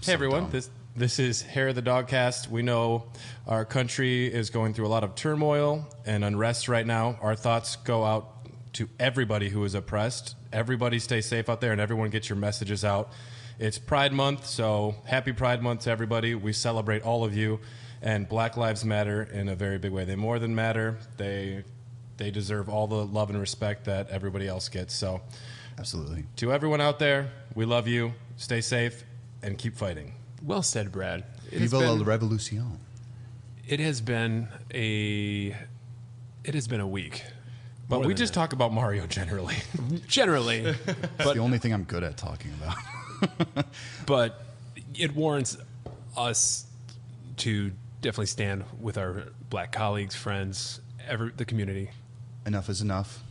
Hey everyone, this is Hair of the Dogcast. We know our country is going through a lot of turmoil and unrest right now. Our thoughts go out to everybody who is oppressed. Everybody stay safe out there, and everyone get your messages out. It's Pride Month, so happy Pride Month to everybody. We celebrate all of you, and Black Lives Matter in a very big way. They more than matter. They deserve all the love and respect that everybody else gets. So, absolutely. To everyone out there, we love you. Stay safe and keep fighting. Well said, Brad. Viva la revolution. It has been a week. But we just talk about Mario generally. Generally. It's the only thing I'm good at talking about. But it warrants us to definitely stand with our black colleagues, friends, the community. Enough is enough.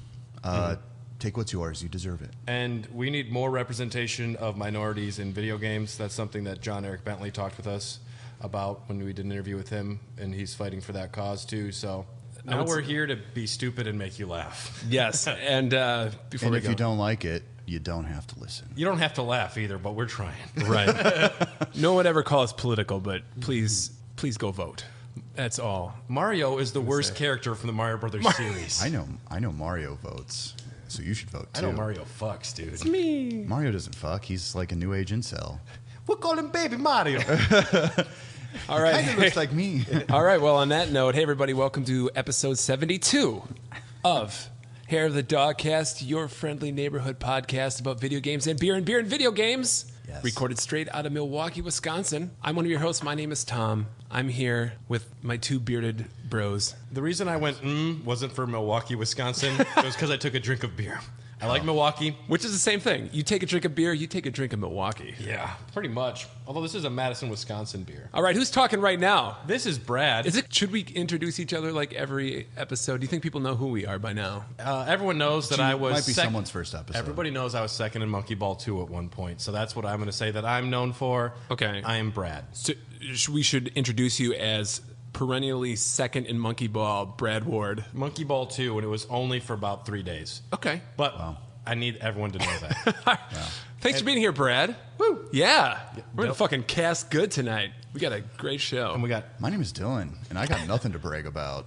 Take what's yours. You deserve it. And we need more representation of minorities in video games. That's something that John Eric Bentley talked with us about when we did an interview with him, and he's fighting for that cause too. So now we're here to be stupid and make you laugh. Yes, and before we if go, you don't like it, you don't have to listen. You don't have to laugh either, but we're trying. Right. No one ever call us political, but please go vote. That's all. Mario is the worst character from the Mario Brothers series. I know Mario votes. So you should vote, too. I know Mario fucks, dude. It's me. Mario doesn't fuck. He's like a new age incel. We'll call him Baby Mario. All right. Kind of looks like me. All right. Well, on that note, hey, everybody, welcome to episode 72 of Hair of the Dogcast, your friendly neighborhood podcast about video games and beer and video games. Yes. Recorded straight out of Milwaukee, Wisconsin. I'm one of your hosts. My name is Tom. I'm here with my two bearded bros. The reason I went wasn't for Milwaukee, Wisconsin. It was because I took a drink of beer. I like Milwaukee. Which is the same thing. You take a drink of beer, you take a drink of Milwaukee. Yeah, pretty much. Although this is a Madison, Wisconsin beer. All right, who's talking right now? This is Brad. Should we introduce each other like every episode? Do you think people know who we are by now? Everyone knows that I was... Might be someone's first episode. Everybody knows I was second in Monkey Ball 2 at one point. So that's what I'm going to say that I'm known for. Okay. I am Brad. So we should introduce you as perennially second in Monkey Ball, Brad Ward. Monkey Ball 2, and it was only for about 3 days. Okay. But I need everyone to know that. Thanks for being here, Brad. Woo. Yeah. We're going to fucking cast good tonight. We got a great show. And we got... My name is Dylan, and I got nothing to brag about.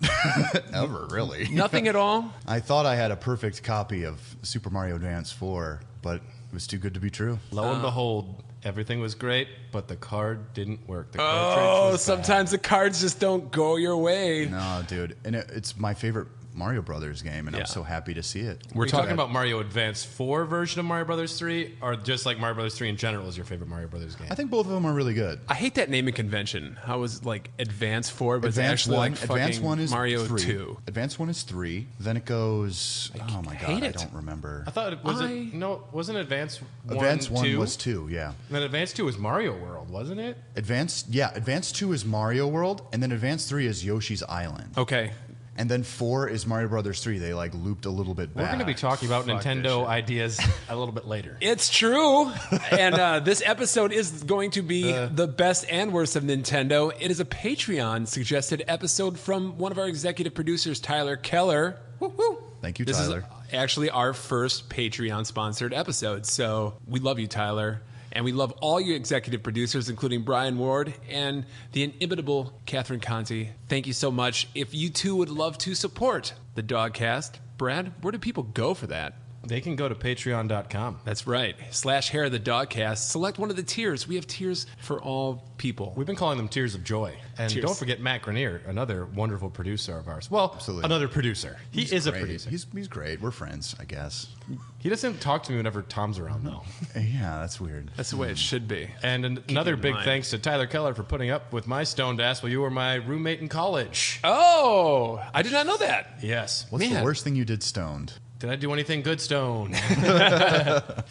Ever, really. Nothing at all? I thought I had a perfect copy of Super Mario Advance 4, but it was too good to be true. Lo and behold, everything was great, but the card didn't work. The cartridge was sometimes the cards just don't go your way. No, dude. And it's my favorite Mario Brothers game, and I'm so happy to see it. We're talking about Mario Advance 4 version of Mario Brothers 3, or just like Mario Brothers 3 in general is your favorite Mario Brothers game? I think both of them are really good. I hate that naming convention. How is like Advance 4, but Advance it's actually 1, like Advance 1 is Mario 3. 2. Advance 1 is 3. Then it goes... Oh my god, I don't remember. I thought wasn't Advance 1 Advance 1 2? was 2, yeah. And then Advance 2 was Mario World, wasn't it? Advance 2 is Mario World, and then Advance 3 is Yoshi's Island. Okay. And then 4 is Mario Brothers 3. They like looped a little bit back. We're going to be talking about Fuck Nintendo ideas a little bit later. It's true. And this episode is going to be the best and worst of Nintendo. It is a Patreon suggested episode from one of our executive producers, Tyler Keller. Woo woo. Thank you, This Tyler. is actually our first Patreon sponsored episode. So we love you, Tyler. And we love all you executive producers, including Brian Ward and the inimitable Catherine Conti. Thank you so much. If you too would love to support the Dogcast, Brad, where do people go for that? They can go to patreon.com. That's right. /Hair of the Dogcast. Select one of the tiers. We have tiers for all people. We've been calling them Tears of Joy. And Tears. don't forget Matt Grenier, another wonderful producer of ours. Well, Absolutely. another producer. He is great. a producer. He's great. We're friends, I guess. He doesn't talk to me whenever Tom's around, though. Yeah, that's weird. That's the way it should be. And another in big mind. thanks to Tyler Keller for putting up with my stoned ass while you were my roommate in college. Oh, I did not know that. Yes. What's the Man. worst thing you did stoned? Did I do anything good, Stone?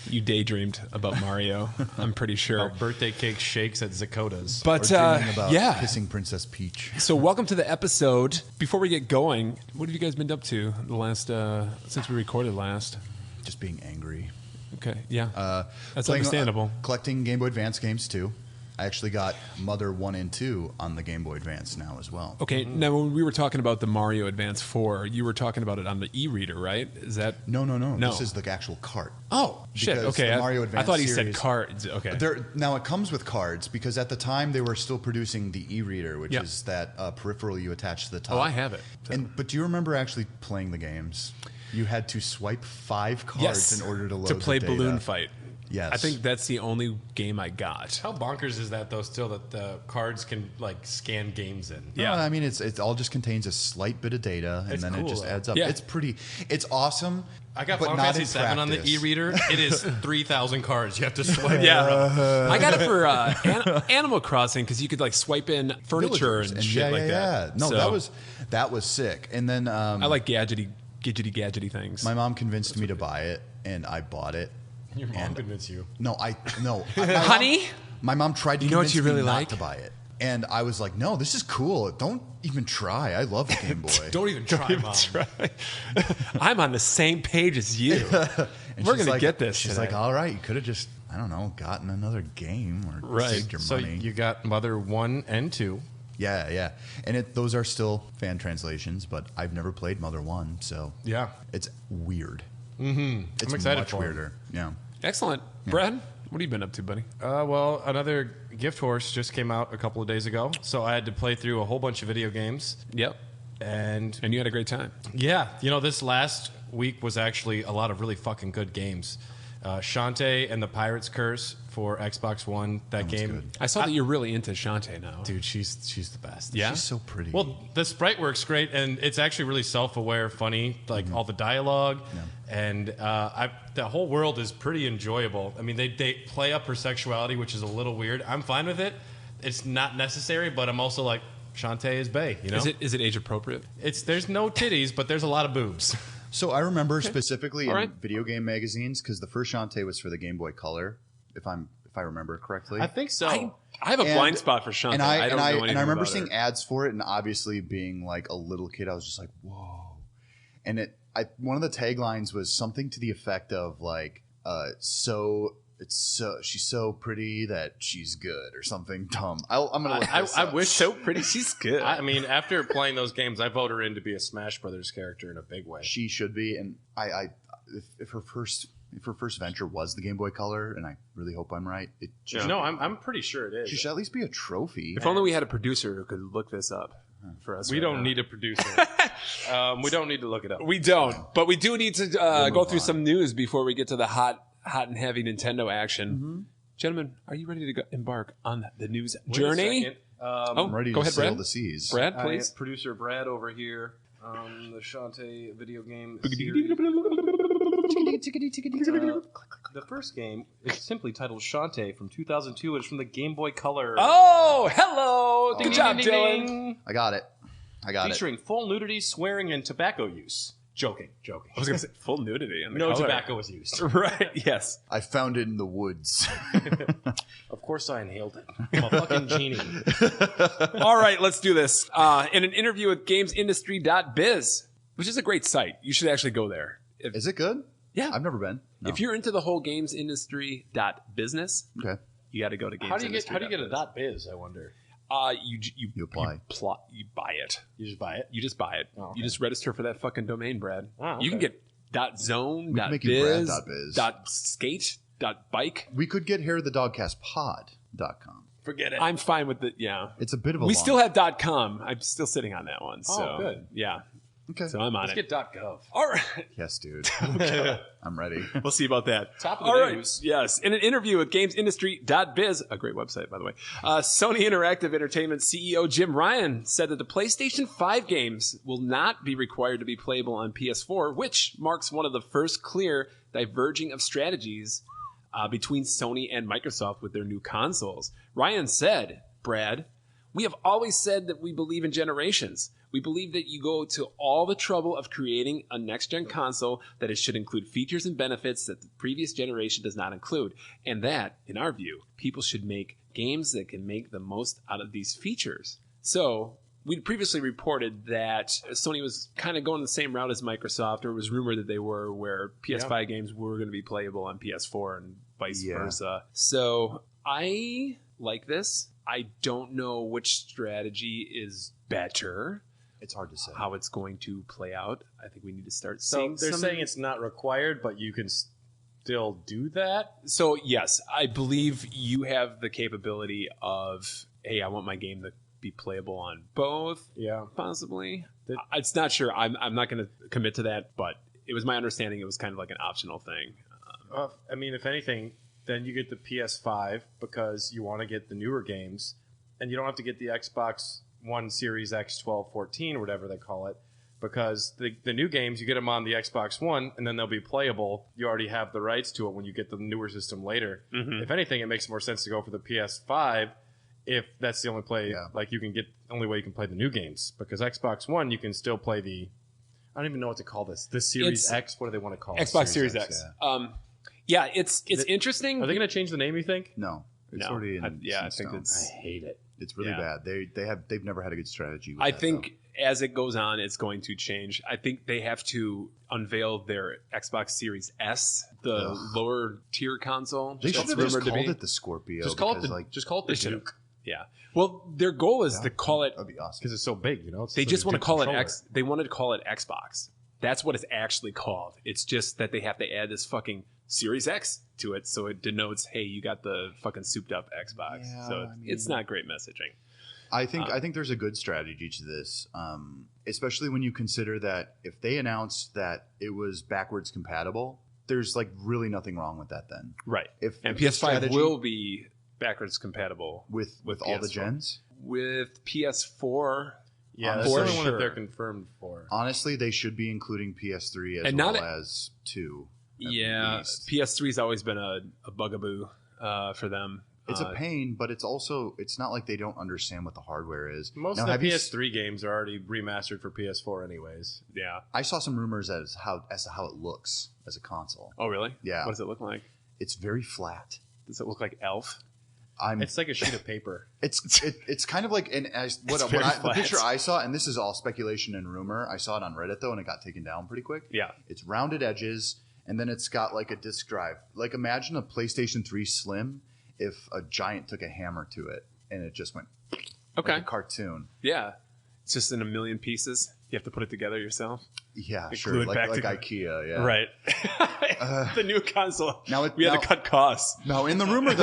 You daydreamed about Mario, I'm pretty sure. About birthday cake shakes at Zakota's. But Dreaming about yeah. kissing Princess Peach. So welcome to the episode. Before we get going, what have you guys been up to the last since we recorded last? Just being angry. Okay, yeah, that's Playing, understandable. collecting Game Boy Advance games too. I actually got Mother 1 and 2 on the Game Boy Advance now as well. Okay, now when we were talking about the Mario Advance 4, you were talking about it on the e-reader, right? Is that... No. This is the actual cart. Oh, shit. Because Okay, the Mario I Advance thought he said series- cards. Okay. Now it comes with cards because at the time they were still producing the e-reader, which is that peripheral you attach to the top. Oh, I have it. But do you remember actually playing the games? You had to swipe 5 cards in order to load to play the data. Balloon Fight. Yes. I think that's the only game I got. How bonkers is that, though, still, that the cards can, like, scan games in? Yeah. No, I mean, it all just contains a slight bit of data, and It's then cool, it just though. adds up. Yeah. It's awesome. I got but Final not Fantasy in 7 on the practice. e-reader. It is 3,000 cards. You have to swipe. Yeah. I got it for Animal Crossing because you could, like, swipe in furniture Villagers, and shit like that. Yeah. No, So, that was sick. And then I like gadgety things. my mom convinced me to buy it, and I bought it. Your mom convinced you. No. Honey? My mom tried to You know what convince you me really not like? to buy it. And I was like, no, this is cool. Don't even try. I love the Game Boy. Don't even try, Mom. I'm on the same page as you. And We're she's gonna like- get this She's today. like, all right, you could have just, I don't know, gotten another game or Right. saved your So money. you got Mother 1 and 2. Yeah. And those are still fan translations, but I've never played Mother 1, so Yeah. it's weird. I'm excited much for it. weirder. Yeah. Excellent. Brad, what have you been up to, buddy? Well, another Gift Horse just came out a couple of days ago, so I had to play through a whole bunch of video games. Yep. And And you had a great time. yeah, this last week was actually a lot of really fucking good games. Shantae and the Pirate's Curse for Xbox One. That was game. good. I saw that you're really into Shantae now. Dude, she's the best. Yeah? She's so pretty. Well, the sprite works great, and it's actually really self-aware, funny, like all the dialogue, and the whole world is pretty enjoyable. I mean, they play up her sexuality, which is a little weird. I'm fine with it. It's not necessary, but I'm also like, Shantae is bae, you know? Is it age appropriate? There's no titties, but there's a lot of boobs. So I remember specifically All in right. video game magazines, because the first Shantae was for the Game Boy Color, if I remember correctly. I think so. I have a blind spot for Shantae. And I don't know anything and I remember about seeing her. ads for it, and obviously being like a little kid, I was just like, whoa. And one of the taglines was something to the effect of like, she's so pretty that she's good, or something dumb. I'm gonna look this I up. wish So pretty, she's good. I mean, after playing those games, I vote her in to be a Smash Brothers character in a big way. She should be, and if her first venture was the Game Boy Color, and I really hope I'm right, No, I'm pretty sure it is. she should at least be a trophy. If only we had a producer who could look this up for us. We right don't now. need a producer. We don't need to look it up. We don't, but we do need to go move through on. some news before we get to the hot and heavy Nintendo action. Gentlemen, are you ready to go embark on the news Wait a journey? second. I'm ready go to ahead, sail Brad. the seas. Brad, I please. have producer Brad over here. The Shantae video game series. The first game is simply titled Shantae from 2002. It's from the Game Boy Color. Oh, hello! Good Ding, job, ding, ding, Dylan. ding. I got it. Featuring full nudity, swearing, and tobacco use. Joking. I was going to say full nudity on the No color. tobacco was used. Right? Yes. I found it in the woods. Of course I inhaled it. I'm a fucking genie. All right, let's do this. In an interview with GamesIndustry.biz, which is a great site, you should actually go there. Is it good? Yeah. I've never been. No. If you're into the whole GamesIndustry.business, Okay. you got to go to How do you get GamesIndustry.biz. a .biz? I wonder. You apply. You buy it. You just buy it. You just buy it. Oh, okay. You just register for that fucking domain, Brad. Oh, You can okay. get .zone, We can make you .biz, Brad.biz. .skate, .bike. We could get here the dogcastpod.com. Forget it. I'm fine with it. Yeah. It's a bit of a We long- still have .com. I'm still sitting on that one. So good. Yeah. Okay. So I'm on Let's it. get .gov. All right. Yes, dude. I'm ready. We'll see about that. Top of the All right. news. Yes. In an interview with GamesIndustry.biz, a great website, by the way, Sony Interactive Entertainment CEO Jim Ryan said that the PlayStation 5 games will not be required to be playable on PS4, which marks one of the first clear diverging of strategies between Sony and Microsoft with their new consoles. Ryan said, Brad, we have always said that we believe in generations. We believe that you go to all the trouble of creating a next-gen console that it should include features and benefits that the previous generation does not include. And that, in our view, people should make games that can make the most out of these features. So, we'd previously reported that Sony was kind of going the same route as Microsoft, or it was rumored that they were, where PS5 games were going to be playable on PS4 and vice versa. So, I like this. I don't know which strategy is better. It's hard to say how it's going to play out. I think we need to start So seeing they're saying it's not required, but you can still do that? So, yes, I believe you have the capability of, hey, I want my game to be playable on both, possibly. It's not sure. I'm not going to commit to that, but it was my understanding it was kind of like an optional thing. I mean, if anything, then you get the PS5 because you want to get the newer games, and you don't have to get the Xbox One Series X 12, 14, or whatever they call it, because the new games, you get them on the Xbox One, and then they'll be playable. You already have the rights to it when you get the newer system later. Mm-hmm. If anything, it makes more sense to go for the PS5 if that's the only only way you can play the new games, because Xbox One, you can still play I don't even know what to call this. The Series X, what do they want to call it? Xbox Series X. Yeah, it's interesting. Are they going to change the name, you think? No. It's already in I think it's... I hate it. It's really bad. They've never had a good strategy with I think as it goes on, it's going to change. I think they have to unveil their Xbox Series S, the lower tier console. They should have just called it the Scorpio. Just call it the Duke. Yeah. Well, their goal is to call it... That'd be awesome. Because it's so big, you know? They just want to call it They wanted to call it Xbox. That's what it's actually called. It's just that they have to add this fucking Series X to it, so it denotes, hey, you got the fucking souped up Xbox. Yeah, so it's not great messaging. I think there's a good strategy to this, especially when you consider that if they announced that it was backwards compatible, there's like really nothing wrong with that then. Right. And PS5 will be backwards compatible with all the gens? With PS4. Yeah, that's the only one that they're confirmed for. Honestly, they should be including PS3 as 2. Yeah, PS3's always been a bugaboo for them. It's a pain, but it's not like they don't understand what the hardware is. Most of the PS3 games are already remastered for PS4 anyways. Yeah. I saw some rumors as to how it looks as a console. Oh, really? Yeah. What does it look like? It's very flat. Does it look like Elf? It's like a sheet of paper. It's kind of like the picture I saw, and this is all speculation and rumor. I saw it on Reddit though, and it got taken down pretty quick. Yeah. It's rounded edges, and then it's got like a disk drive. Like imagine a PlayStation 3 Slim if a giant took a hammer to it and it just went like a cartoon. Yeah. It's just in a million pieces. You have to put it together yourself. Yeah, sure. Like IKEA, yeah. Right. The new console. We had to cut costs. Now, in the rumor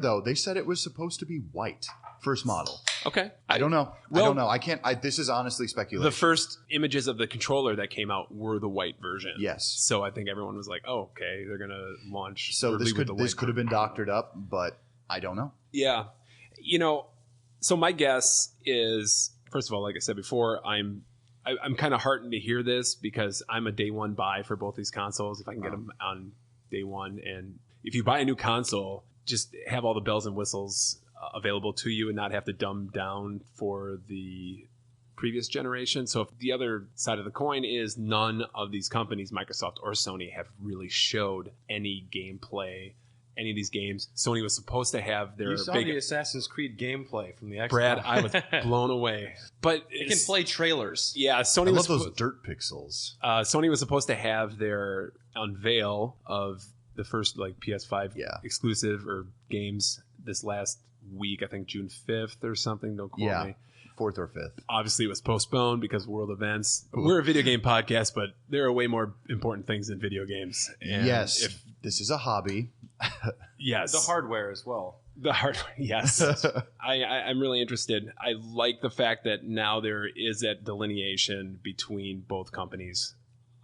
though, they said it was supposed to be white. First model. Okay. I don't know. I don't know. I can't. This is honestly speculation. The first images of the controller that came out were the white version. Yes. So I think everyone was like, "Oh, okay, they're gonna launch." So this could have been doctored up, but I don't know. Yeah. So my guess is, first of all, like I said before, I'm kind of heartened to hear this because I'm a day one buy for both these consoles if I can get them on day one. And if you buy a new console, just have all the bells and whistles available to you and not have to dumb down for the previous generation. So if the other side of the coin is none of these companies, Microsoft or Sony, have really showed any gameplay. Any of these games, Sony was supposed to have their. You saw the Assassin's Creed gameplay from the Xbox. Brad, I was blown away. But you can play trailers. Yeah, Sony. I love those dirt pixels. Sony was supposed to have their unveil of the first PS5 exclusive or games this last week. I think June 5th or something. Don't quote me. 4th or 5th. Obviously, it was postponed because of world events. We're a video game podcast, but there are way more important things than video games. And yes, this is a hobby. Yes. The hardware as well. The hardware, yes. I'm really interested. I like the fact that now there is that delineation between both companies.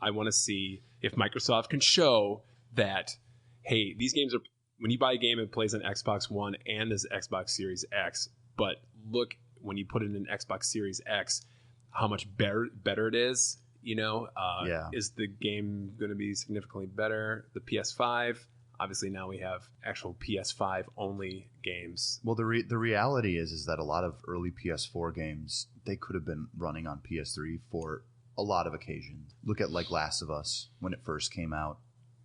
I want to see if Microsoft can show that, hey, these games are, when you buy a game, it plays on Xbox One and this Xbox Series X. But look, when you put it in Xbox Series X, how much better it is. Is the game going to be significantly better? The PS5, obviously now we have actual PS5 only games. Well, the reality is that a lot of early PS4 games, they could have been running on PS3 for a lot of occasions. Look at like Last of Us when it first came out.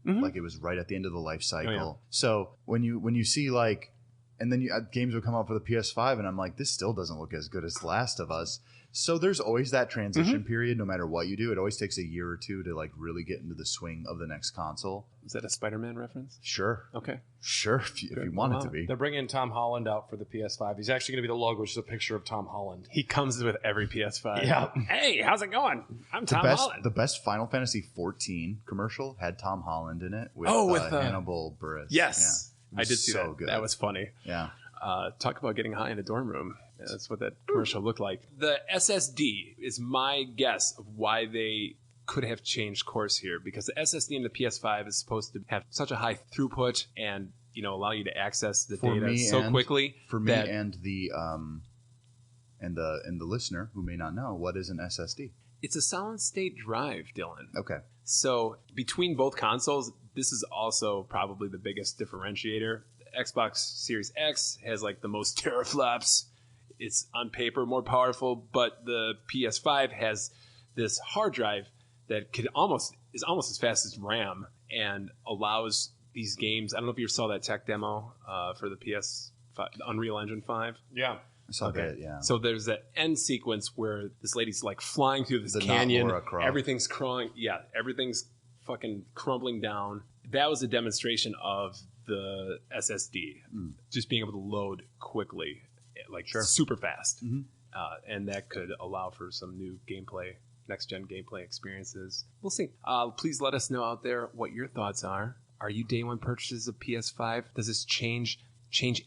Mm-hmm. Like it was right at the end of the life cycle. Oh, yeah. So when you see like, And then games would come out for the PS5, and I'm like, this still doesn't look as good as Last of Us. So there's always that transition period, no matter what you do. It always takes a year or two to like really get into the swing of the next console. Is that a Spider-Man reference? Sure. Okay. Sure, if you want it to be. They're bringing Tom Holland out for the PS5. He's actually going to be the logo, which is a picture of Tom Holland. He comes with every PS5. Yeah. Hey, how's it going? I'm Tom Holland. The best Final Fantasy 14 commercial had Tom Holland in it with, Hannibal Buress. Yes. Yeah. I did see that. Good. That was funny. Yeah. Talk about getting high in a dorm room. That's what that commercial looked like. The SSD is my guess of why they could have changed course here, because the SSD in the PS5 is supposed to have such a high throughput and allow you to access the data so quickly. For me and the listener who may not know, what is an SSD? It's a solid state drive, Dylan. Okay. So between both consoles, this is also probably the biggest differentiator. The Xbox Series X has like the most teraflops. It's on paper more powerful, but the PS5 has this hard drive that is almost as fast as RAM and allows these games. I don't know if you saw that tech demo for the PS5, the Unreal Engine 5. Yeah. I saw that, yeah. So there's that end sequence where this lady's like flying through this canyon. Everything's crawling. Yeah, everything's fucking crumbling down. That was a demonstration of the SSD just being able to load quickly, like super fast. And that could allow for some new gameplay, next-gen gameplay experiences. We'll see. Please let us know out there what your thoughts are. Are you day one purchases of PS5? Does this change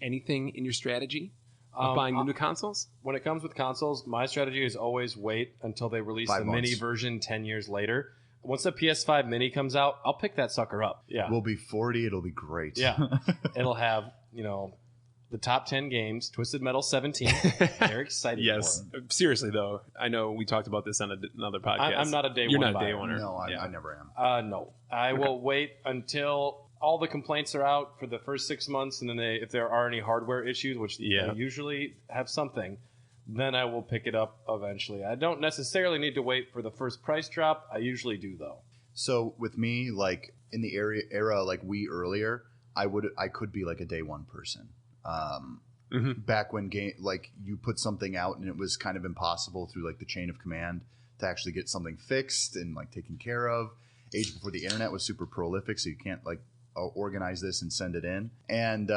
anything in your strategy of buying the new consoles? When it comes with consoles, my strategy is always wait until they release the mini version 10 years later. Once the PS5 mini comes out, I'll pick that sucker up. Yeah. We'll be 40. It'll be great. Yeah. It'll have, the top 10 games, Twisted Metal 17. They're excited for it. Seriously, though, I know we talked about this on another podcast. I'm not a day one. You're not a day one. No, I never am. No. I will wait until all the complaints are out for the first 6 months, and then if there are any hardware issues, which they usually have something, then I will pick it up eventually. I don't necessarily need to wait for the first price drop. I usually do, though. So with me, like in the era like we earlier, I could be like a day one person. Back when you put something out and it was kind of impossible through like the chain of command to actually get something fixed and like taken care of. Age before the internet was super prolific, so you can't like organize this and send it in. And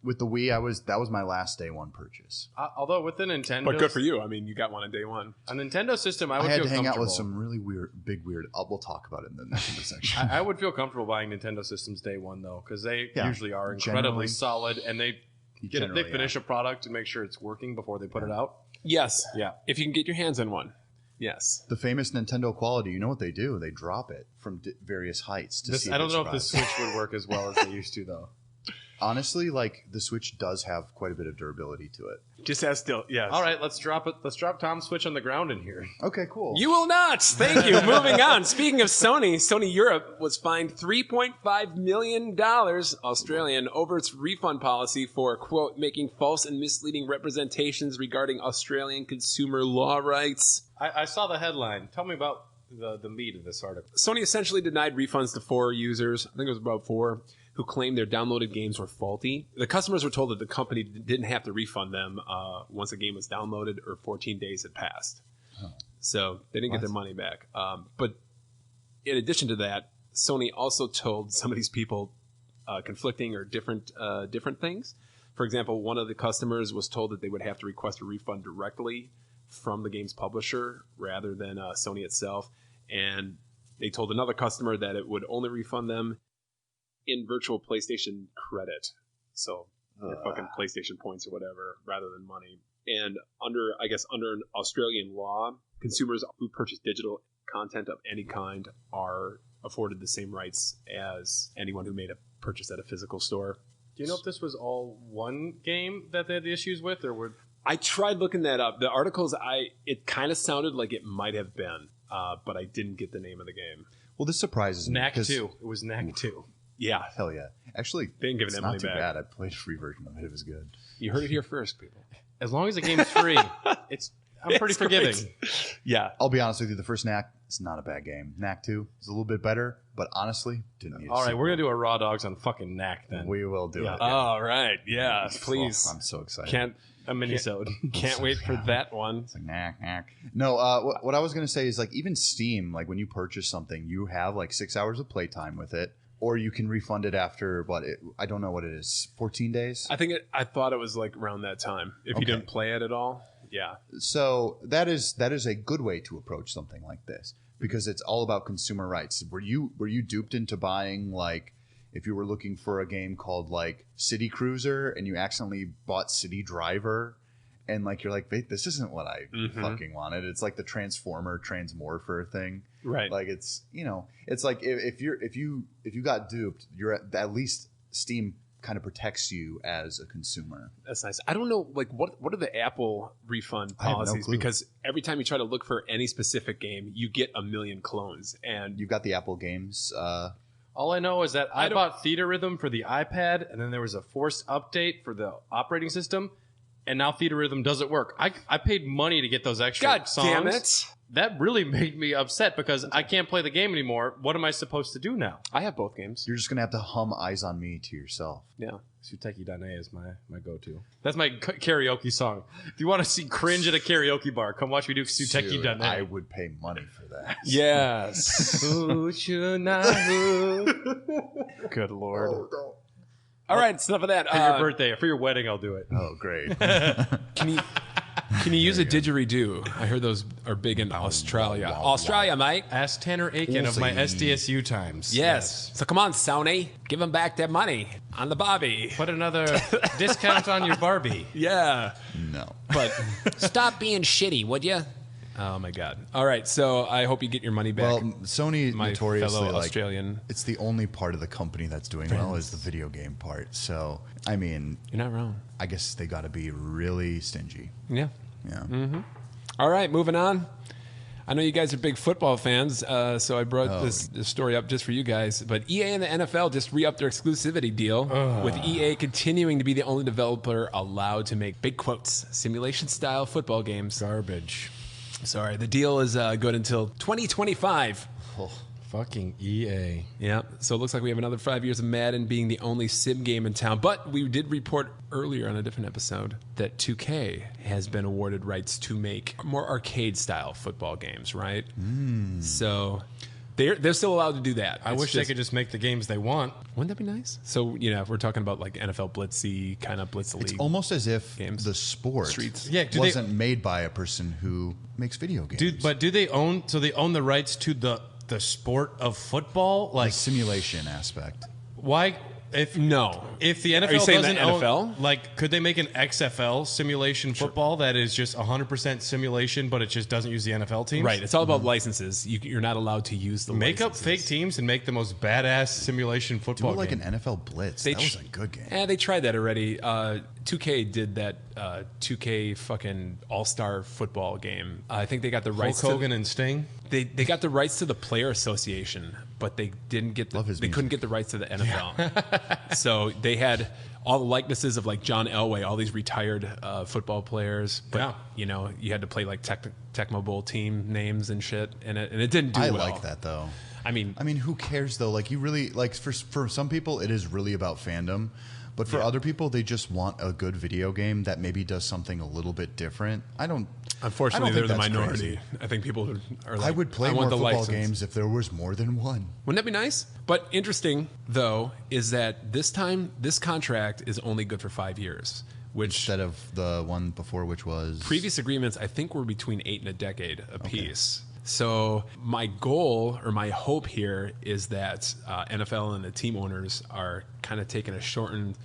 with the Wii, that was my last day one purchase. Although with the Nintendo, but good for you. I mean, you got one on day one. A Nintendo system, I had to hang out with some really weird. We'll talk about it in the Nintendo section. I would feel comfortable buying Nintendo systems day one though, because they usually are incredibly solid, and they finish a product and make sure it's working before they put it out. Yes. Yeah. If you can get your hands on one. Yes. The famous Nintendo quality, you know what they do? They drop it from various heights to see if I don't know if the Switch would work as well as they used to, though. Honestly, like the Switch does have quite a bit of durability to it. Just as still, yes. All right, let's drop it. Let's drop Tom's Switch on the ground in here. Okay, cool. You will not. Thank you. Moving on. Speaking of Sony Europe was fined $3.5 million Australian over its refund policy for, quote, making false and misleading representations regarding Australian consumer law rights. I saw the headline. Tell me about the meat of this article. Sony essentially denied refunds to 4 users. I think it was about 4. Who claimed their downloaded games were faulty. The customers were told that the company didn't have to refund them once a game was downloaded or 14 days had passed. Oh. So they didn't get their money back. But in addition to that, Sony also told some of these people conflicting or different things. For example, one of the customers was told that they would have to request a refund directly from the game's publisher rather than Sony itself. And they told another customer that it would only refund them in virtual PlayStation credit, so fucking PlayStation points or whatever, rather than money. And under an Australian law, consumers who purchase digital content of any kind are afforded the same rights as anyone who made a purchase at a physical store. Do you know if this was all one game that they had the issues with, or were? I tried looking that up. The articles, it kind of sounded like it might have been, but I didn't get the name of the game. Well, this surprises me. Knack 2. It was Knack 2. Yeah. Hell yeah. Actually, they didn't give it not too bad. I played a free version of it. It was good. You heard it here first, people. As long as the game's free, I'm pretty forgiving. Yeah. I'll be honest with you. The first Knack is not a bad game. Knack 2 is a little bit better, but honestly, didn't need. All right, we're gonna do a Raw Dogs on fucking Knack then. We will do it. All right. Yeah. Please. I'm so excited. A mini-sode. Can't wait for that one. It's like Knack. No, what I was gonna say is like even Steam, like when you purchase something, you have like 6 hours of playtime with it, or you can refund it after I don't know what it is, 14 days. I thought it was like around that time. If you didn't play it at all. Yeah. So that is a good way to approach something like this because it's all about consumer rights. Were you duped into buying like if you were looking for a game called like City Cruiser and you accidentally bought City Driver and like you're like, wait, this isn't what I fucking wanted. It's like the Transmorpher thing. Right. Like it's it's like if you got duped, you're at least Steam kind of protects you as a consumer. That's nice. I don't know, like what are the Apple refund policies? Because every time you try to look for any specific game, you get a million clones, and you've got the Apple games. All I know is that I bought Theater Rhythm for the iPad, and then there was a forced update for the operating system, and now Theater Rhythm doesn't work. I paid money to get those extra songs. Damn it! That really made me upset because I can't play the game anymore. What am I supposed to do now? I have both games. You're just gonna have to hum "Eyes on Me" to yourself. Yeah. Suteki Dane is my go-to. That's my karaoke song. If you want to see cringe at a karaoke bar, come watch me do Suteki Dane. I would pay money for that. Yes. Good Lord. Oh, don't. All right, it's enough of that. For your birthday or for your wedding, I'll do it. Oh, great. Can you use a didgeridoo? I heard those are big in Australia. Australia, mate. Ask Tanner Aiken of my SDSU times. Yes. So come on, Sony. Give them back their money on the Barbie. Put another discount on your Barbie. Yeah. No. But stop being shitty, would you? Oh, my God. All right, so I hope you get your money back. Well, Sony my notoriously fellow like Australian. it's the only part of the company that's doing well is the video game part. So, I mean, You're not wrong. I guess they got to be really stingy. Yeah. Yeah. All right, moving on. I know you guys are big football fans, so I brought this story up just for you guys. But EA and the NFL just re-upped their exclusivity deal, with EA continuing to be the only developer allowed to make, big quotes, simulation-style football games. Garbage. Sorry, the deal is good until 2025. Oh. Fucking EA. Yeah, so it looks like we have another 5 years of Madden being the only sim game in town. But we did report earlier on a different episode that 2K has been awarded rights to make more arcade-style football games, right? So they're still allowed to do that. I wish they could just make the games they want. Wouldn't that be nice? So, if we're talking about like NFL Blitzy, kind of Blitz the League. It's almost as if games. the sport Streets. wasn't made by a person who makes video games. But do they own the rights to the sport of football? Like the simulation aspect. why if the NFL Are you saying doesn't the own, NFL? like could they make an XFL simulation football that is just 100% simulation but it just doesn't use the NFL teams? Right, it's all about licenses. You're not allowed to use the Make up licenses. fake teams and make the most badass simulation Do football it like game. an NFL Blitz. That was a good game. They tried that already. 2K did that 2K fucking all-star football game. I think they got the Hulk rights Hogan and Sting? They got the rights to the player association, but they didn't get Love his they music. couldn't get the rights to the NFL. So they had all the likenesses of like John Elway, all these retired football players. But you had to play like Tecmo Bowl team names and shit, and it didn't do I well. like that though. I mean, who cares though? Like you really like for some people it is really about fandom, but for other people they just want a good video game that maybe does something a little bit different. unfortunately, I don't they're the think that's minority. crazy. I think people are like, I would play I more want the football license. games if there was more than one. Wouldn't that be nice? But interesting, though, is that this time, this contract is only good for 5 years, which Instead of the one before, which was previous agreements, I think, were between 8 and a decade apiece. So my goal or my hope here is that NFL and the team owners are kind of taking a shortened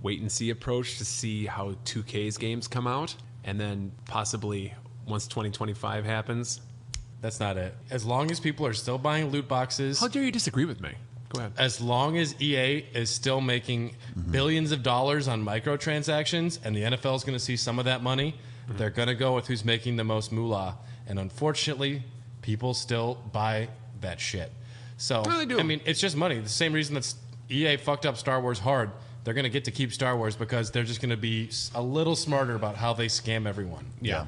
wait-and-see approach to see how 2K's games come out, and then possibly once 2025 happens. That's not it. As long as people are still buying loot boxes, How dare you disagree with me? Go ahead. as long as EA is still making billions of dollars on microtransactions and the NFL is going to see some of that money, they're going to go with who's making the most moolah. And unfortunately, people still buy that shit. So, No, they do. I mean, it's just money. The same reason that EA fucked up Star Wars hard. They're going to get to keep Star Wars because they're just going to be a little smarter about how they scam everyone. Yeah.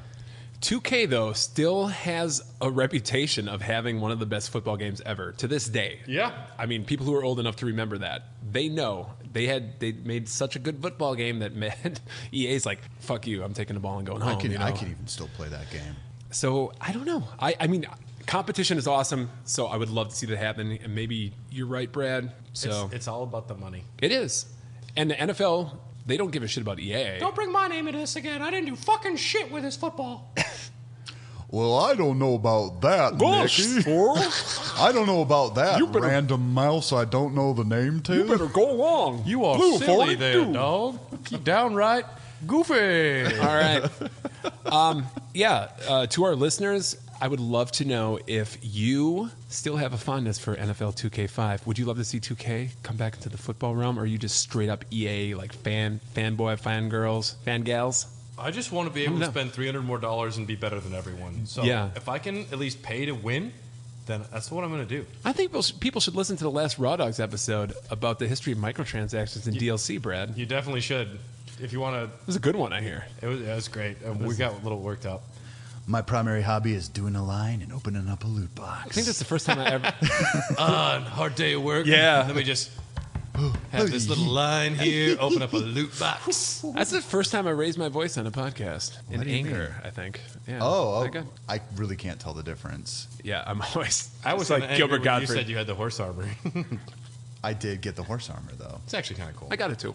2K, though, still has a reputation of having one of the best football games ever to this day. Yeah. I mean, people who are old enough to remember that, they know. They made such a good football game that EA's like, fuck you, I'm taking the ball and going home. I can even still play that game. So, I don't know. I mean, competition is awesome, so I would love to see that happen. And maybe you're right, Brad. So It's all about the money. it is. And the NFL, they don't give a shit about EA. Don't bring my name into this again. I didn't do fucking shit with this football. Well, I don't know about that, Nicky. I don't know about that, random mouse I don't know the name to. You better go along. You are Blue silly 42. there, dog. You downright goofy. All right. To our listeners, I would love to know if you still have a fondness for NFL 2K5. Would you love to see 2K come back into the football realm, or are you just straight up EA, like fanboy, fangirls, fangals? I just want to be able to spend $300 more and be better than everyone. So if I can at least pay to win, then that's what I'm going to do. I think people should listen to the last Raw Dogs episode about the history of microtransactions and DLC, Brad. You definitely should. If you want to. It was a good one, I hear. It was great. We got a little worked up. My primary hobby is doing a line and opening up a loot box. I think that's the first time I ever... Hard day of work. Yeah. Let me just have this little line here, open up a loot box. That's the first time I raised my voice on a podcast. What In do you anger, mean? I think. Yeah. Oh, Is that good? I really can't tell the difference. Yeah, I'm always... I was like like Gilbert You Gottfried. said you had the horse armor. I did get the horse armor, though. It's actually kind of cool. I got it, too.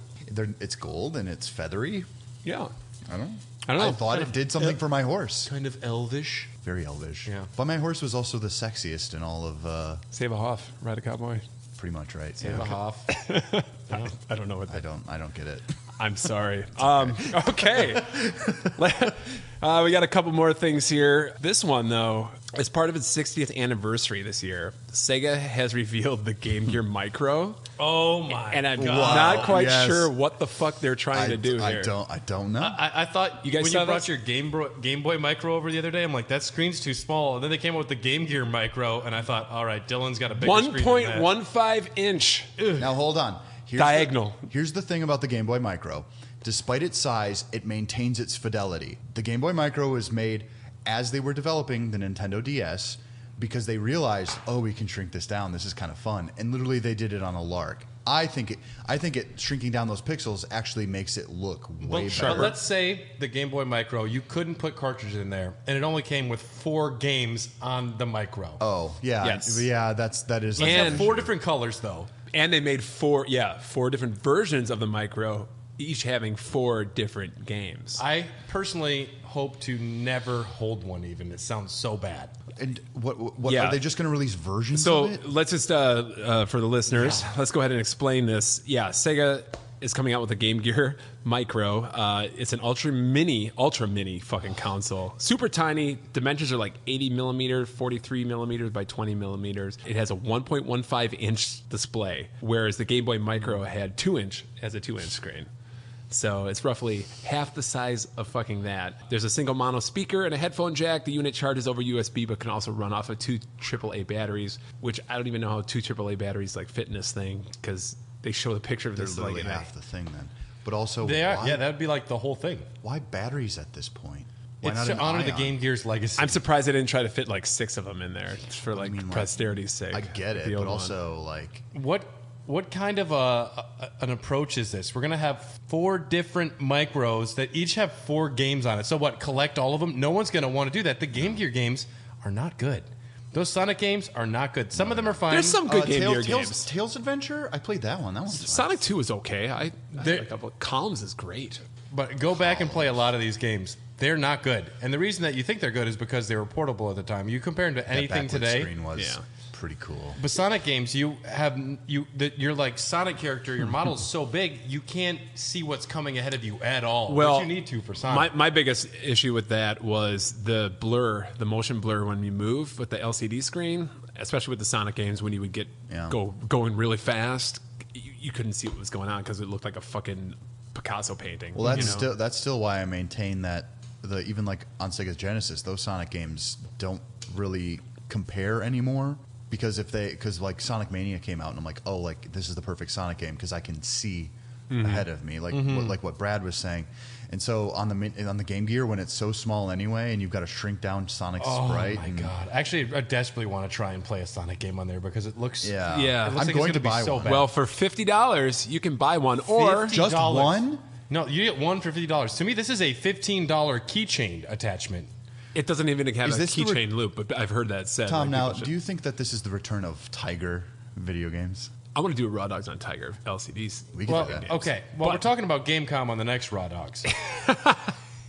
It's gold and it's feathery. Yeah. I don't know. I don't know. I thought it did something for my horse. Kind of elvish. Very elvish. Yeah. But my horse was also the sexiest in all of, Save a Hoff, ride a cowboy. pretty much, right? Save a Hoff. I don't know what that... I don't get it. I'm sorry. Okay. We got a couple more things here. This one, though, as part of its 60th anniversary this year, Sega has revealed the Game Gear Micro. Oh my! And I'm Wow. not quite Yes. sure what the fuck they're trying to do here. I don't know. I thought You guys when saw you brought this? your Game Boy Micro over the other day, I'm like, that screen's too small. And then they came up with the Game Gear Micro, and I thought, all right, Dylan's got a bigger screen than that. 1.15 inch. Now hold on. Diagonal. Here's the thing about the Game Boy Micro. Despite its size, it maintains its fidelity. The Game Boy Micro was made as they were developing the Nintendo DS because they realized, we can shrink this down. This is kind of fun. And literally they did it on a lark. I think it shrinking down those pixels actually makes it look way better. But let's say the Game Boy Micro, you couldn't put cartridges in there, and it only came with 4 games on the Micro. Oh, yeah. Yes. Yeah, that is. Let's have And- 4 different colors, though. And they made 4 different versions of the Micro, each having 4 different games. I personally hope to never hold one even. It sounds so bad. And what Yeah. are they just going to release versions So of it? let's just, for the listeners, let's go ahead and explain this. Yeah, Sega is coming out with a Game Gear Micro. It's an ultra mini fucking console. Super tiny. Dimensions are like 80 millimeter, 43 millimeters by 20 millimeters. It has a 1.15 inch display, whereas the Game Boy Micro has a 2 inch screen. So it's roughly half the size of fucking that. There's a single mono speaker and a headphone jack. The unit charges over USB, but can also run off of 2 AAA batteries, which I don't even know how 2 AAA batteries like fit in this thing because they show the picture of They're this literally like half the thing then. But also, They are, why, yeah, that'd be like the whole thing. why batteries at this point? Why It's not to an honor the ion? Game Gear's legacy. I'm surprised they didn't try to fit like 6 of them in there for like mean, like, posterity's sake. I get it, The old but one. also like What kind of an approach is this? We're going to have 4 different micros that each have 4 games on it. So what, collect all of them? No one's going to want to do that. The Game Gear games are not good. Those Sonic games are not good. Some of them are fine. There's some good Game Gear Tales, games. Tales Adventure. I played that one. That one's fine. Sonic 2 is okay. I There- like a couple. Columns is great. But go back and play a lot of these games. They're not good. And the reason that you think they're good is because they were portable at the time. You compare them to That anything backlit today. screen was Yeah. pretty cool. But Sonic games, your like Sonic character, your model's so big, you can't see what's coming ahead of you at all. Well, but you need to for Sonic. My biggest issue with that was the blur, the motion blur when you move with the LCD screen, especially with the Sonic games when you would going really fast, you couldn't see what was going on because it looked like a fucking Picasso painting. Well, you know? that's still why I maintain that even like on Sega's Genesis, those Sonic games don't really compare anymore because like Sonic Mania came out and I'm like, oh, like this is the perfect Sonic game because I can see ahead of me, like what Brad was saying. And so on the Game Gear, when it's so small anyway, and you've got to shrink down Sonic's sprite. Oh my god! Actually, I desperately want to try and play a Sonic game on there because it looks. Yeah. It looks I'm like going it's to gonna buy be so one. bad. Well, for $50, you can buy one, or $50. Just one? No, you get one for $50. To me, this is a $15 keychain attachment. it doesn't even have Is a this the keychain loop. But I've heard that said. Tom, like, now, people should- do you think that this is the return of Tiger video games? I want to do a Raw Dogs on Tiger LCDs. We can Well, do that. okay. Well, we're talking about Gamecom on the next Raw Dogs.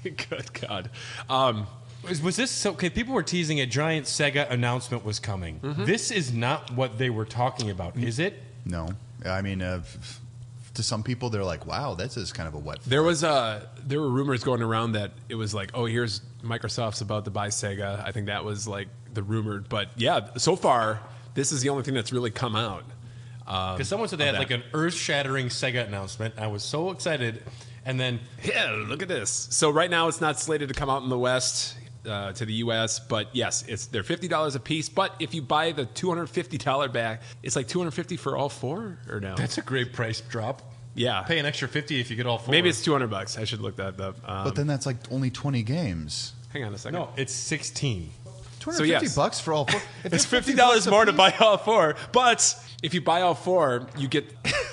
Good God. Was this so? Okay, people were teasing a giant Sega announcement was coming. This is not what they were talking about, is it? No. I mean, to some people, they're like, wow, this is kind of a wet There were rumors going around that it was like, oh, here's Microsoft's about to buy Sega. I think that was like the rumored. But yeah, so far, this is the only thing that's really come out. Because someone said they had that. like an earth-shattering Sega announcement. I was so excited, and then Yeah, look at this. So right now it's not slated to come out in the West to the U.S., but yes, they're $50 a piece. But if you buy the $250 back, it's like $250 for all four, or no? that's a great price drop. Yeah, Pay an extra $50 if you get all four. maybe it's $200. I should look that up. But then that's like only 20 games. Hang on a second. no, it's 16. $250 yes. bucks for all four. If It's they're $50 more to a buy all four, but if you buy all four, you get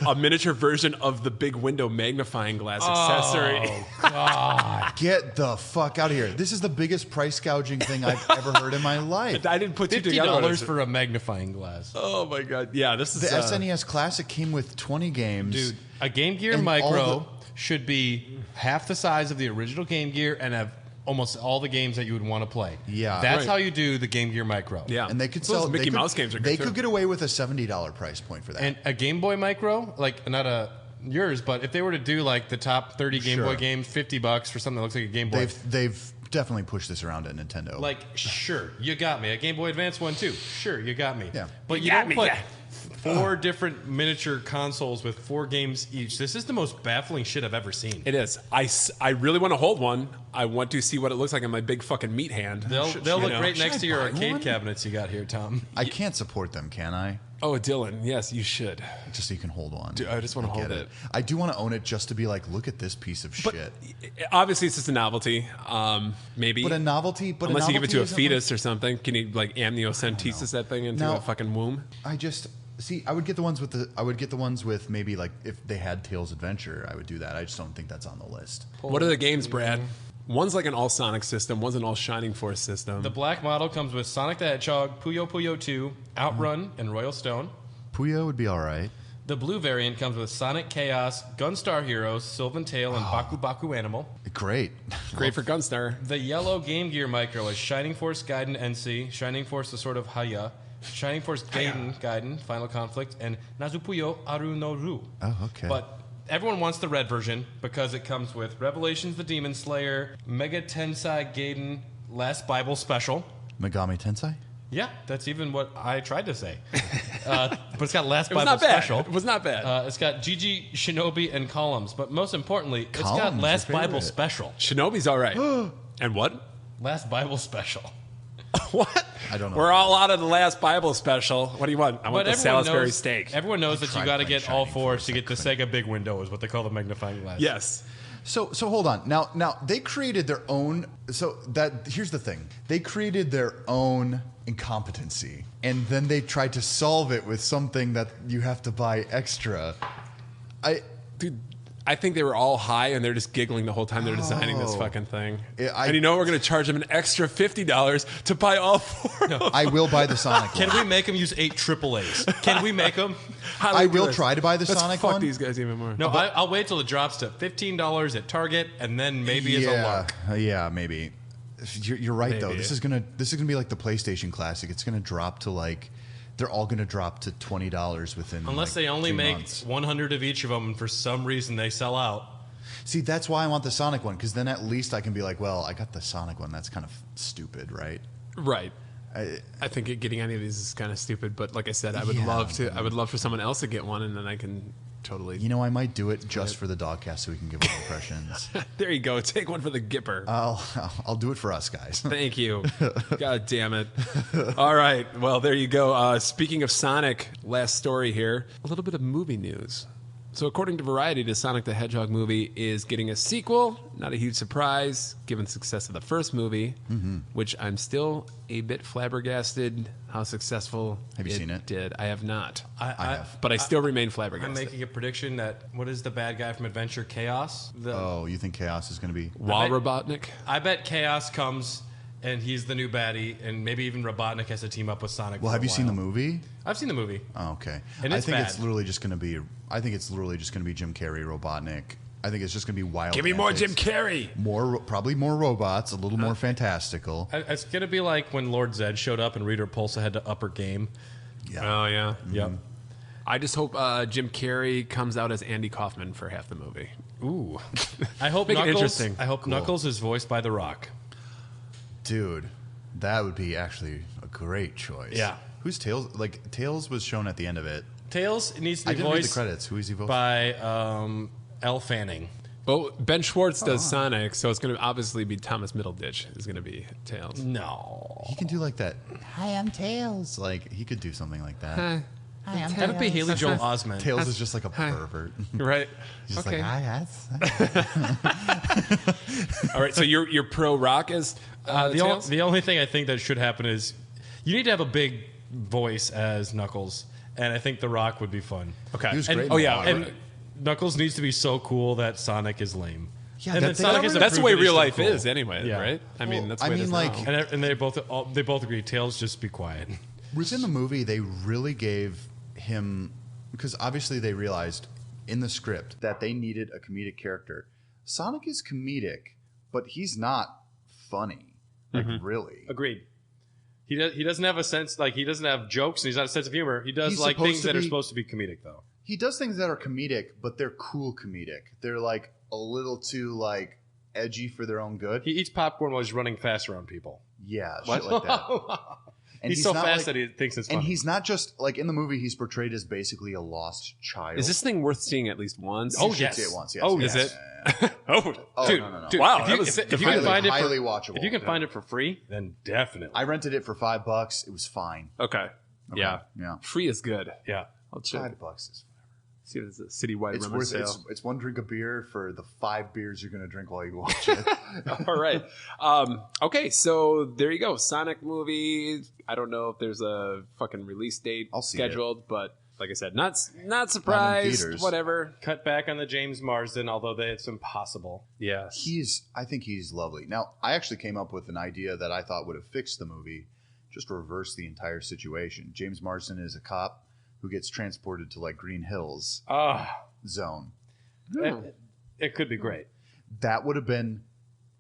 a miniature version of the big window magnifying glass accessory. God. Get the fuck out of here. This is the biggest price gouging thing I've ever heard in my life. I didn't put two $50 together. for a magnifying glass. Oh my god! Yeah, this is The SNES Classic came with 20 games. Dude, a Game Gear And all Micro should be half the size of the original Game Gear and have almost all the games that you would want to play. Yeah. That's Right. how you do the Game Gear Micro. Yeah, And they could Those sell Mickey they could- Mouse games are good They too. could get away with a $70 price point for that. And a Game Boy Micro, like not a yours, but if they were to do like the top 30 Game Sure. Boy games, $50 for something that looks like a Game Boy. they've definitely pushed this around at Nintendo. Like, sure, you got me. A Game Boy Advance one too. Sure, you got me. Yeah. But You you got don't me, put yeah. 4 different miniature consoles with 4 games each. This is the most baffling shit I've ever seen. It is. I really want to hold one. I want to see what it looks like in my big fucking meat hand. They'll You look know. right Should next I to your buy arcade one? cabinets you got here, Tom. I can't support them, can I? Oh, Dylan, yes, you should. Just so you can hold one. Dude, I just wanna get hold it. I do want to own it just to be like, look at this piece of But shit. obviously, it's just a novelty. Maybe. But a novelty. But Unless you give it to a isn't fetus or something. Can you like amniocentesis that thing into No. a fucking womb? I just see. I would get the ones with I would get the ones with maybe like if they had Tails Adventure, I would do that. I just don't think that's on the list. What are the games, Brad? One's like an all Sonic system. One's an all Shining Force system. The black model comes with Sonic the Hedgehog, Puyo Puyo 2, Outrun, and Royal Stone. Puyo would be all right. The blue variant comes with Sonic Chaos, Gunstar Heroes, Sylvan Tale, and Baku Baku Animal. Great. Great for Gunstar. The yellow Game Gear Micro is Shining Force Gaiden NC, Shining Force the Sword of Haya, Shining Force Gaiden, Final Conflict, and Nazupuyo Aru no Ru. Oh, okay. But everyone wants the red version because it comes with Revelations the Demon Slayer, Mega Tensei Gaiden, Last Bible Special. Megami Tensei. Yeah, that's even what I tried to say. But it's got Last It was Bible not bad. Special. It was not bad. It's got GG, Shinobi, and Columns. But most importantly, it's got Columns, Last your Bible favorite. Special. Shinobi's all right. And what? Last Bible Special. What? I don't know. We're all out of the last Bible special. What do you want? I want the Salisbury steak. Everyone knows that you tried got to playing get all Shining four Force, to get the Sega Big Window, is what they call the magnifying glass. Yes. So hold on. Now they created their own. So that here's the thing. They created their own incompetency, and then they tried to solve it with something that you have to buy extra. Dude, I think they were all high and they're just giggling the whole time they're designing this Oh. fucking thing. Yeah, and you know we're going to charge them an extra $50 to buy all four. No. I will buy the Sonic Can one. we make them use 8 AAAs? Can we make them? I will try to buy the Let's Sonic fuck one. these guys even more. No, I'll wait till it drops to $15 at Target, and then maybe as a lark. Yeah, maybe. You're right though. Maybe. This is gonna be like the PlayStation Classic. It's gonna drop to like. They're all gonna drop to $20 within. Unless like, they only 2 make months. 100 of each of them, and for some reason they sell out. See, that's why I want the Sonic one, because then at least I can be like, well, I got the Sonic one. That's kind of stupid, right? Right. I think getting any of these is kind of stupid, but like I said, I would Yeah. love to. I would love for someone else to get one, and then I can totally. You know, I might do it just for the Dogcast so we can give our impressions. There you go. Take one for the Gipper. I'll do it for us guys. Thank you. God damn it. All right. Well, there you go. Speaking of Sonic, last story here. A little bit of movie news. So according to Variety, the Sonic the Hedgehog movie is getting a sequel. Not a huge surprise, given the success of the first movie, which I'm still a bit flabbergasted how successful Have you seen it? did. I have not. I have. But I still remain I'm flabbergasted. making a prediction that, what is the bad guy from Adventure? Chaos? Oh, you think Chaos is going to be... Wall Robotnik? I bet Chaos comes and he's the new baddie, and maybe even Robotnik has to team up with Sonic. Well, have you seen the movie? I've seen the movie. Oh, okay. And I it's think bad. it's literally just going to be. I think it's literally just going to be Jim Carrey, Robotnik. I think it's just going to be wild. Give me more antics. Jim Carrey. Probably more robots, a little more fantastical. It's going to be like when Lord Zed showed up and Rita Repulsa had to up her game. Oh, yeah. Yep. I just hope Jim Carrey comes out as Andy Kaufman for half the movie. Ooh. I hope Make it Knuckles. interesting. I hope Knuckles is voiced by The Rock. Dude, that would be actually a great choice. Yeah. Who's Tails? Like Tails was shown at the end of it. Tails needs to I be didn't read the voiced credits. Who is he voiced? by Elle Fanning. Well, Ben Schwartz does Sonic, so it's going to obviously be Thomas Middleditch is going to be Tails. No. He can do like that. Hi, I'm Tails. Like he could do something like that. Hi. Have it be Haley Joel Osment. Tails is just like a pervert. Right. He's just Okay. like, hi, yes. All right, so you're pro Rock as Tails? The only thing I think that should happen is you need to have a big voice as Knuckles, and I think The Rock would be fun. Okay. He was And, great in oh, the yeah, water. and Knuckles needs to be so cool that Sonic is lame. Yeah, and that- then they Sonic already- is That's the improved way and he's real so life cool. is anyway, Yeah. right? I mean, Well, that's the I way it mean, is like- now. And they both agree. Tails, just be quiet. Within the movie, they really gave him, because obviously they realized in the script that they needed a comedic character. Sonic is comedic, but he's not funny. Like really. Agreed. He doesn't have a sense, like he doesn't have jokes and he's not a sense of humor. He does He's like supposed things to that are be- supposed to be comedic though. He does things that are comedic, but they're cool comedic. They're like a little too like edgy for their own good. He eats popcorn while he's running fast around people. Yeah, shit like that. And he's so not fast like- that he thinks it's funny. And he's not just like in the movie. He's portrayed as basically a lost child. Is this thing worth seeing at least once? Oh, You should yes. see it once. Yes, Oh, yes. is it? Oh, Oh, dude, no. Dude, wow, if that you, was if you can highly- find it for, highly watchable. if you can find it for free, then definitely. I rented it for $5. It was fine. okay. Yeah, Yeah. free is good. Yeah. I'll check. $5 is See if it's a citywide it's rumor worth sale. it's one drink of beer for the 5 beers you're gonna drink while you watch it. All right. Okay, so there you go. Sonic movie. I don't know if there's a fucking release date I'll see scheduled, but like I said, not surprised. theaters. Whatever. Cut back on the James Marsden, although it's impossible. Yeah. I think he's lovely. Now, I actually came up with an idea that I thought would have fixed the movie. Just reverse the entire situation. James Marsden is a cop who gets transported to like Green Hills zone. It could be great. That would have been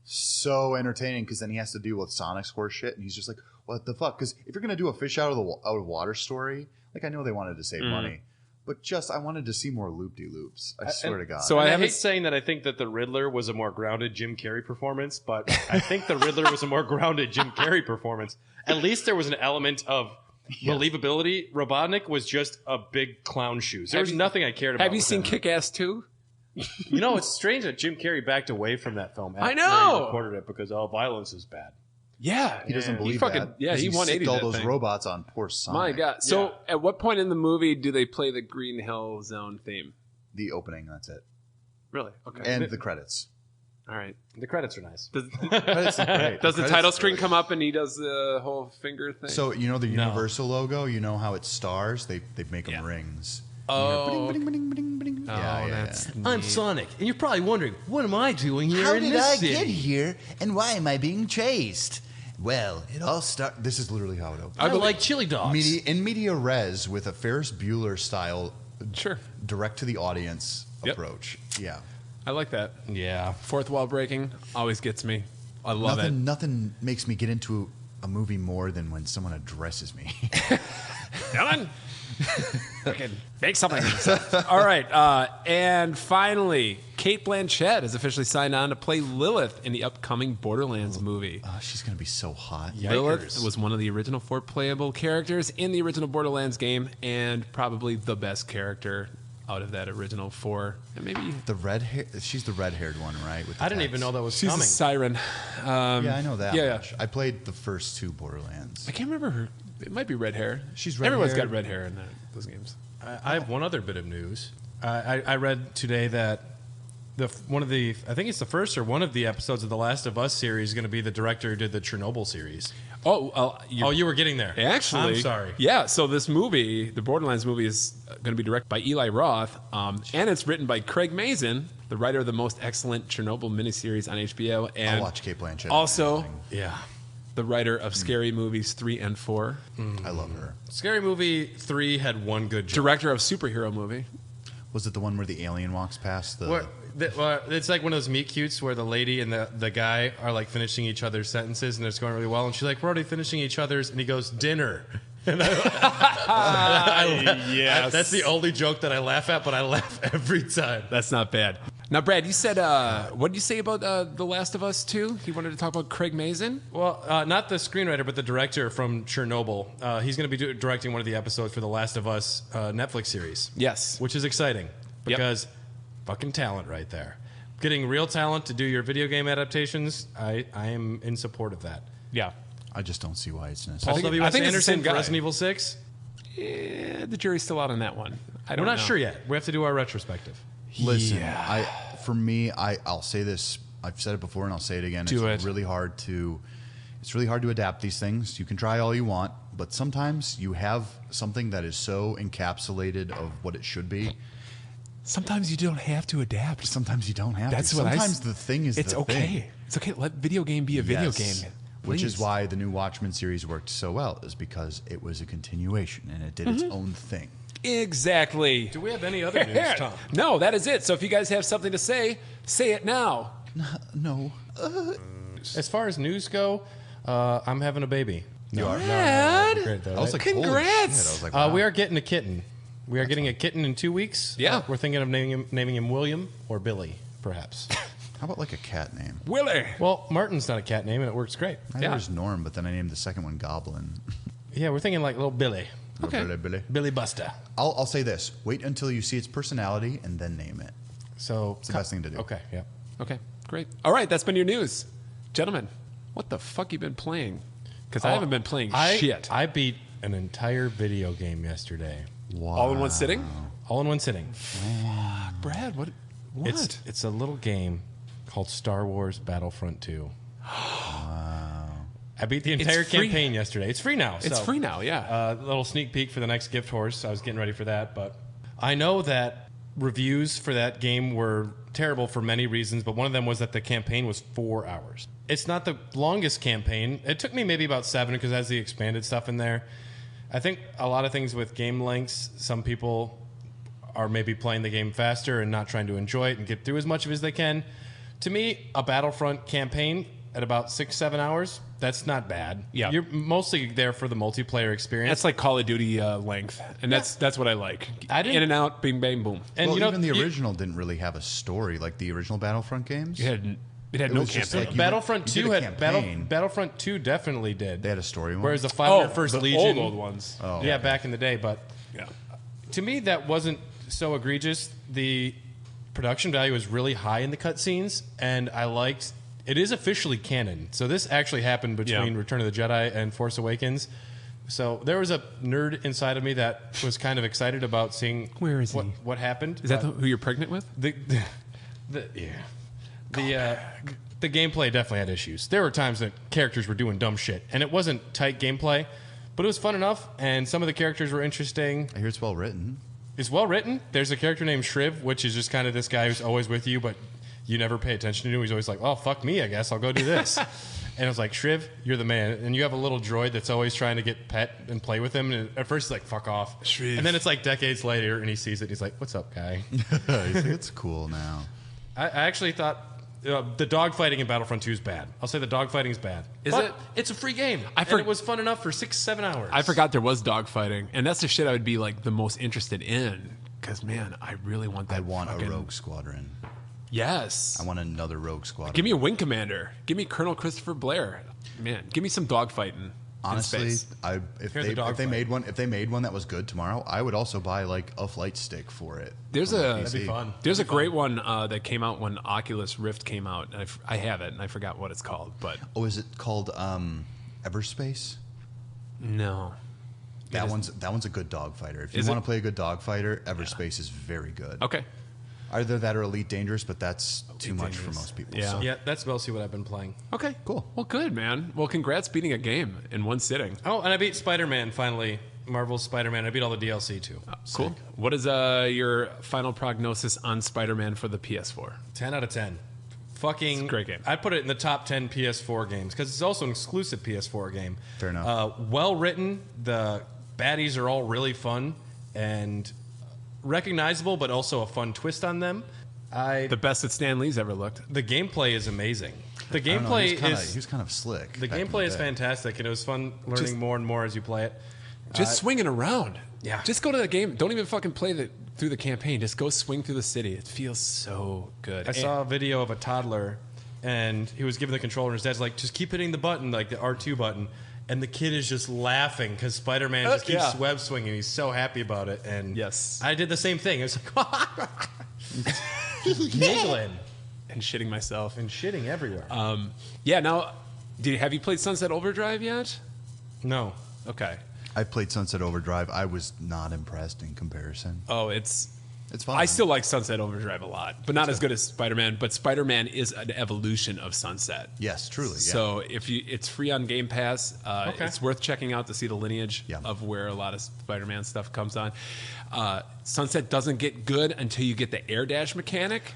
so entertaining because then he has to deal with Sonic's horse shit, and he's just like, "What the fuck?" Because if you're gonna do a fish out of water story, like I know they wanted to save money, but just I wanted to see more loop-de-loops. I swear to God. So And I I haven't hate saying that I think that the Riddler was a more grounded Jim Carrey performance, but I think the Riddler was a more grounded Jim Carrey performance. At least there was an element of believability. Robotnik was just a big clown shoes. There was nothing I cared about. Have you with seen him. Kick-Ass 2? You know, it's strange that Jim Carrey backed away from that film. I after know! he recorded it because violence is bad. Yeah. he doesn't believe fucking- that. yeah, 'cause he 180 sicked all that those thing. robots on poor Sonic. My God. So Yeah. at what point in the movie do they play the Green Hill Zone theme? The opening, that's it, Really? Okay. and the credits. All right. The credits are nice. Credits are great. Does the credits title are screen great. come up and he does the whole finger thing? So you know the No. Universal logo. You know how it's stars. They make them Yeah. rings. oh, Bing, bing, bing, bing, bing. that's I'm Sonic, and you're probably wondering, what am I doing here How in did this I city? get here, and why am I being chased? Well, it all started. This is literally how it opens. I like chili dogs. In media res with a Ferris Bueller style, Sure. direct to the audience Yep. approach. Yeah, I like that. Yeah. Fourth wall breaking always gets me. I love it. Nothing makes me get into a movie more than when someone addresses me. Dylan, fucking make something. of yourself. All right, and finally, Kate Blanchett has officially signed on to play Lilith in the upcoming Borderlands movie. She's gonna be so hot. Lilith was one of the original 4 playable characters in the original Borderlands game, and probably the best character out of that original 4. And maybe The red hair. She's the red-haired one, right? With the I didn't tats. even know that was she's coming. a siren. Yeah, I know that. yeah, much. I played the first 2 Borderlands. I can't remember her. It might be red hair. She's Everyone's red-haired. got red hair in those games. I have one other bit of news. I read today that I think it's the first or one of the episodes of the Last of Us series is going to be the director who did the Chernobyl series. You were getting there. Actually, I'm sorry. Yeah, so this movie, the Borderlands movie, is going to be directed by Eli Roth, and it's written by Craig Mazin, the writer of the most excellent Chernobyl miniseries on HBO, and I'll watch Kate Blanchett. also Yeah. the writer of Scary Movies 3 and 4, I love her. Scary Movie 3 had one good joke. director of superhero movie. Was it the one where the alien walks past the? It's like one of those meet cutes where the lady and the guy are like finishing each other's sentences and it's going really well. And she's like, we're already finishing each other's. And he goes, dinner. And Yes. that's the only joke that I laugh at, but I laugh every time. That's not bad. Now, Brad, you said, what did you say about The Last of Us 2? You wanted to talk about Craig Mazin? Well, not the screenwriter, but the director from Chernobyl. He's going to be directing one of the episodes for the Last of Us Netflix series. Yes. Which is exciting because fucking talent right there. Getting real talent to do your video game adaptations, I am in support of that. Yeah. I just don't see why it's Paul necessary. W. I S. think it's the Anderson same for guy. Resident Evil 6? The jury's still out on that one. We're not sure yet. We have to do our retrospective. Listen, I'll say this. I've said it before, and I'll say it again. It's really hard to adapt these things. You can try all you want, but sometimes you have something that is so encapsulated of what it should be. Sometimes you don't have to adapt. Sometimes you don't have That's to. what Sometimes the thing is It's the okay. thing. It's okay. Let video game be a video Yes. game. Which is Please. why the new Watchmen series worked so well, is because it was a continuation and it did its own thing. Exactly. Do we have any other news, Tom? No, that is it. So if you guys have something to say it now. No. As far as news go, I'm having a baby. You are? Brad, Great, though, I was right? like, holy Congrats. shit. I was like, wow. We are getting a kitten. We are getting a kitten in 2 weeks. Yeah. We're thinking of naming him William or Billy, perhaps. How about like a cat name? Willie. Well, Martin's not a cat name, and it works great. I know there's Norm, but then I named the second one Goblin. Yeah, we're thinking like little Billy. Okay. Billy. Billy Buster. I'll say this. Wait until you see its personality and then name it. So It's the best thing to do. Okay, yeah. Okay, great. All right, that's been your news. Gentlemen, what the fuck you been playing? Because I haven't been playing shit. I beat an entire video game yesterday. Wow. All in one sitting? All in one sitting. Brad, what? It's a little game called Star Wars Battlefront 2. I beat the entire free. campaign yesterday. It's free now. It's free now, yeah. A little sneak peek for the next gift horse. I was getting ready for that, but I know that reviews for that game were terrible for many reasons, but one of them was that the campaign was 4 hours. It's not the longest campaign. It took me maybe about 7 because it has the expanded stuff in there. I think a lot of things with game lengths, some people are maybe playing the game faster and not trying to enjoy it and get through as much of it as they can. To me, a Battlefront campaign at about 6-7 hours, that's not bad. Yeah. You're mostly there for the multiplayer experience. That's like Call of Duty length, and that's what I like. In and out, bing, bang, boom. And Well, you know, even the original didn't really have a story like the original Battlefront games. It had no was just campaign. like you Battlefront did 2 a had campaign. Battlefront 2 definitely did. They had a story one. Whereas the 501st the Legion, old ones. Oh, yeah, okay. back in the day. But Yeah. to me, that wasn't so egregious. The production value was really high in the cutscenes, and I liked. It is officially canon, so this actually happened between Yeah. Return of the Jedi and Force Awakens. So there was a nerd inside of me that was kind of excited about seeing Where is he? what happened. Is that who you're pregnant with? The gameplay definitely had issues. There were times that characters were doing dumb shit, and it wasn't tight gameplay, but it was fun enough, and some of the characters were interesting. I hear it's well written. It's well written. There's a character named Shriv, which is just kind of this guy who's always with you, but you never pay attention to him. He's always like, oh, fuck me, I guess. I'll go do this. And I was like, Shriv, you're the man. And you have a little droid that's always trying to get pet and play with him. And at first he's like, fuck off. Shriv. And then it's like decades later, and he sees it, and he's like, what's up, guy? He's like, it's cool now. I actually thought the dogfighting in Battlefront 2 is bad. I'll say the dogfighting is bad. Is But it? It's a free game. And it was fun enough for 6-7 hours. I forgot there was dogfighting, and that's the shit I would be like the most interested in. Because man, I really want that. I want fucking- a rogue squadron. Yes. I want another rogue squadron. Give me a wing commander. Give me Colonel Christopher Blair. Man, give me some dogfighting. Honestly, in space. if Hear the they dogfight. made one that was good tomorrow, I would also buy like a flight stick for it. There's for my a- PC. That'd be fun. There's a great one that came out when Oculus Rift came out. And I have it, and I forgot what it's called. But Oh, is it called Everspace? no, That one's a good dog fighter. If you Is want it? to play a good dog fighter, Everspace is very good. Okay. Either that or Elite Dangerous, but that's too much for Dangerous. most people. Yeah. So. Yeah, that's mostly what I've been playing. Okay. Cool. Well, good, man. Well, congrats beating a game in one sitting. Oh, and I beat Spider-Man finally. Marvel's Spider-Man. I beat all the DLC too. Cool. What is your final prognosis on Spider-Man for the PS4? 10 out of 10. Fucking It's a great game. I put it in the top 10 PS4 games because it's also an exclusive PS4 game. Fair enough. Well written. The baddies are all really fun and recognizable, but also a fun twist on them. The best that Stan Lee's ever looked. The gameplay is amazing. The I don't know, gameplay he was kind of slick. the back in gameplay is day. fantastic, and it was fun learning more and more as you play it. Just swinging around. yeah. Just go to the game. Don't even fucking play through the campaign. Just go swing through the city. It feels so good. I saw a video of a toddler, and he was given the controller, and his dad's like, just keep hitting the button, like the R2 button. And the kid is just laughing because Spider-Man just keeps yeah. web swinging. He's so happy about it. And Yes. I did the same thing. I was like, giggling and shitting myself. and shitting everywhere. Yeah. Now, have you played Sunset Overdrive yet? No. Okay. I played Sunset Overdrive. I was not impressed in comparison. Oh, it's fun. I still like Sunset Overdrive a lot, but not as good as Spider-Man. But Spider-Man is an evolution of Sunset. Yes, truly. Yeah. So it's free on Game Pass. Okay. It's worth checking out to see the lineage Yeah. of where a lot of Spider-Man stuff comes on. Sunset doesn't get good until you get the air dash mechanic.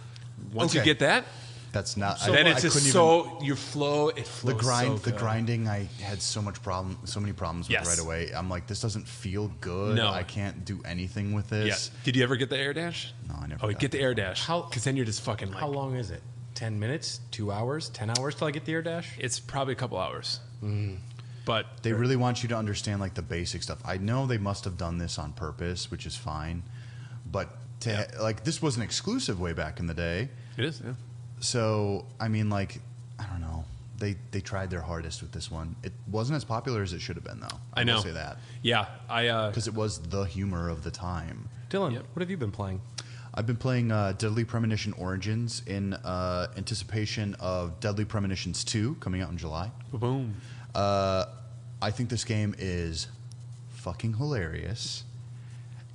Once you Okay. get that, That's not. then it's I just couldn't so you flow. It the flows grind. so The good. grinding. I had so many problems with Yes. right away. I'm like, this doesn't feel good. No. I can't do anything with this. Yes. Did you ever get the air dash? No, I never Oh, you got get the that. air dash. How- Because then you're just fucking like. How long is it? 10 minutes? 2 hours? 10 hours till I get the air dash? It's probably a couple hours. But They really want you to understand like the basic stuff. I know they must have done this on purpose, which is fine. But like this was an exclusive way back in the day. it is. Yeah. So I mean, like, I don't know. They tried their hardest with this one. It wasn't as popular as it should have been, though. I know. will say that Yeah. because it was the humor of the time. Dylan, Yep. what have you been playing? I've been playing Deadly Premonition Origins in anticipation of Deadly Premonitions 2 coming out in July. Boom. I think this game is fucking hilarious.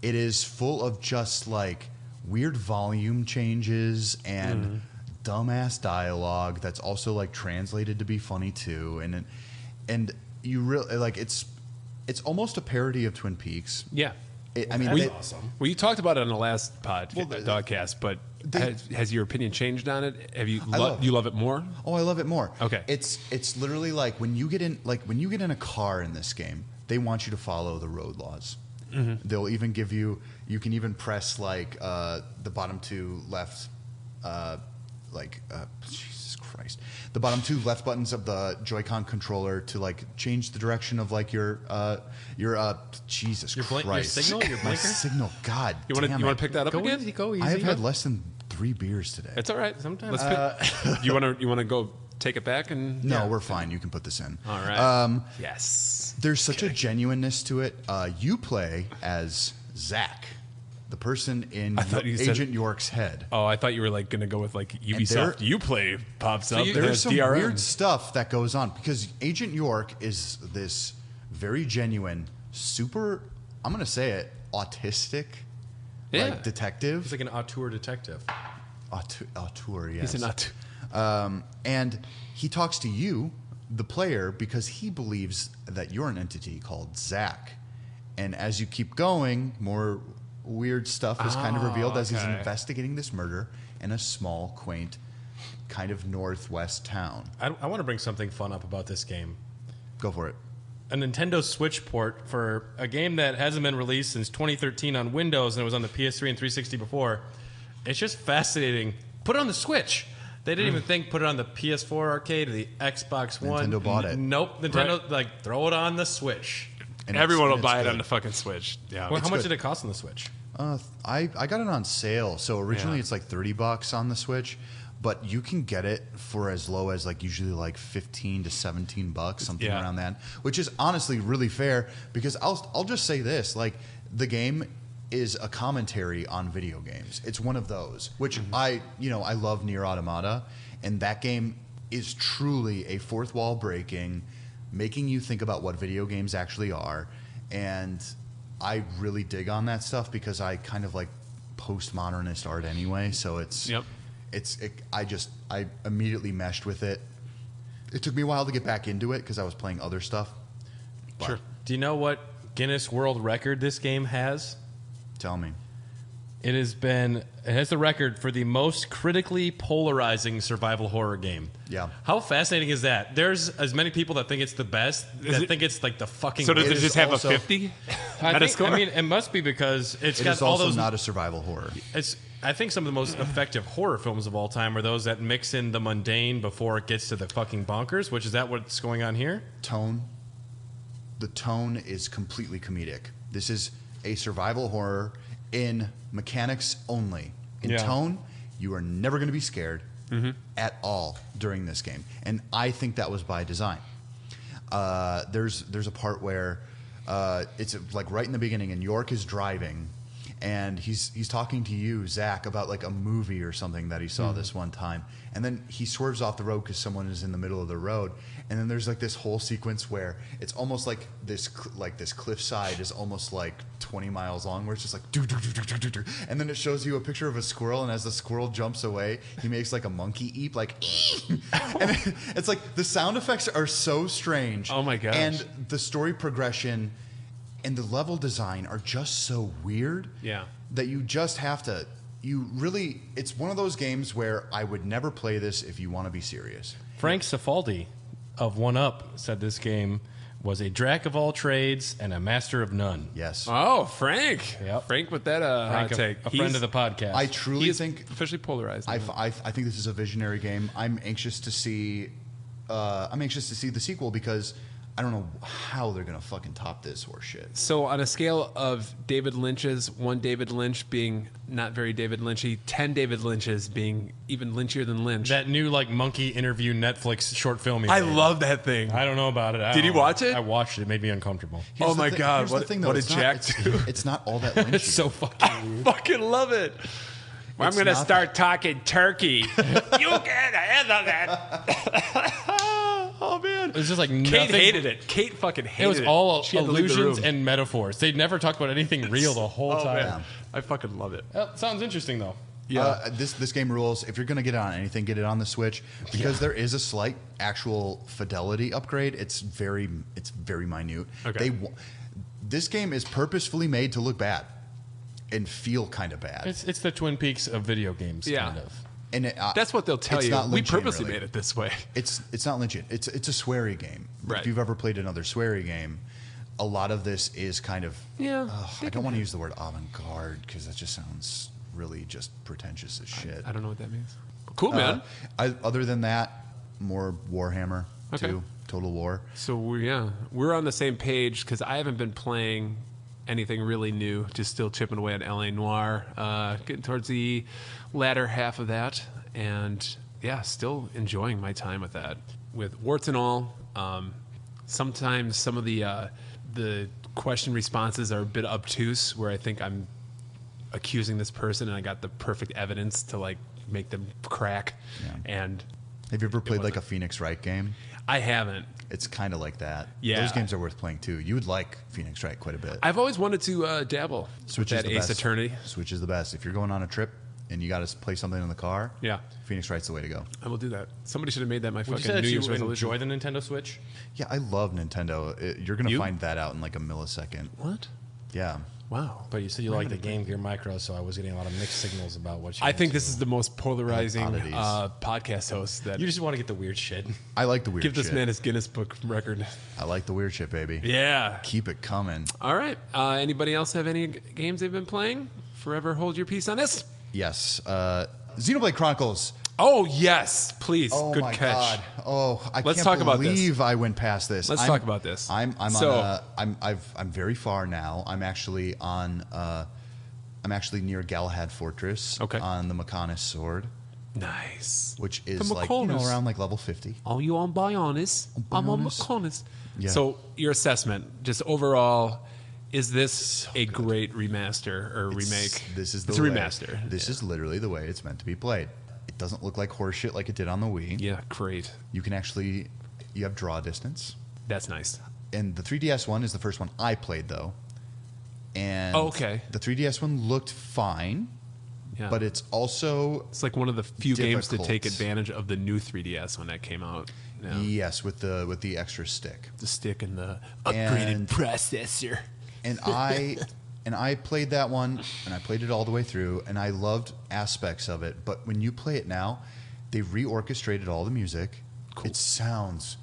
It is full of just like weird volume changes and dumbass dialogue that's also like translated to be funny too. And you really like it's almost a parody of Twin Peaks. Yeah. I mean, That's they- awesome. Well, you talked about it on the last Well, Dogcast, but has your opinion changed on it? Have you love you love it more? Oh, I love it more. Okay. It's literally like when you get in a car in this game, they want you to follow the road laws. They'll even give you can even press like the bottom two left Jesus Christ. The bottom two left buttons of the Joy-Con controller to like change the direction of like your Jesus Your Christ. your signal? Your My blinker? signal. God You want damn to it. pick that up Go again? easy, go easy. I have had less than 3 beers today. It's all right. Sometimes. You want to go take it back and No, we're fine. You can put this in. all right. Yes. There's such a genuineness to it. You play as Zach, the person in thought you said- Agent York's head. Oh, I thought you were like going to go with like Ubisoft. You play pops up. There's some DRM. weird stuff that goes on because Agent York is this very genuine, super, I'm going to say it, autistic Yeah. like detective. He's like an auteur detective. Auteur, yes. He's not. And he talks to you, the player, because he believes that you're an entity called Zach. And as you keep going, more weird stuff is kind of revealed as he's okay. investigating this murder in a small, quaint, kind of northwest town. I want to bring something fun up about this game. Go for it. A Nintendo Switch port for a game that hasn't been released since 2013 on Windows and it was on the PS3 and 360 before. It's just fascinating. Put it on the Switch. They didn't even think put it on the PS4 arcade or the Xbox One. Nintendo bought it. Nope. Nintendo like throw it on the Switch. And Everyone will it's buy it good. on the fucking Switch. Yeah. Well, how much good. did it cost on the Switch? I got it on sale. So originally Yeah. it's like $30 on the Switch, but you can get it for as low as like usually like 15 to 17 bucks, something Yeah. around that, which is honestly really fair because I'll just say this, like the game is a commentary on video games. It's one of those, which I love Nier Automata, and that game is truly a fourth wall breaking, making you think about what video games actually are. and I really dig on that stuff because I kind of like postmodernist art anyway. So I immediately meshed with it. It took me a while to get back into it because I was playing other stuff. Sure. Do you know what Guinness World Record this game has? Tell me. It has the record for the most critically polarizing survival horror game. Yeah. How fascinating is that? There's as many people that think it's the best think it's like the fucking. So does worst. it just have also- a 50? I mean, it must be because It got is all also those. not a survival horror. I think some of the most effective horror films of all time are those that mix in the mundane before it gets to the fucking bonkers. Which is that what's going on here? The tone is completely comedic. This is a survival horror in mechanics only. In tone, you are never going to be scared at all during this game, and I think that was by design. There's a part where it's like right in the beginning, and York is driving, and he's talking to you, Zach, about like a movie or something that he saw this one time, and then he swerves off the road because someone is in the middle of the road, and then there's like this whole sequence where it's almost like this cliffside is almost like 20 miles long, where it's just like do, and then it shows you a picture of a squirrel, and as the squirrel jumps away, he makes like a monkey eep, like and it's like the sound effects are so strange. Oh my gosh. And the story progression and the level design are just so weird. Yeah. That you just have to. It's one of those games where I would never play this if you want to be serious. Frank Cifaldi of One Up said this game was a jack of all trades and a master of none. Yes. Oh, Frank. Yep. Frank with that hot take. A friend of the podcast. I truly He's think officially polarized. I think this is a visionary game. I'm anxious to see the sequel because I don't know how they're gonna fucking top this horse shit. So on a scale of David Lynch's, one David Lynch being not very David Lynchy, 10 David Lynch's being even lynchier than Lynch. that new like monkey interview Netflix short film. I love that thing. I don't know about it. Did you watch it? I watched it. It made me uncomfortable. Here's Oh the my thi- God, here's the what- thing, though, what it's did not- Jack do? It's not all that lynchy. It's so fucking weird. Fucking love it. I'm It's going to not start talking turkey. You can't handle that. Oh, man. It was just like Kate nothing. hated it. Kate fucking hated it. It was all She had to leave the illusions room. and metaphors. They never talked about anything real the whole Oh, time. man. I fucking love it. Sounds interesting though. Yeah. This game rules. If you're going to get it on anything, get it on the Switch because there is a slight actual fidelity upgrade. It's very minute. Okay. This game is purposefully made to look bad and feel kind of bad. It's the Twin Peaks of video games, Yeah. kind of. And That's what they'll tell it's you. not We Lynchian, purposely really. made it this way. It's not Lynchian. It's a sweary game. Right. If you've ever played another sweary game, a lot of this is kind of. Yeah. I don't want to use the word avant-garde because that just sounds really just pretentious as shit. I don't know what that means. Cool, man. Other than that, more Warhammer Okay. 2, Total War. So we're on the same page because I haven't been playing anything really new. Just still chipping away at LA Noire, getting towards the latter half of that, and yeah, still enjoying my time with that. With warts and all, sometimes some of the question responses are a bit obtuse, where I think I'm accusing this person and I got the perfect evidence to like make them crack. Yeah. And Have you ever played like a Phoenix Wright game? I haven't. It's kind of like that. Yeah. Those games are worth playing too. You would like Phoenix Wright quite a bit. I've always wanted to dabble Switch with is that the Ace best. Attorney. Switch is the best. If you're going on a trip and you got to play something in the car, Yeah, Phoenix Wright's the way to go. I will do that. Somebody should have made that my Would you fucking say that New you Year's resolution. enjoy the Nintendo Switch? Yeah, I love Nintendo. You're going to You? find that out in like a millisecond. What? Yeah. Wow. But you said you like the Game Gear Micro, so I was getting a lot of mixed signals about what you. I think this is the most polarizing Oddities. podcast host that You just want to get the weird shit. I like the weird give this shit. man his Guinness Book record. I like the weird shit, baby. Yeah. Keep it coming. All right. Anybody else have any games they've been playing? Forever hold your peace on this. Yes. Xenoblade Chronicles. Oh yes, please. Oh Good my catch. god! Oh, I Let's can't talk about this. believe I went past this. Let's talk about this. I'm So- I'm very far now. I'm actually on. I'm actually near Galahad Fortress. Okay. On the Mechonis sword, Nice. which The is like Mechonis. around like level 50. Are you on Bionis? I'm on Bionis. Mechonis. Yeah. So your assessment, just overall, is this a great remaster or remake? This is the It's a way- remaster. This is literally the way it's meant to be played. It doesn't look like horseshit like it did on the Wii. Yeah, great. You have draw distance. That's nice. And the 3DS one is the first one I played, though. And okay. The 3DS one looked fine, but it's also it's like one of the few games to difficult. take advantage of the new 3DS when that came out. Yeah. Yes, with the extra stick. The stick and the upgraded processor. And I played that one, and I played it all the way through, and I loved aspects of it. But when you play it now, they reorchestrated all the music. Cool. It sounds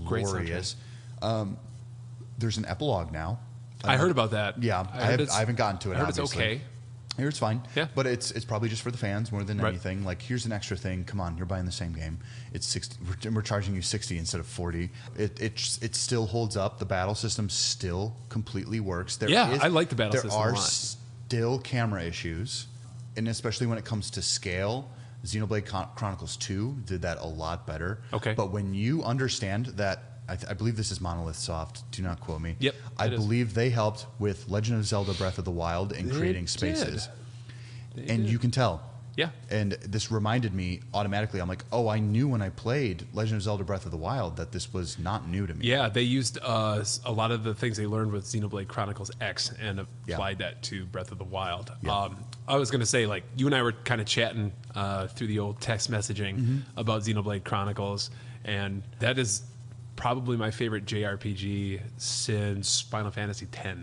glorious. There's an epilogue now. I heard about that. Yeah, I haven't gotten to it. I heard obviously. it's okay. I hear it's fine. Yeah. But it's probably just for the fans more than anything. Like, here's an extra thing. Come on, you're buying the same game. It's 60. We're charging you 60 instead of 40. It still holds up. The battle system still completely works. I like the battle system a lot. There are still camera issues, and especially when it comes to scale. Xenoblade Chronicles 2 did that a lot better. Okay. But when you understand that, I believe this is Monolith Soft. Do not quote me. Yep. I believe they helped with Legend of Zelda Breath of the Wild in creating spaces. And you can tell. Yeah. And this reminded me automatically. I'm like, oh, I knew when I played Legend of Zelda Breath of the Wild that this was not new to me. Yeah, they used a lot of the things they learned with Xenoblade Chronicles X and applied that to Breath of the Wild. Yeah. I was going to say, like, you and I were kind of chatting through the old text messaging about Xenoblade Chronicles, and that is probably my favorite JRPG since Final Fantasy X.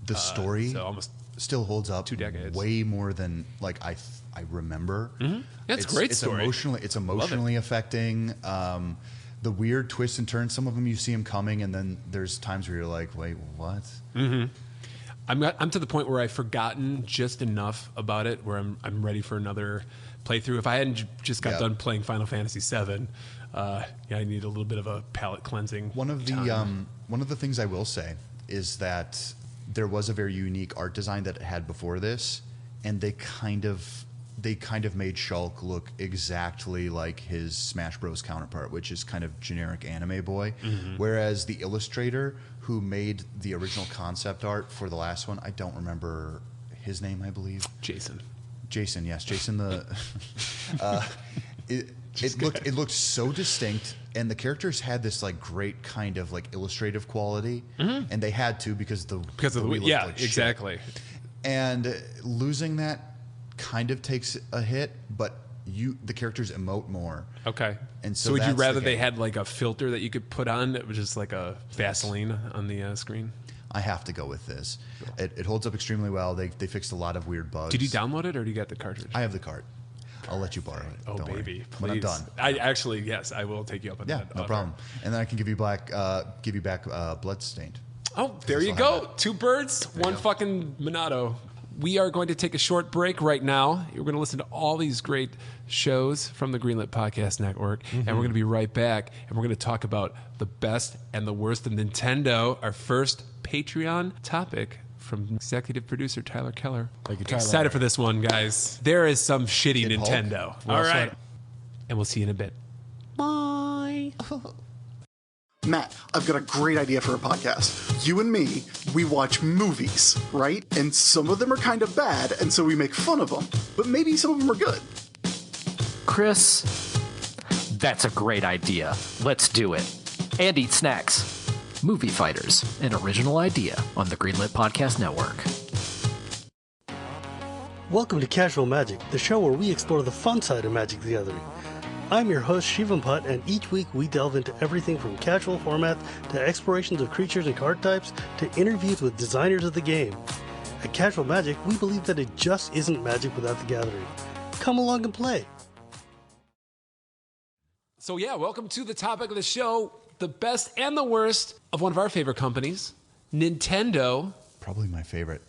The story so almost still holds up 2 decades. way more than like I remember. Yeah, it's a great story. It's emotionally affecting. The weird twists and turns. Some of them you see them coming, and then there's times where you're like, "Wait, what?" I'm to the point where I've forgotten just enough about it where I'm ready for another playthrough. If I hadn't just got done playing Final Fantasy VII, I need a little bit of a palate cleansing. One of the things I will say is that there was a very unique art design that it had before this, and they kind of made Shulk look exactly like his Smash Bros. Counterpart, which is kind of generic anime boy. Whereas the illustrator who made the original concept art for the last one, I don't remember his name, I believe. Jason, yes. Jason the... It looked so distinct, and the characters had this like great kind of like illustrative quality, and they had to because the Wii looked like shit. Exactly. And losing that kind of takes a hit, but the characters emote more. Okay. And so would you that's rather the they game. had like a filter that you could put on that was just like a Vaseline on the screen? I have to go with this. It holds up extremely well. They fixed a lot of weird bugs. Did you download it or do you get the cartridge? I have the cart. I'll let you borrow it. Oh, Don't baby, worry. please. When I'm done. I actually, yes, I will take you up on that. No problem. And then I can give you back Bloodstained. Oh, there you go. 2 birds, one fucking Monado. We are going to take a short break right now. We're going to listen to all these great shows from the Greenlit Podcast Network, and we're going to be right back, and we're going to talk about the best and the worst of Nintendo, our first Patreon topic from executive producer Tyler Keller. Thank you, Tyler. Excited for this one, guys. There is some shitty Kid Hulk. Nintendo. All right. And we'll see you in a bit. Bye. Matt, I've got a great idea for a podcast. You and me, we watch movies, right? And some of them are kind of bad, and so we make fun of them. But maybe some of them are good. Chris, that's a great idea. Let's do it. And eat snacks. Movie Fighters, an original idea on the Greenlit Podcast Network. Welcome to Casual Magic, the show where we explore the fun side of Magic the Gathering. I'm your host, Shivam Putt, and each week we delve into everything from casual formats to explorations of creatures and card types to interviews with designers of the game. At Casual Magic, we believe that it just isn't Magic without the Gathering. Come along and play. So yeah, welcome to the topic of the show, the best and the worst of one of our favorite companies, Nintendo. Probably my favorite.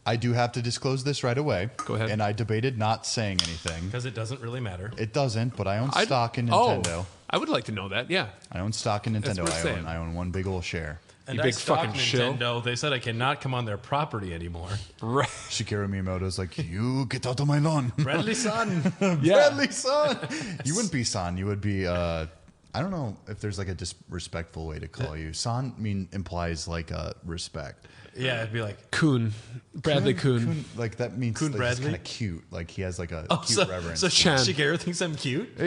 I do have to disclose this right away. Go ahead. And I debated not saying anything. Because it doesn't really matter. It doesn't, but I own stock in Nintendo. Oh, I would like to know that, yeah. I own stock in That's Nintendo. worth saying. I own one big old share. And You I big stalked fucking shill. Nintendo. They said I cannot come on their property anymore. Right. Shigeru Miyamoto's like, you get out of my lawn. Bradley-san. Bradley-san. You wouldn't be San. You would be, I don't know if there's like a disrespectful way to call you. San implies like respect. Yeah, it'd be like... Coon. Bradley Coon. Like that means Coon like, he's Bradley? kind of cute. Like he has like a cute so, reverence. so Chan. Shigeru thinks I'm cute?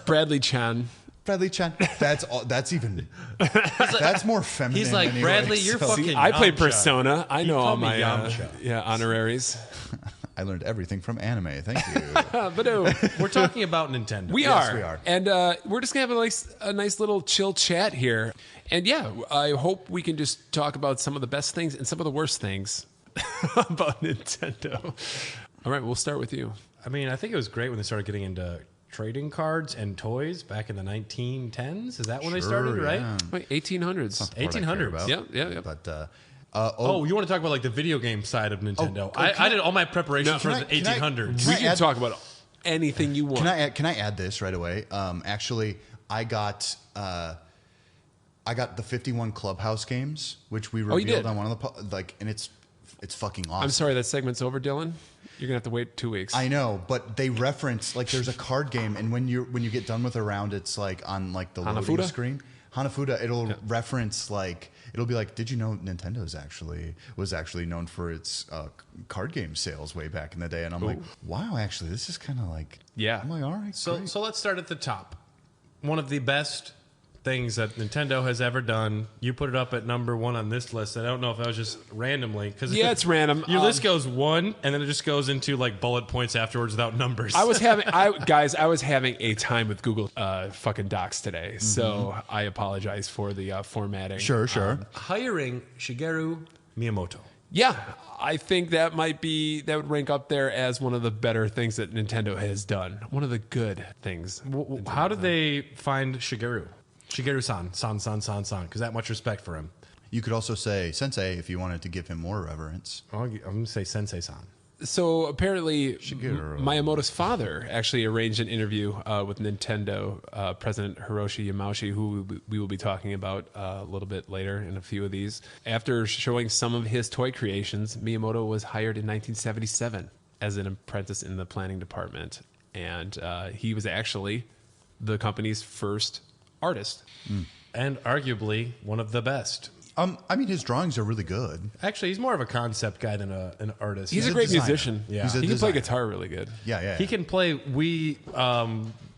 Bradley Chan. Bradley Chan. That's more feminine. He's like, anyway, Bradley, you're so- fucking I played Yamcha. Persona. I know all called me my Yamcha. honoraries. I learned everything from anime. Thank you. But We're talking about Nintendo. we we are. And we're just going to have a nice little chill chat here. And yeah, I hope we can just talk about some of the best things and some of the worst things about Nintendo. All right, we'll start with you. I mean, I think it was great when they started getting into trading cards and toys back in the 1910s. Is that when they started, right? yeah. Wait, 1800s. What I care 1800s. about. Yeah. But Oh, you want to talk about like the video game side of Nintendo? I did all my preparations for the 1800s. We I can add- talk about anything you want. Can I add this right away? Actually, I got the 51 Clubhouse games, which we you revealed did? on one of the and it's fucking awesome. I'm sorry, that segment's over, Dylan. You're going to have to wait 2 weeks. I know, but they reference like there's a card game, and when you get done with a round, it's like on like the loading Hanafuda? screen. Hanafuda, it'll reference like it'll be like, did you know Nintendo's was actually known for its card game sales way back in the day? And I'm like, wow, actually, this is kind of like I'm like, all right. So let's start at the top. One of the best things that Nintendo has ever done. You put it up at number 1 on this list. I don't know if that was just randomly because it's random. Your list goes 1, and then it just goes into like bullet points afterwards without numbers. I was having a time with Google fucking Docs today, so I apologize for the formatting. Sure. hiring Shigeru Miyamoto. Yeah, I think that would rank up there as one of the better things that Nintendo has done. One of the good things. How did they find Shigeru? Shigeru-san, san, because that much respect for him. You could also say Sensei if you wanted to give him more reverence. I'm going to say Sensei-san. So apparently, Shigeru. Miyamoto's father actually arranged an interview with Nintendo President Hiroshi Yamauchi, who we will be talking about a little bit later in a few of these. After showing some of his toy creations, Miyamoto was hired in 1977 as an apprentice in the planning department, and he was actually the company's first artist. And arguably one of the best. I mean, his drawings are really good. Actually, he's more of a concept guy than an artist. He's a a great designer. musician. Yeah. He's a He can play designer. guitar really good. Yeah. He can play Wii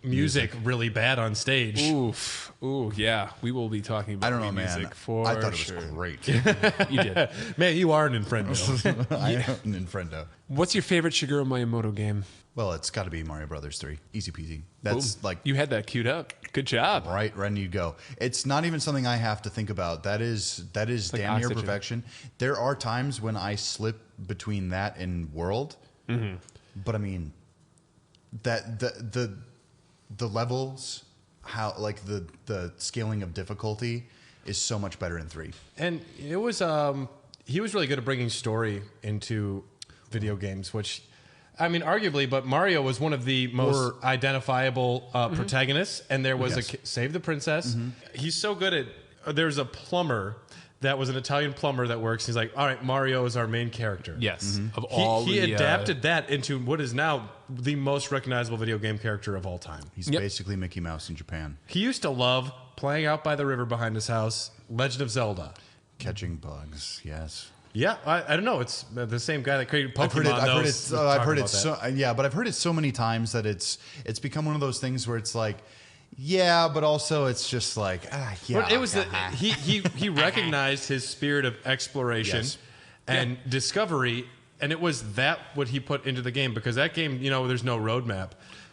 music really bad on stage. Oof. Ooh, yeah. We will be talking about I don't know, Wii man. music for I thought it was sure. great. You did. Man, you are an Infrendo. I am an Infrendo. What's your favorite Shigeru Miyamoto game? Well, it's got to be Mario Brothers 3. Easy peasy. That's Ooh, like you had that queued up. Good job. right and you go. It's not even something I have to think about. That is like damn near oxygen. perfection. There are times when I slip between that and World, but I mean that the levels, how like the scaling of difficulty is so much better in 3. And it was he was really good at bringing story into video games, which I mean, arguably, but Mario was one of the most identifiable protagonists, and there was Yes. Save the Princess. He's so good at. There's a plumber that was an Italian plumber that works. He's like, all right, Mario is our main character. Yes. Of He, all he the, adapted that into what is now the most recognizable video game character of all time. He's Yep. basically Mickey Mouse in Japan, He used to love playing out by the river behind his house, Legend of Zelda. catching bugs. Yes. Yeah, I don't know. It's the same guy that created Pokemon. I've heard it. I've heard it. so. But I've heard it so many times that it's become one of those things where it's like, yeah, but also it's just like, yeah. But it was he recognized his spirit of exploration Yes. and discovery, and it was that what he put into the game, because that game, there's no roadmap.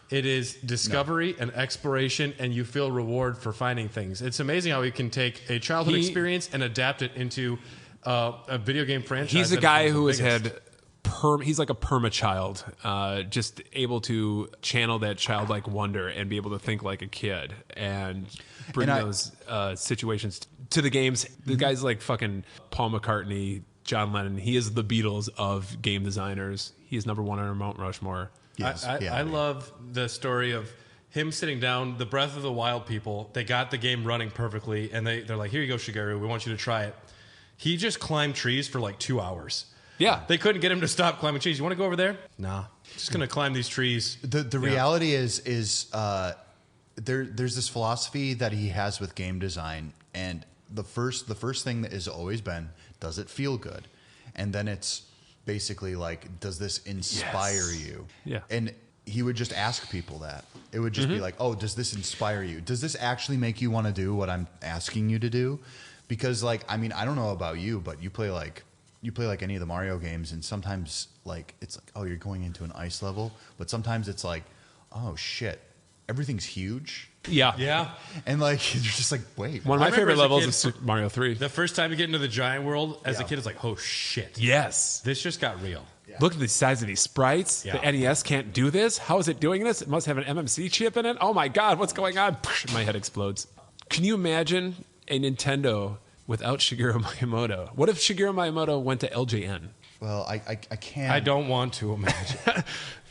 It is discovery and exploration, and you feel reward for finding things. It's amazing how he can take a childhood experience and adapt it into a video game franchise. He's a that guy is the who has biggest. had he's like a perma-child, just able to channel that childlike wonder and be able to think like a kid and bring those situations to the games. The guy's like fucking Paul McCartney, John Lennon. He is the Beatles of game designers. He is number 1 on our Mount Rushmore. Yes. I love the story of him sitting down, the Breath of the Wild people. They got the game running perfectly, and they're like, here you go, Shigeru. We want you to try it. He just climbed trees for like 2 hours. Yeah. They couldn't get him to stop climbing trees. You want to go over there? Nah. Just going to climb these trees. The reality is there's this philosophy that he has with game design, and the first thing that has always been, does it feel good? And then it's basically like, does this inspire you? Yeah. And he would just ask people that. It would just be like, oh, does this inspire you? Does this actually make you want to do what I'm asking you to do? Because like, I mean, I don't know about you, but you play like any of the Mario games, and sometimes like it's like, oh, you're going into an ice level, but sometimes it's like, oh shit, everything's huge. Yeah. And like, you're just like, wait. One of I my remember favorite as a levels kid- is Super Mario 3. The first time you get into the giant world as a Yeah. kid, it's like, oh shit, Yes. this just got real. Look at the size of these sprites. Yeah. The NES can't do this. How is it doing this? It must have an MMC chip in it. Oh my God, what's going on? My head explodes. Can you imagine a Nintendo without Shigeru Miyamoto? What if Shigeru Miyamoto went to LJN? Well, I can't. I don't want to imagine.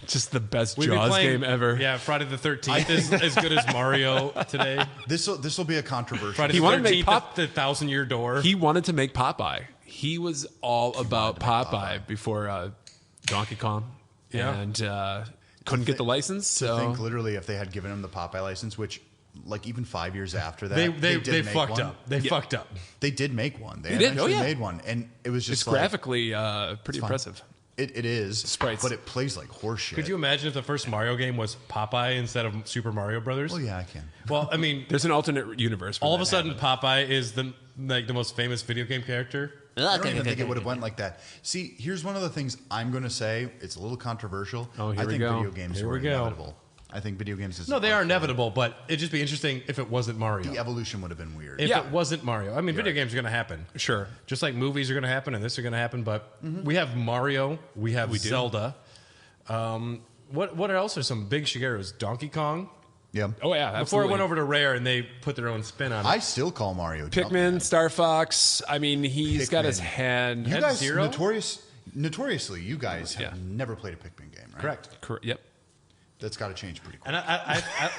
Just the best We've been Jaws playing- game ever. Yeah, Friday the 13th is as good as Mario today. This will be a controversial. Friday He the wanted to 13th, make Pop- the 1,000-year door. He wanted to make Popeye. He was all about Popeye before Donkey Kong. Yeah. And couldn't get the license. I So think literally if they had given him the Popeye license, which like even 5 years after that, they did make fucked one. up. They fucked up. They did make one. They They did? eventually Oh, yeah. made one, and it was just it's like, graphically pretty fine. impressive. It is Sprites. but it plays like horseshit. Could you imagine if the first Mario game was Popeye instead of Super Mario Brothers? Oh yeah, I can. Well, I mean, There's an alternate universe. where all of a that sudden happened. Popeye is the most famous video game character. I don't even think it would have went like that. See, here's one of the things I'm going to say. It's a little controversial. Oh, here I we think go. video games Here were we go. inevitable. I think video games is No, they are inevitable, but it'd just be interesting if it wasn't Mario. The evolution would have been weird. If Yeah. it wasn't Mario. I mean, video games are going to happen. Sure. Just like movies are going to happen and this are going to happen, but we have Mario, we have Zelda. What else are some big Shigerus? Donkey Kong? Yeah. Oh yeah, Before absolutely. it went over to Rare and they put their own spin on it. I still call Mario Pikmin, Jumpman. Star Fox. I mean, he's got his Pikmin. hand. You guys F-Zero? notoriously, you guys have Yeah. never played a Pikmin game, right? Correct. Yep. That's got to change pretty quick. And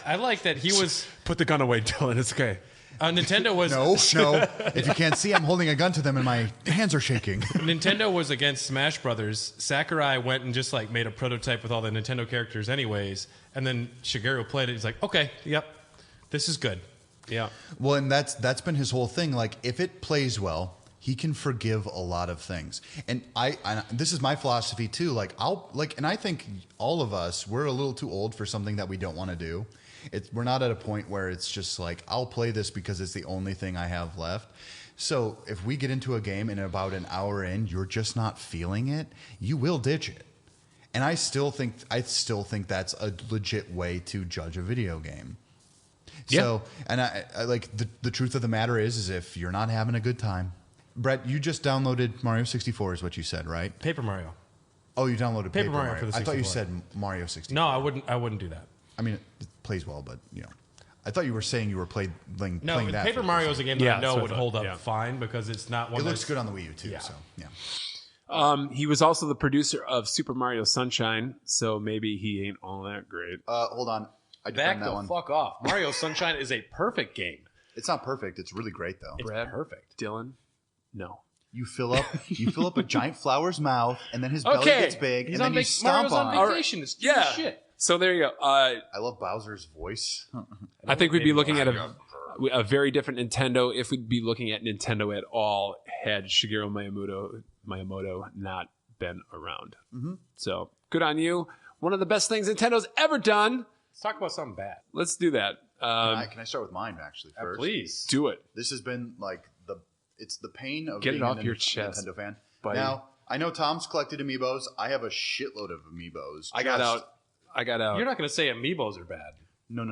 I like that he was Put the gun away, Dylan. It's okay. Nintendo was No. If you can't see, I'm holding a gun to them and my hands are shaking. Nintendo was against Smash Brothers. Sakurai went and just like made a prototype with all the Nintendo characters anyways, and then Shigeru played it. He's like, okay, yep, this is good. Yeah. Well, and that's been his whole thing. Like, if it plays well, he can forgive a lot of things. And this is my philosophy too. Like, and I think all of us, we're a little too old for something that we don't want to do. We're not at a point where it's just like, I'll play this because it's the only thing I have left. So if we get into a game and about an hour in, you're just not feeling it, you will ditch it. And I still think that's a legit way to judge a video game. Yeah. So, and I like the truth of the matter is if you're not having a good time, Brett, you just downloaded Mario 64 is what you said, right? Paper Mario. Oh, you downloaded Paper Mario for the I thought you 64. said Mario 64. No, I wouldn't do that. I mean, it plays well, but I thought you were saying you were playing No, that. Paper for the Mario first is a time. game that Yeah, I that's know what I would thought, hold up yeah. fine because it's not one It looks that's- good on the Wii U too. Yeah. So yeah. He was also the producer of Super Mario Sunshine, so maybe he ain't all that great. Hold on, I Back defend the that one. fuck off. Mario Sunshine is a perfect game. It's not perfect. It's really great though. It's Brad? perfect. Dylan, no. You fill up a giant flower's mouth, and then his belly Okay. gets big, He's and on then you stomp Mario's on on it. vacation. It's Yeah. shit. So there you go. I love Bowser's voice. I think we'd be looking at a very different Nintendo if we'd be looking at Nintendo at all had Shigeru Miyamoto not been around. Mm-hmm. So good on you. One of the best things Nintendo's ever done. Let's talk about something bad. Let's do that. Can I start with mine actually first? Please. Do it. This has been like it's the pain of Get it being off a your chest, Nintendo fan. buddy. Now I know Tom's collected amiibos. I have a shitload of amiibos. I got out. You're not going to say amiibos are bad. No.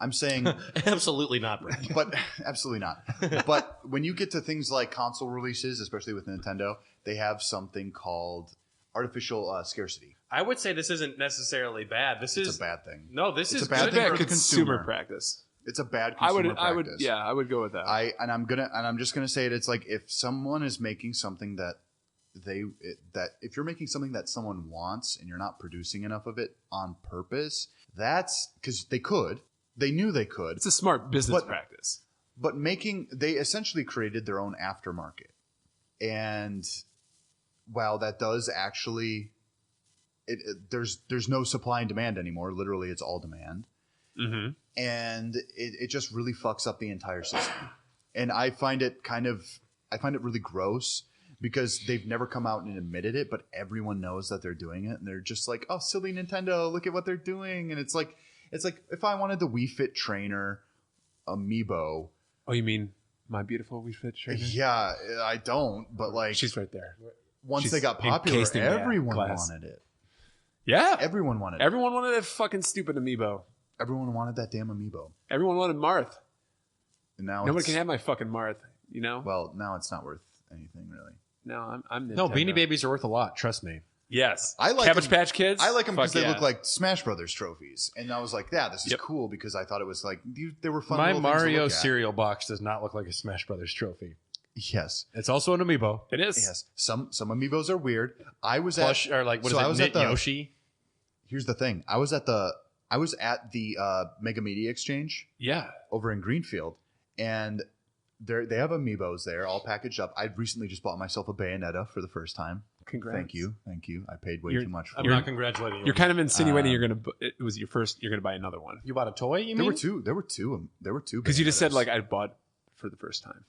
I'm saying, Absolutely not, Brad. but absolutely not. But when you get to things like console releases, especially with Nintendo, they have something called artificial scarcity. I would say this isn't necessarily bad. This It's is a bad thing. No, this It's is a bad good. thing Bad for the consumer consumer. practice. It's a bad I consumer would. practice. Yeah, I would go with that. I'm just gonna say it. It's like if someone is making something that if you're making something that someone wants and you're not producing enough of it on purpose, that's because they knew they could, It's a smart business But- practice. but they essentially created their own aftermarket. And while that does actually, there's no supply and demand anymore. Literally, it's all demand. Mm-hmm. And it just really fucks up the entire system. And I find it really gross because they've never come out and admitted it, but everyone knows that they're doing it, and they're just like, "Oh, silly Nintendo, look at what they're doing." And it's like if I wanted the Wii Fit Trainer amiibo. Oh, you mean My Beautiful Wii Fit Trainer? Yeah, I don't, but like She's right there. once She's they got popular, encased in everyone glass. wanted it. Yeah. Everyone wanted it. Everyone wanted that fucking stupid amiibo. Everyone wanted that damn amiibo. Everyone wanted Marth. And now Nobody can have my fucking Marth, you know? Well, now it's not worth anything really. No, I'm Nintendo. No, Beanie Babies are worth a lot. Trust me. Yes. I like Cabbage them- Patch Kids. I like them because Fuck they yeah. look like Smash Brothers trophies, and I was like, "Yeah, this is Yep. cool," because I thought it was like they were fun. My little things to Mario look at. cereal box does not look like a Smash Brothers trophy. Yes, It's also an amiibo. It is. yes. Some amiibos are weird. I was Plush at or like what so is I it? was Knit at the- Yoshi. Here's the thing. I was at the Mega Media Exchange Yeah. over in Greenfield, and they have amiibos there, all packaged up. I recently just bought myself a Bayonetta for the first time. Congrats. Thank you. I paid way You're- too much for I'm it. not congratulating you. You're kind of insinuating it was your first. You're going to buy another one You bought a toy, you There mean? were two. because you just said Bayonettas. like I bought for the first time.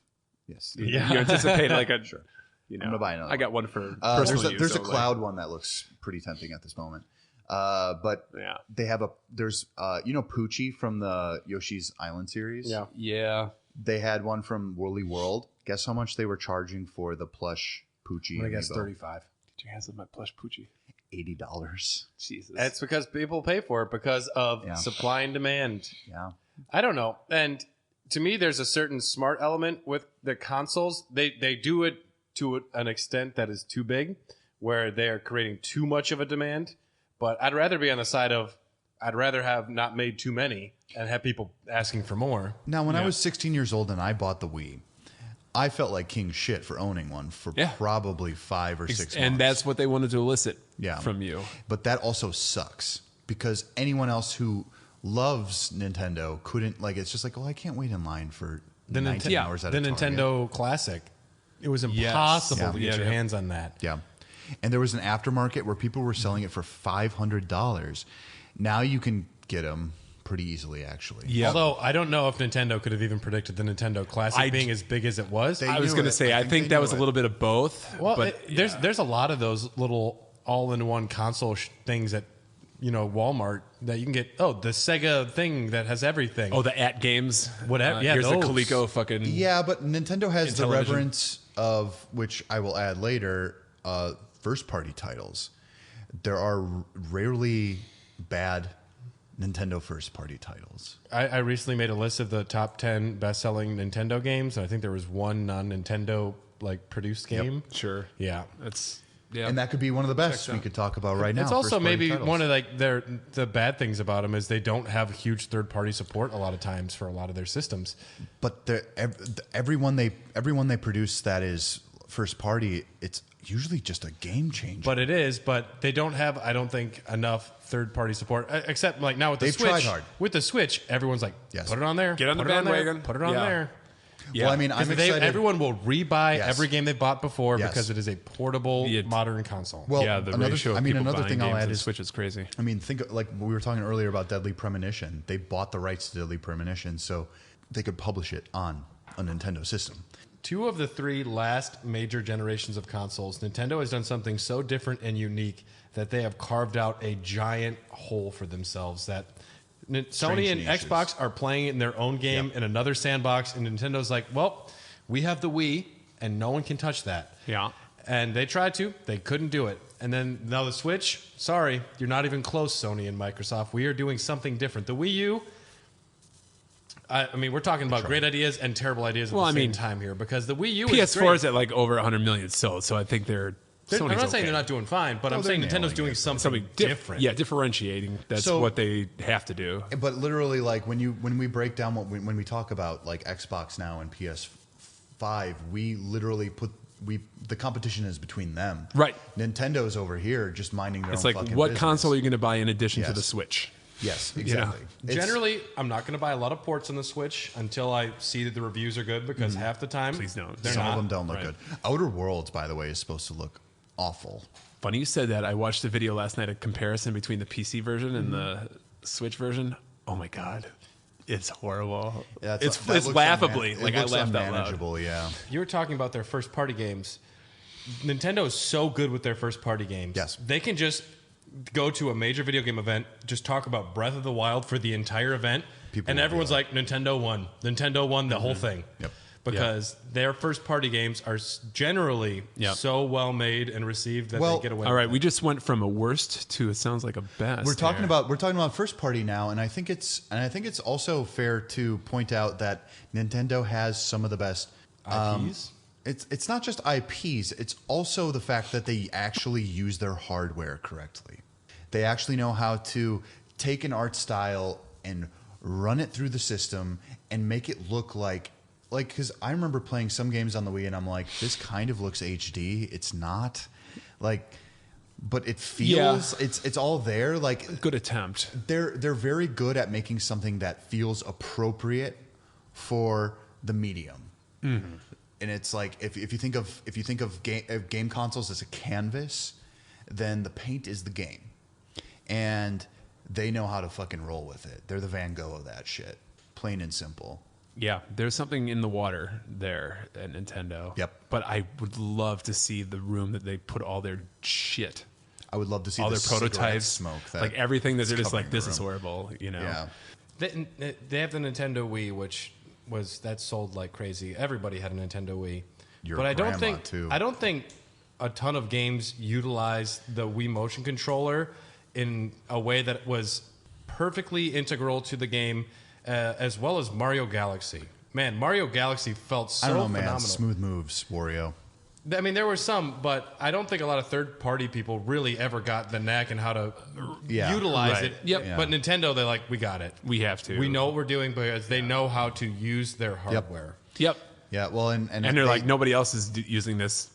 yes. Yeah. You anticipate like a Sure. You know, I'm gonna buy another I got one for There's personal a, use. there's a so, cloud one that looks pretty tempting at this moment. But Yeah. they have there's Poochie from the Yoshi's Island series. Yeah. Yeah. They had one from Woolly World. Guess how much they were charging for the plush Poochie? I guess amiibo? 35. Did you hands on my plush Poochie? $80. Jesus. It's because people pay for it because of Yeah. supply and demand. Yeah. I don't know. And to me, there's a certain smart element with the consoles. They do it to an extent that is too big, where they are creating too much of a demand. But I'd rather be on the side of I'd rather have not made too many and have people asking for more. Now, when I was 16 years old and I bought the Wii, I felt like king shit for owning one for Yeah. probably 5 or 6 months. and that's what they wanted to elicit Yeah. from you. But that also sucks because anyone else who loves Nintendo couldn't it's just like, oh, I can't wait in line for 19 hours at the a Target. Nintendo Classic. It was impossible Yeah. to get your hands on that. Yeah. And there was an aftermarket where people were selling it for $500. Now you can get them pretty easily, actually. Yeah. Although I don't know if Nintendo could have even predicted the Nintendo Classic being as big as it was. They I was knew going to it. say, I I think think they that knew was a it. little bit of both. Well, but there's a lot of those little all-in-one console things at Walmart that you can get. Oh, the Sega thing that has everything. oh, the at games, Whatever, yeah, Here's those. the Coleco fucking. Yeah, but Nintendo has the Intellivision. reverence of, which I will add later, first-party titles. There are rarely bad Nintendo first-party titles. I recently made a list of the top 10 best-selling Nintendo games, and I think there was one non-Nintendo produced game. Sure. Yeah. That's yeah. And that could be one of the best we could talk about right now. It's also first-party maybe titles. one of the bad things about them is they don't have huge third-party support a lot of times for a lot of their systems. But everyone they produce that is first party, it's usually just a game changer. But they don't have, I don't think, enough third-party support. Except like now with the They've Switch. tried hard. With the Switch, everyone's like, Yes. put it on there. Get on the put it there, bandwagon. Put it on Yeah. there. yeah. Well, I mean, I'm excited. Everyone will rebuy Yes. every game they bought before Yes. because it is a portable Yeah. modern console. Well, yeah, the another- ratio of I mean, people another buying thing I'll games add on is- Switch is crazy. I mean, think like we were talking earlier about Deadly Premonition. They bought the rights to Deadly Premonition so they could publish it on a Nintendo system. 2 of the 3 last major generations of consoles, Nintendo has done something so different and unique that they have carved out a giant hole for themselves that Sony and niches. Xbox are playing in their own game in another sandbox, and Nintendo's like, well, we have the Wii, and no one can touch that. Yeah. And they tried to. They couldn't do it. And then now the Switch, sorry, you're not even close, Sony and Microsoft. We are doing something different. The Wii U, I mean, we're talking about great ideas and terrible ideas at the same time here because the Wii U is PS4 great. is at like over 100 million sold, so I think I'm Sony's not saying okay. they're not doing fine, but I'm they're saying Nintendo's nailing doing it. something different. Yeah, differentiating. That's So- what they have to do. But literally, like when we break down when we talk about like Xbox now and PS5, we literally the competition is between them. Right. Nintendo's over here just minding their It's own like, fucking what business. console are you going to buy in addition to Yes. the Switch? Yes, exactly. It's- Generally, I'm not going to buy a lot of ports on the Switch until I see that the reviews are good because half the time, Please don't. They're some not. of them don't look Right. good. Outer Worlds, by the way, is supposed to look awful. Funny you said that. I watched a video last night, a comparison between the PC version and the Switch version. Oh my God. It's horrible. Yeah, it's that looks laughably. it like I looks laughed out loud. unmanageable. Yeah. You were talking about their first party games. Nintendo is so good with their first party games. Yes. They can just go to a major video game event, just talk about Breath of the Wild for the entire event, and everyone's like, Nintendo won. Nintendo won the whole thing. Yep. Because their first party games are generally so well made and received that they get away all right, with we just went from a worst to it sounds like a best. We're talking about first party now, and I think it's also fair to point out that Nintendo has some of the best IPs. It's not just IPs, it's also the fact that they actually use their hardware correctly. They actually know how to take an art style and run it through the system and make it look like, because I remember playing some games on the Wii and I'm like, this kind of looks HD. It's not. But it feels, it's all there. Like, good attempt. They're very good at making something that feels appropriate for the medium. Mm-hmm. And it's like, if you think of game consoles as a canvas, then the paint is the game. And they know how to fucking roll with it. They're the Van Gogh of that shit. Plain and simple. Yeah, there's something in the water there at Nintendo. Yep. But I would love to see the room that they put all their shit. I would love to see all the their prototypes, smoke. Like everything that they're just like, this room. is horrible, you know? Yeah. They have the Nintendo Wii, which that sold like crazy. Everybody had a Nintendo Wii. But I don't think a ton of games utilize the Wii motion controller in a way that was perfectly integral to the game. As well as Mario Galaxy. Man, Mario Galaxy felt so phenomenal. Man. Smooth moves, Wario. I mean, there were some, but I don't think a lot of third-party people really ever got the knack and how to utilize it. Yep. Yeah. But Nintendo, they're like, we got it. We have to. We know what we're doing because they know how to use their hardware. Yep. Yeah, well, and they're like, nobody else is using this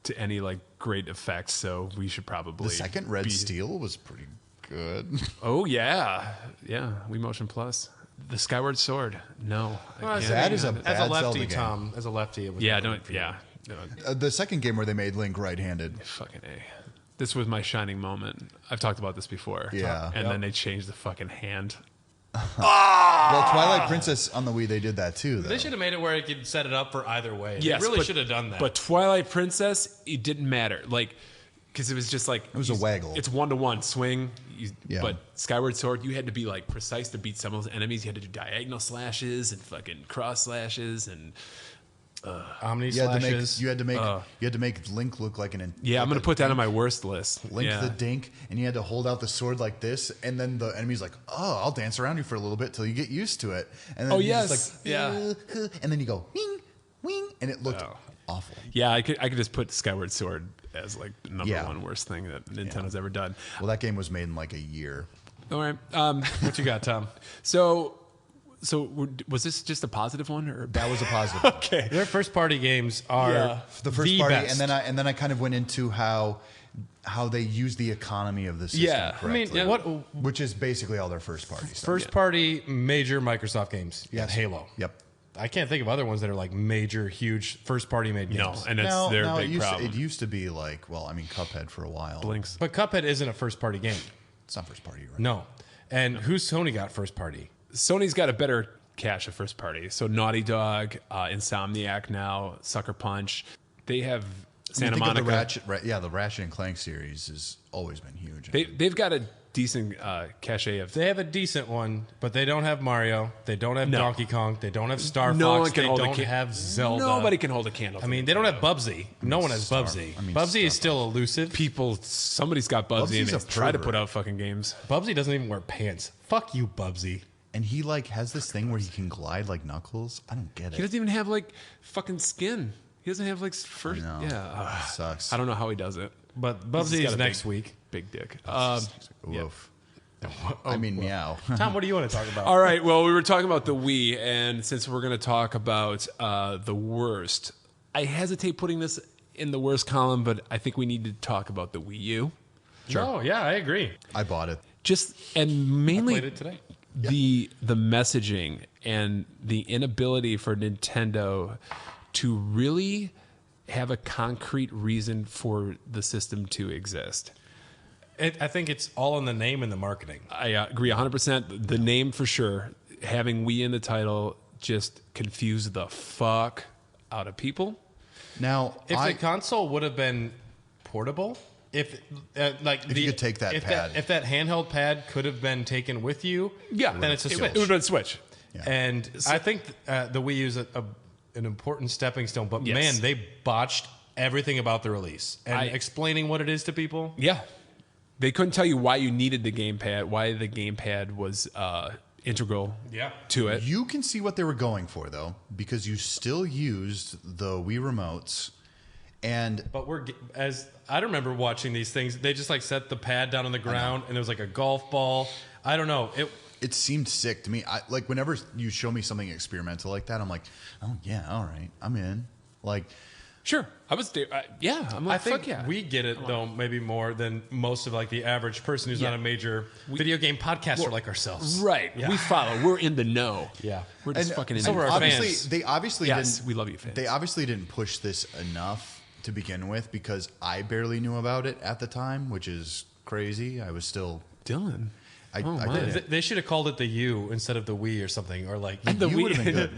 to any like great effects, so we should probably. The second Red Steel was pretty good. Oh, yeah. Yeah, Wii Motion Plus. The Skyward Sword. No. That is a bad as a lefty, Zelda Tom. game. As a lefty, it was the second game where they made Link right-handed. Fucking A. This was my shining moment. I've talked about this before. Yeah. And then they changed the fucking hand. Well, Twilight Princess on the Wii, they did that too, though. They should have made it where you could set it up for either way. Yes, they really should have done that. But Twilight Princess, it didn't matter. Like, because it was just like... It was a waggle. It's one-to-one swing. Yeah. But Skyward Sword, you had to be like precise to beat some of those enemies. You had to do diagonal slashes and fucking cross slashes and... Omni slashes. You had to make Link look like an. Yeah, I'm gonna put that on my worst list. Link the Dink, and you had to hold out the sword like this, and then the enemy's like, "Oh, I'll dance around you for a little bit till you get used to it." And then just like, and then you go wing, wing, and it looked awful. Yeah, I could just put Skyward Sword as like the number one worst thing that Nintendo's ever done. Well, that game was made in like a year. All right, what you got, Tom? So was this just a positive one, or that was a positive? Okay, their first party games are the first party, best. and then I kind of went into how they use the economy of the system correctly. Which is basically all their first party stuff. First party major Microsoft games. Yes. Halo. Yep. I can't think of other ones that are like major, huge first party made games. No, and it's their big problem. It used to be like, Cuphead for a while. Blinks, but Cuphead isn't a first party game. It's not first party, right? No. And who's Sony got first party? Sony's got a better cache of first party. So Naughty Dog, Insomniac now, Sucker Punch. They have Santa Monica. The Ratchet and Clank series has always been huge. They've got a decent cache of. They have a decent one, but they don't have Mario. They don't have Donkey Kong. They don't have Star Fox. They don't have Zelda. Nobody can hold a candle. I mean, they don't have Bubsy. No one has Bubsy. Bubsy is still elusive. Somebody's got Bubsy, and they try to put out fucking games. Bubsy doesn't even wear pants. Fuck you, Bubsy. And he has this thing where he can glide like Knuckles. I don't get it. He doesn't even have fucking skin. He doesn't have fur. Yeah, it sucks. I don't know how he does it. But Bubsy is next week. Big dick. Oof. I mean, meow. Tom, what do you want to talk about? All right. Well, we were talking about the Wii, and since we're going to talk about the worst, I hesitate putting this in the worst column, but I think we need to talk about the Wii U. Sure. Oh, yeah, I agree. I bought it. And mainly I played it today. The messaging and the inability for Nintendo to really have a concrete reason for the system to exist. I think it's all in the name and the marketing. I agree 100%. The name for sure. Having Wii in the title just confused the fuck out of people. Now, If the console would have been portable, if you could take that pad, if that handheld pad could have been taken with you, then it's a Switch. It would have been a Switch. Yeah. And I think the Wii U is an important stepping stone. But man, they botched everything about the release and explaining what it is to people. Yeah, they couldn't tell you why you needed the gamepad, why the gamepad was integral to it. You can see what they were going for, though, because you still used the Wii remotes. But I remember watching these things. They just like set the pad down on the ground, and there was like a golf ball. I don't know. It seemed sick to me. Like whenever you show me something experimental like that, I'm like, oh yeah, all right, I'm in. Like, sure, I was. I'm like, I think fuck yeah. we get it though, maybe more than most of like the average person who's not a major video game podcaster like ourselves. Right. Yeah. We follow. We're in the know. Yeah. We're just fucking in the know. They obviously didn't. We love you, fans. They obviously didn't push this enough to begin with because I barely knew about it at the time, which is crazy. I was still Dylan. I did. They should have called it the U instead of the Wii or something, or like the U would have been good.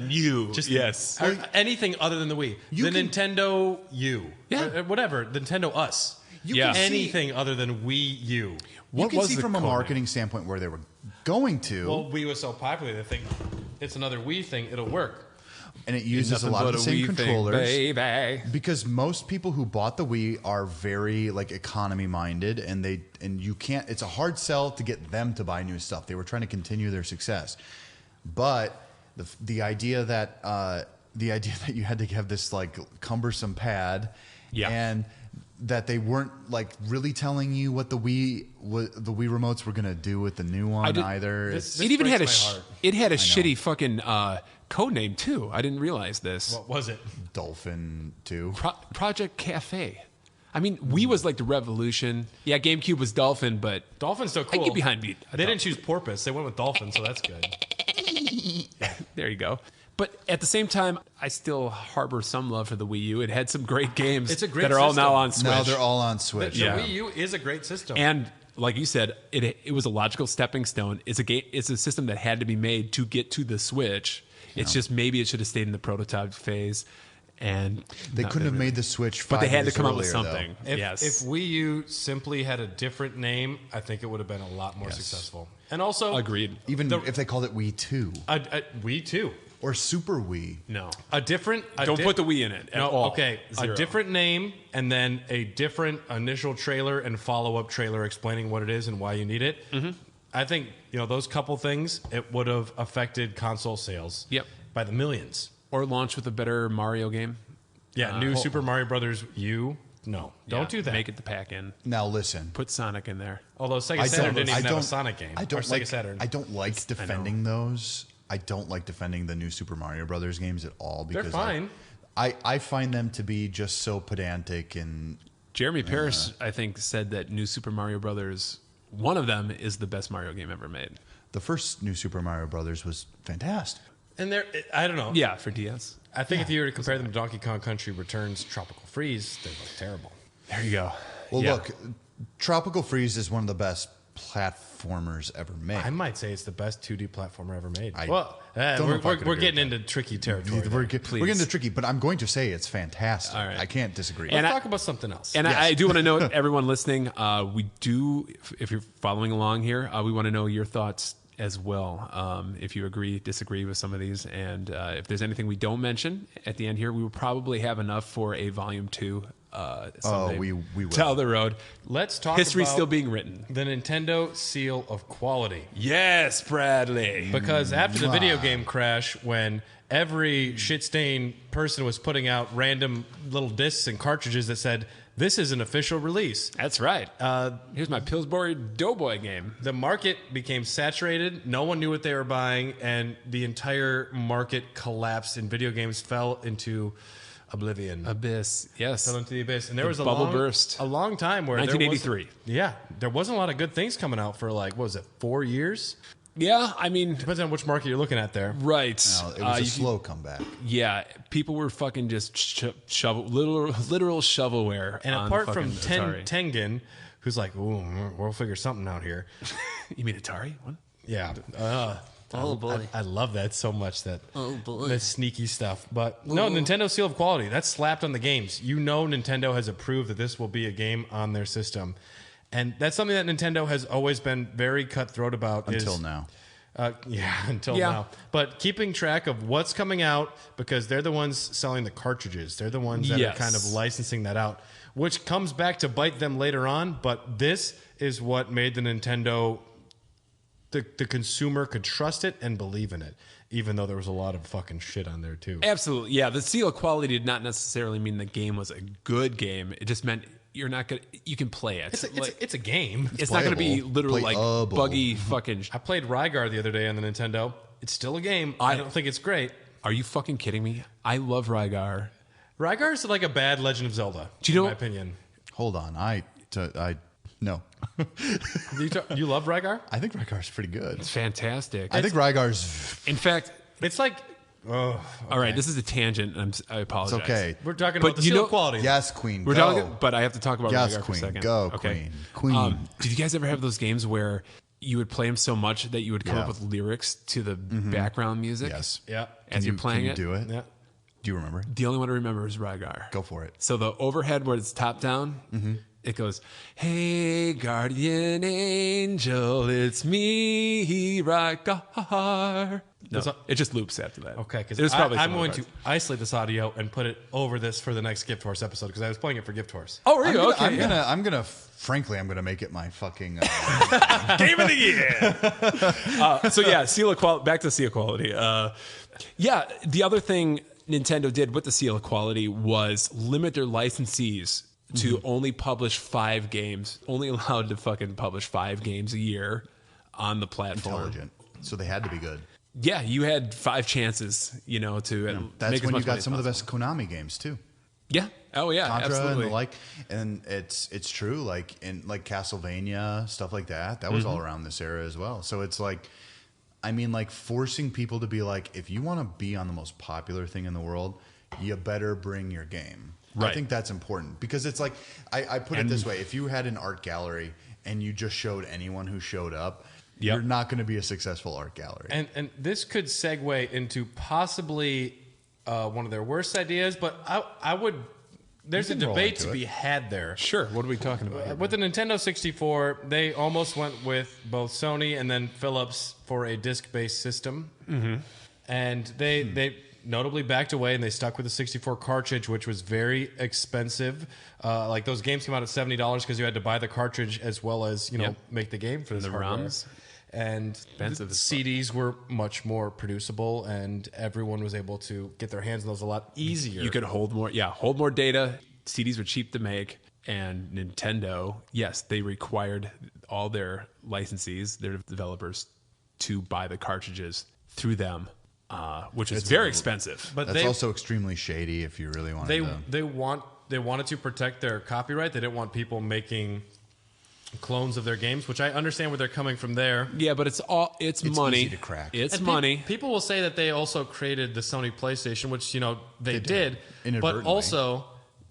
Yes. Or anything other than the Wii. Nintendo U. Yeah. Or whatever. Nintendo Us. Anything other than Wii U. You can see from a marketing standpoint where they were going to. Well, Wii was so popular, they think it's another Wii thing. It'll work. And it uses a lot of the same controllers. Baby. Because most people who bought the Wii are very like economy minded, and you can't. It's a hard sell to get them to buy new stuff. They were trying to continue their success, but the idea that you had to have this like cumbersome pad, and that they weren't like really telling you what the Wii remotes were gonna do with the new one either. This it even had a shitty fucking code name too. I didn't realize this. What was it? Dolphin 2. Project Cafe. I mean, Wii was like the revolution. Yeah, GameCube was Dolphin, but Dolphin's so cool. I get behind me. They didn't choose Porpoise. They went with Dolphin, so that's good. There you go. But at the same time, I still harbor some love for the Wii U. It had some great games that are all now on Switch. Now they're all on Switch. The Wii U is a great system. And like you said, it was a logical stepping stone. It's a system that had to be made to get to the Switch. It's just maybe it should have stayed in the prototype phase. And they couldn't have made the Switch 5 but they had to years come up with earlier, something. If Wii U simply had a different name, I think it would have been a lot more successful. And also, agreed. Even if they called it Wii 2. Wii 2. Or Super Wii. No. Don't put the Wii in it at all. Okay. Zero. A different name and then a different initial trailer and follow-up trailer explaining what it is and why you need it. Mm-hmm. I think, those couple things, it would have affected console sales by the millions. Or launch with a better Mario game. Yeah, new Super Mario Brothers U. No, don't do that. Make it the pack-in. Now listen. Put Sonic in there. Although Sega Saturn didn't even have a Sonic game. Sega Saturn. I don't like defending those. I don't like defending the new Super Mario Brothers games at all because they're fine. I find them to be just so pedantic and. Jeremy Pierce, I think, said that New Super Mario Brothers, one of them is the best Mario game ever made. The first New Super Mario Brothers was fantastic. And I don't know. Yeah, for DS. I think if you were to compare them to Donkey Kong Country Returns Tropical Freeze, they look terrible. There you go. Well, look, Tropical Freeze is one of the best platformers ever made. I might say it's the best 2D platformer ever made. We're getting into tricky territory. We're getting into tricky, but I'm going to say it's fantastic. All right. I can't disagree. Let's talk about something else. And I do want to note, everyone listening, we do, if you're following along here, we want to know your thoughts as well. If you agree, disagree with some of these, and if there's anything we don't mention at the end here, we will probably have enough for a volume 2. We will. Down the road. Let's talk History about still being written. The Nintendo seal of quality. Yes, Bradley. Because after the video game crash, when every shit-stained person was putting out random little discs and cartridges that said, this is an official release. That's right. Here's my Pillsbury Doughboy game. The market became saturated. No one knew what they were buying, and the entire market collapsed, and video games fell into oblivion. Abyss, yes. Fell into the abyss. And there was burst. A long time where 1983. There wasn't a lot of good things coming out for 4 years? Yeah, I mean... Depends on which market you're looking at there. Right. No, it was a slow comeback. Yeah, people were fucking just literal shovelware. And apart from Tengen, who's like, ooh, we'll figure something out here. You mean Atari? What? Yeah. Oh boy. I love that so much. That Oh, boy. the sneaky stuff. But no, Nintendo seal of quality. That's slapped on the games. You know, Nintendo has approved that this will be a game on their system, and that's something that Nintendo has always been very cutthroat about. Until now. Until now. But keeping track of what's coming out, because they're the ones selling the cartridges. They're the ones that are kind of licensing that out, which comes back to bite them later on. But this is what made the Nintendo, the consumer could trust it and believe in it, even though there was a lot of fucking shit on there too. Absolutely. Yeah. The seal of quality did not necessarily mean the game was a good game. It just meant you're not going to, you can play it. It's a game. It's not going to be literally Playable. like buggy fucking. I played Rygar the other day on the Nintendo. It's still a game. I don't think it's great. Are you fucking kidding me? I love Rygar. Rygar is like a bad Legend of Zelda, in my opinion. Hold on. No. You love Rygar? I think Rygar's pretty good. It's fantastic. I think Rygar's... In fact, It's like, all right, this is a tangent. I apologize. It's okay. we're talking But about the you seal know- of quality. Yes, Queen, We're go. talking, but I have to talk about Yes, Rygar for a Queen, second. go, Okay. Queen. Did you guys ever have those games where you would play them so much that you would come up with lyrics to the background music? Yes. Yeah. As you're playing Can you it? do it? Yeah. Do you remember? The only one I remember is Rygar. Go for it. So the overhead where it's top down, it goes, "Hey, guardian angel, it's me, Rygar." No, it just loops after that. Okay, because There's probably I'm some going other to isolate this audio and put it over this for the next Gift Horse episode, because I was playing it for Gift Horse. Oh, are you? Okay. I'm gonna frankly, I'm gonna make it my fucking Game of the year. So yeah, seal of quality. Back to seal of quality. Yeah, the other thing Nintendo did with the seal of quality was limit their licensees to only publish 5 games. Only allowed to fucking publish 5 games a year on the platform. intelligent. So they had to be good. Yeah, you had 5 chances, to That's make as when much you money got as some of the possible. best Konami games too. Yeah. Oh yeah, Contra absolutely. and the like, and it's true. Like in like Castlevania stuff like that. That was all around this era as well. So it's like, I mean, like forcing people to be like, if you want to be on the most popular thing in the world, you better bring your game. Right. I think that's important because it's like I put it this way: if you had an art gallery and you just showed anyone who showed up, you're not going to be a successful art gallery. And this could segue into possibly one of their worst ideas, but I would. There's a can roll debate into to it. be had there. Sure. What are we talking about here? With the Nintendo 64, they almost went with both Sony and then Philips for a disc-based system. And they notably backed away and they stuck with the 64 cartridge, which was very expensive. Like those games came out at $70 because you had to buy the cartridge as well as make the game for this the hardware. ROMs. And Expensive the as fuck. CDs were much more producible, and everyone was able to get their hands on those a lot easier. You could hold more data. CDs were cheap to make, and Nintendo, yes, they required all their licensees, their developers, to buy the cartridges through them, which is very expensive. but That's also extremely shady if you really want to. they wanted to protect their copyright. They didn't want people making clones of their games, which I understand where they're coming from there. Yeah, but it's money. easy to crack. It's And money. People will say that they also created the Sony PlayStation, which they did, but Inadvertently. also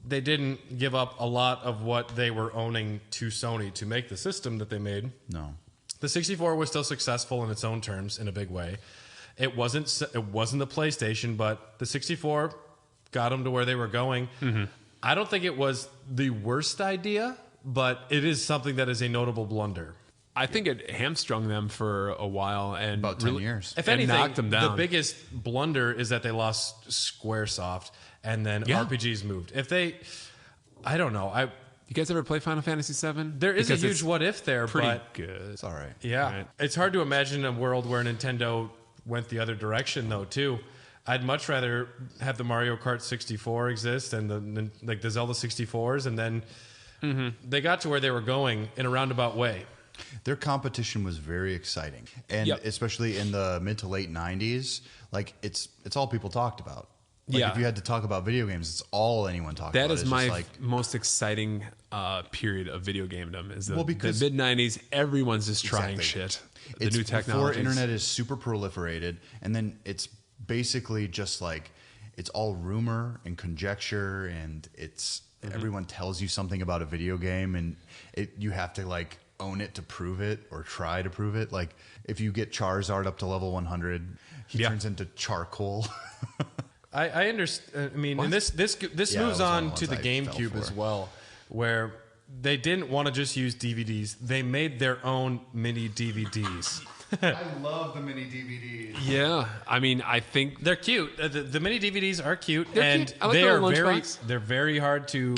they didn't give up a lot of what they were owning to Sony to make the system that they made. No. The 64 was still successful in its own terms in a big way. It wasn't the PlayStation, but the 64 got them to where they were going. I don't think it was the worst idea, but it is something that is a notable blunder. I think it hamstrung them for a while and About 10 years. If and anything, knocked them down. the biggest blunder is that they lost Squaresoft and then RPGs moved. I don't know. You guys ever play Final Fantasy VII? There is Because a it's huge what if there, pretty but good. It's all right. yeah, Right. it's hard to imagine a world where Nintendo went the other direction, though. Too, I'd much rather have the Mario Kart 64 exist and the Zelda 64s, and then they got to where they were going in a roundabout way. Their competition was very exciting, and especially in the mid to late '90s, like it's all people talked about. Like if you had to talk about video games, it's all anyone talked about. That is It's my just like, most exciting period of video gamedom. Is the because- mid '90s, everyone's just trying Exactly. shit. The it's new before technology. internet is super proliferated, and then it's basically just like it's all rumor and conjecture, and it's everyone tells you something about a video game, and you have to like own it to prove it or try to prove it. Like if you get Charizard up to level 100, he turns into charcoal. I understand. I mean, and this moves on to the GameCube as well, where they didn't want to just use DVDs. They made their own mini DVDs. I love the mini DVDs. Yeah, I mean, I think they're cute. The mini DVDs are cute, they're and cute. I like they their are lunchbox. they're very hard to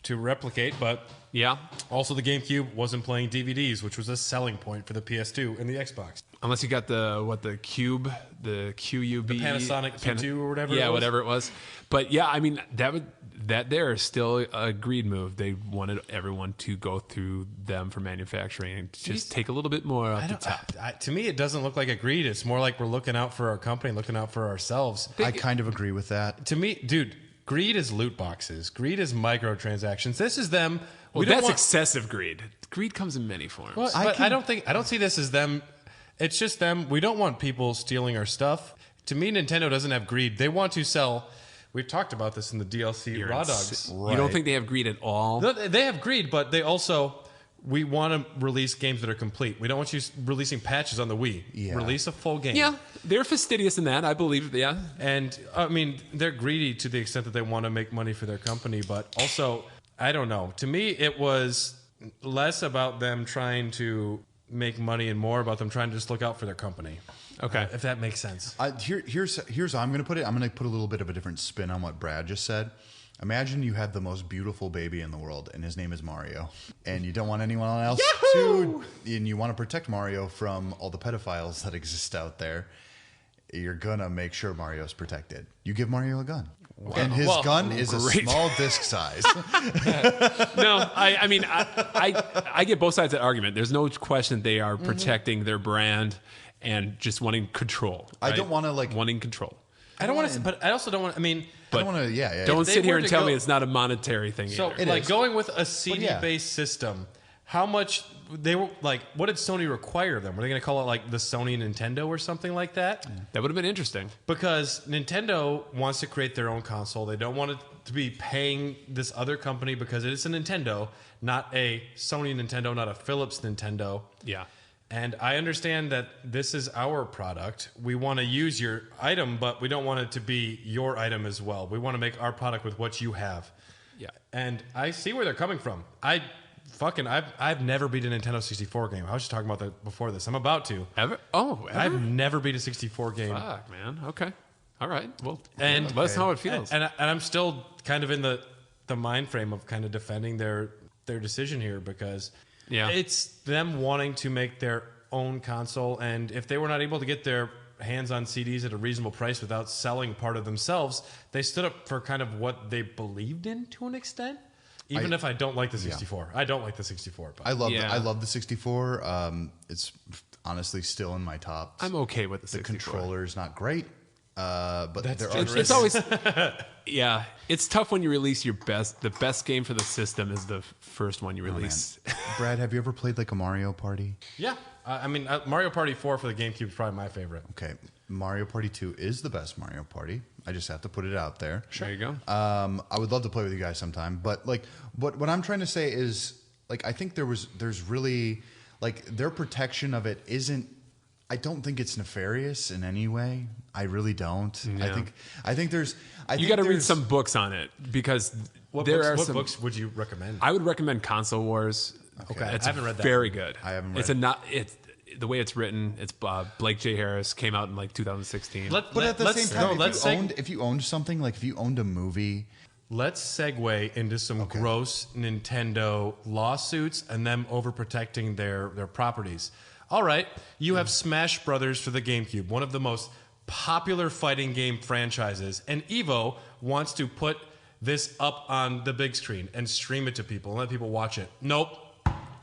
replicate. But yeah, also the GameCube wasn't playing DVDs, which was a selling point for the PS2 and the Xbox. unless you got the Cube, the QUB, the Panasonic Q2 or whatever. Yeah, whatever it was. But yeah, I mean that there is still a greed move. They wanted everyone to go through them for manufacturing and just take a little bit more off the top. To me, it doesn't look like a greed. It's more like we're looking out for our company, looking out for ourselves. I kind of agree with that. To me, dude, greed is loot boxes. Greed is microtransactions. This is them. Well, that's excessive greed. Greed comes in many forms. Well, but I don't see this as them. It's just them. We don't want people stealing our stuff. To me, Nintendo doesn't have greed. They want to sell. We've talked about this in the DLC Raw Dogs. You don't think they have greed at all? No, they have greed, but they also, we want to release games that are complete. We don't want you releasing patches on the Wii. Yeah. Release a full game. Yeah, they're fastidious in that, I believe. Yeah. And, I mean, they're greedy to the extent that they want to make money for their company, but also, I don't know. To me, it was less about them trying to make money and more about them trying to just look out for their company. Okay. If that makes sense. Here's how I'm going to put it. I'm going to put a little bit of a different spin on what Brad just said. Imagine you have the most beautiful baby in the world, and his name is Mario, and you don't want anyone else to, and you want to protect Mario from all the pedophiles that exist out there. You're gonna make sure Mario's protected. You give Mario a gun. Wow. And his gun is a small disc size. No, I mean, I get both sides of that argument. There's no question they are protecting their brand and just wanting control. Right? I don't want to wanting control. I don't want to, but I also don't want. I mean, I don't want to. Yeah. Don't sit here and tell me it's not a monetary thing. So, either. Going with a CD-based system, how much they were like? What did Sony require of them? Were they going to call it like the Sony Nintendo or something like that? That would have been interesting. Because Nintendo wants to create their own console. They don't want it to be paying this other company because it is a Nintendo, not a Sony Nintendo, not a Philips Nintendo. Yeah. And I understand that this is our product. We want to use your item, but we don't want it to be your item as well. We want to make our product with what you have. Yeah. And I see where they're coming from. I've never beat a Nintendo 64 game. I was just talking about that before this. I'm about to. Ever? Oh, ever? I've never beat a 64 game. Fuck, man. Okay. All right. Well, and let us know how it feels. And I'm still kind of in the mind frame of kind of defending their decision here because it's them wanting to make their own console. And if they were not able to get their hands on CDs at a reasonable price without selling part of themselves, they stood up for kind of what they believed in to an extent. Even if I don't like the 64. I don't like the 64. But. I love the 64. It's honestly still in my top. I'm okay with the 64. The controller's not great. But it's always it's tough when you release the best game for the system is the first one you release. Brad, have you ever played like a Mario Party? Yeah. I mean, Mario Party 4 for the GameCube is probably my favorite. Okay. Mario Party 2 is the best Mario Party. I just have to put it out there. Sure. There you go. I would love to play with you guys sometime. But like what I'm trying to say is like I think there's really like their protection of it isn't I don't think it's nefarious in any way. I really don't. Yeah. I think there's. You got to read some books on it because what books would you recommend? I would recommend Console Wars. Okay, I haven't read that. Very good. I haven't read. It's the way it's written. It's Blake J. Harris came out in like 2016. But at the same time, if you owned something like if you owned a movie. Let's segue into some gross Nintendo lawsuits and them overprotecting their properties. All right, you have Smash Brothers for the GameCube, one of the most popular fighting game franchises, and Evo wants to put this up on the big screen and stream it to people and let people watch it. Nope,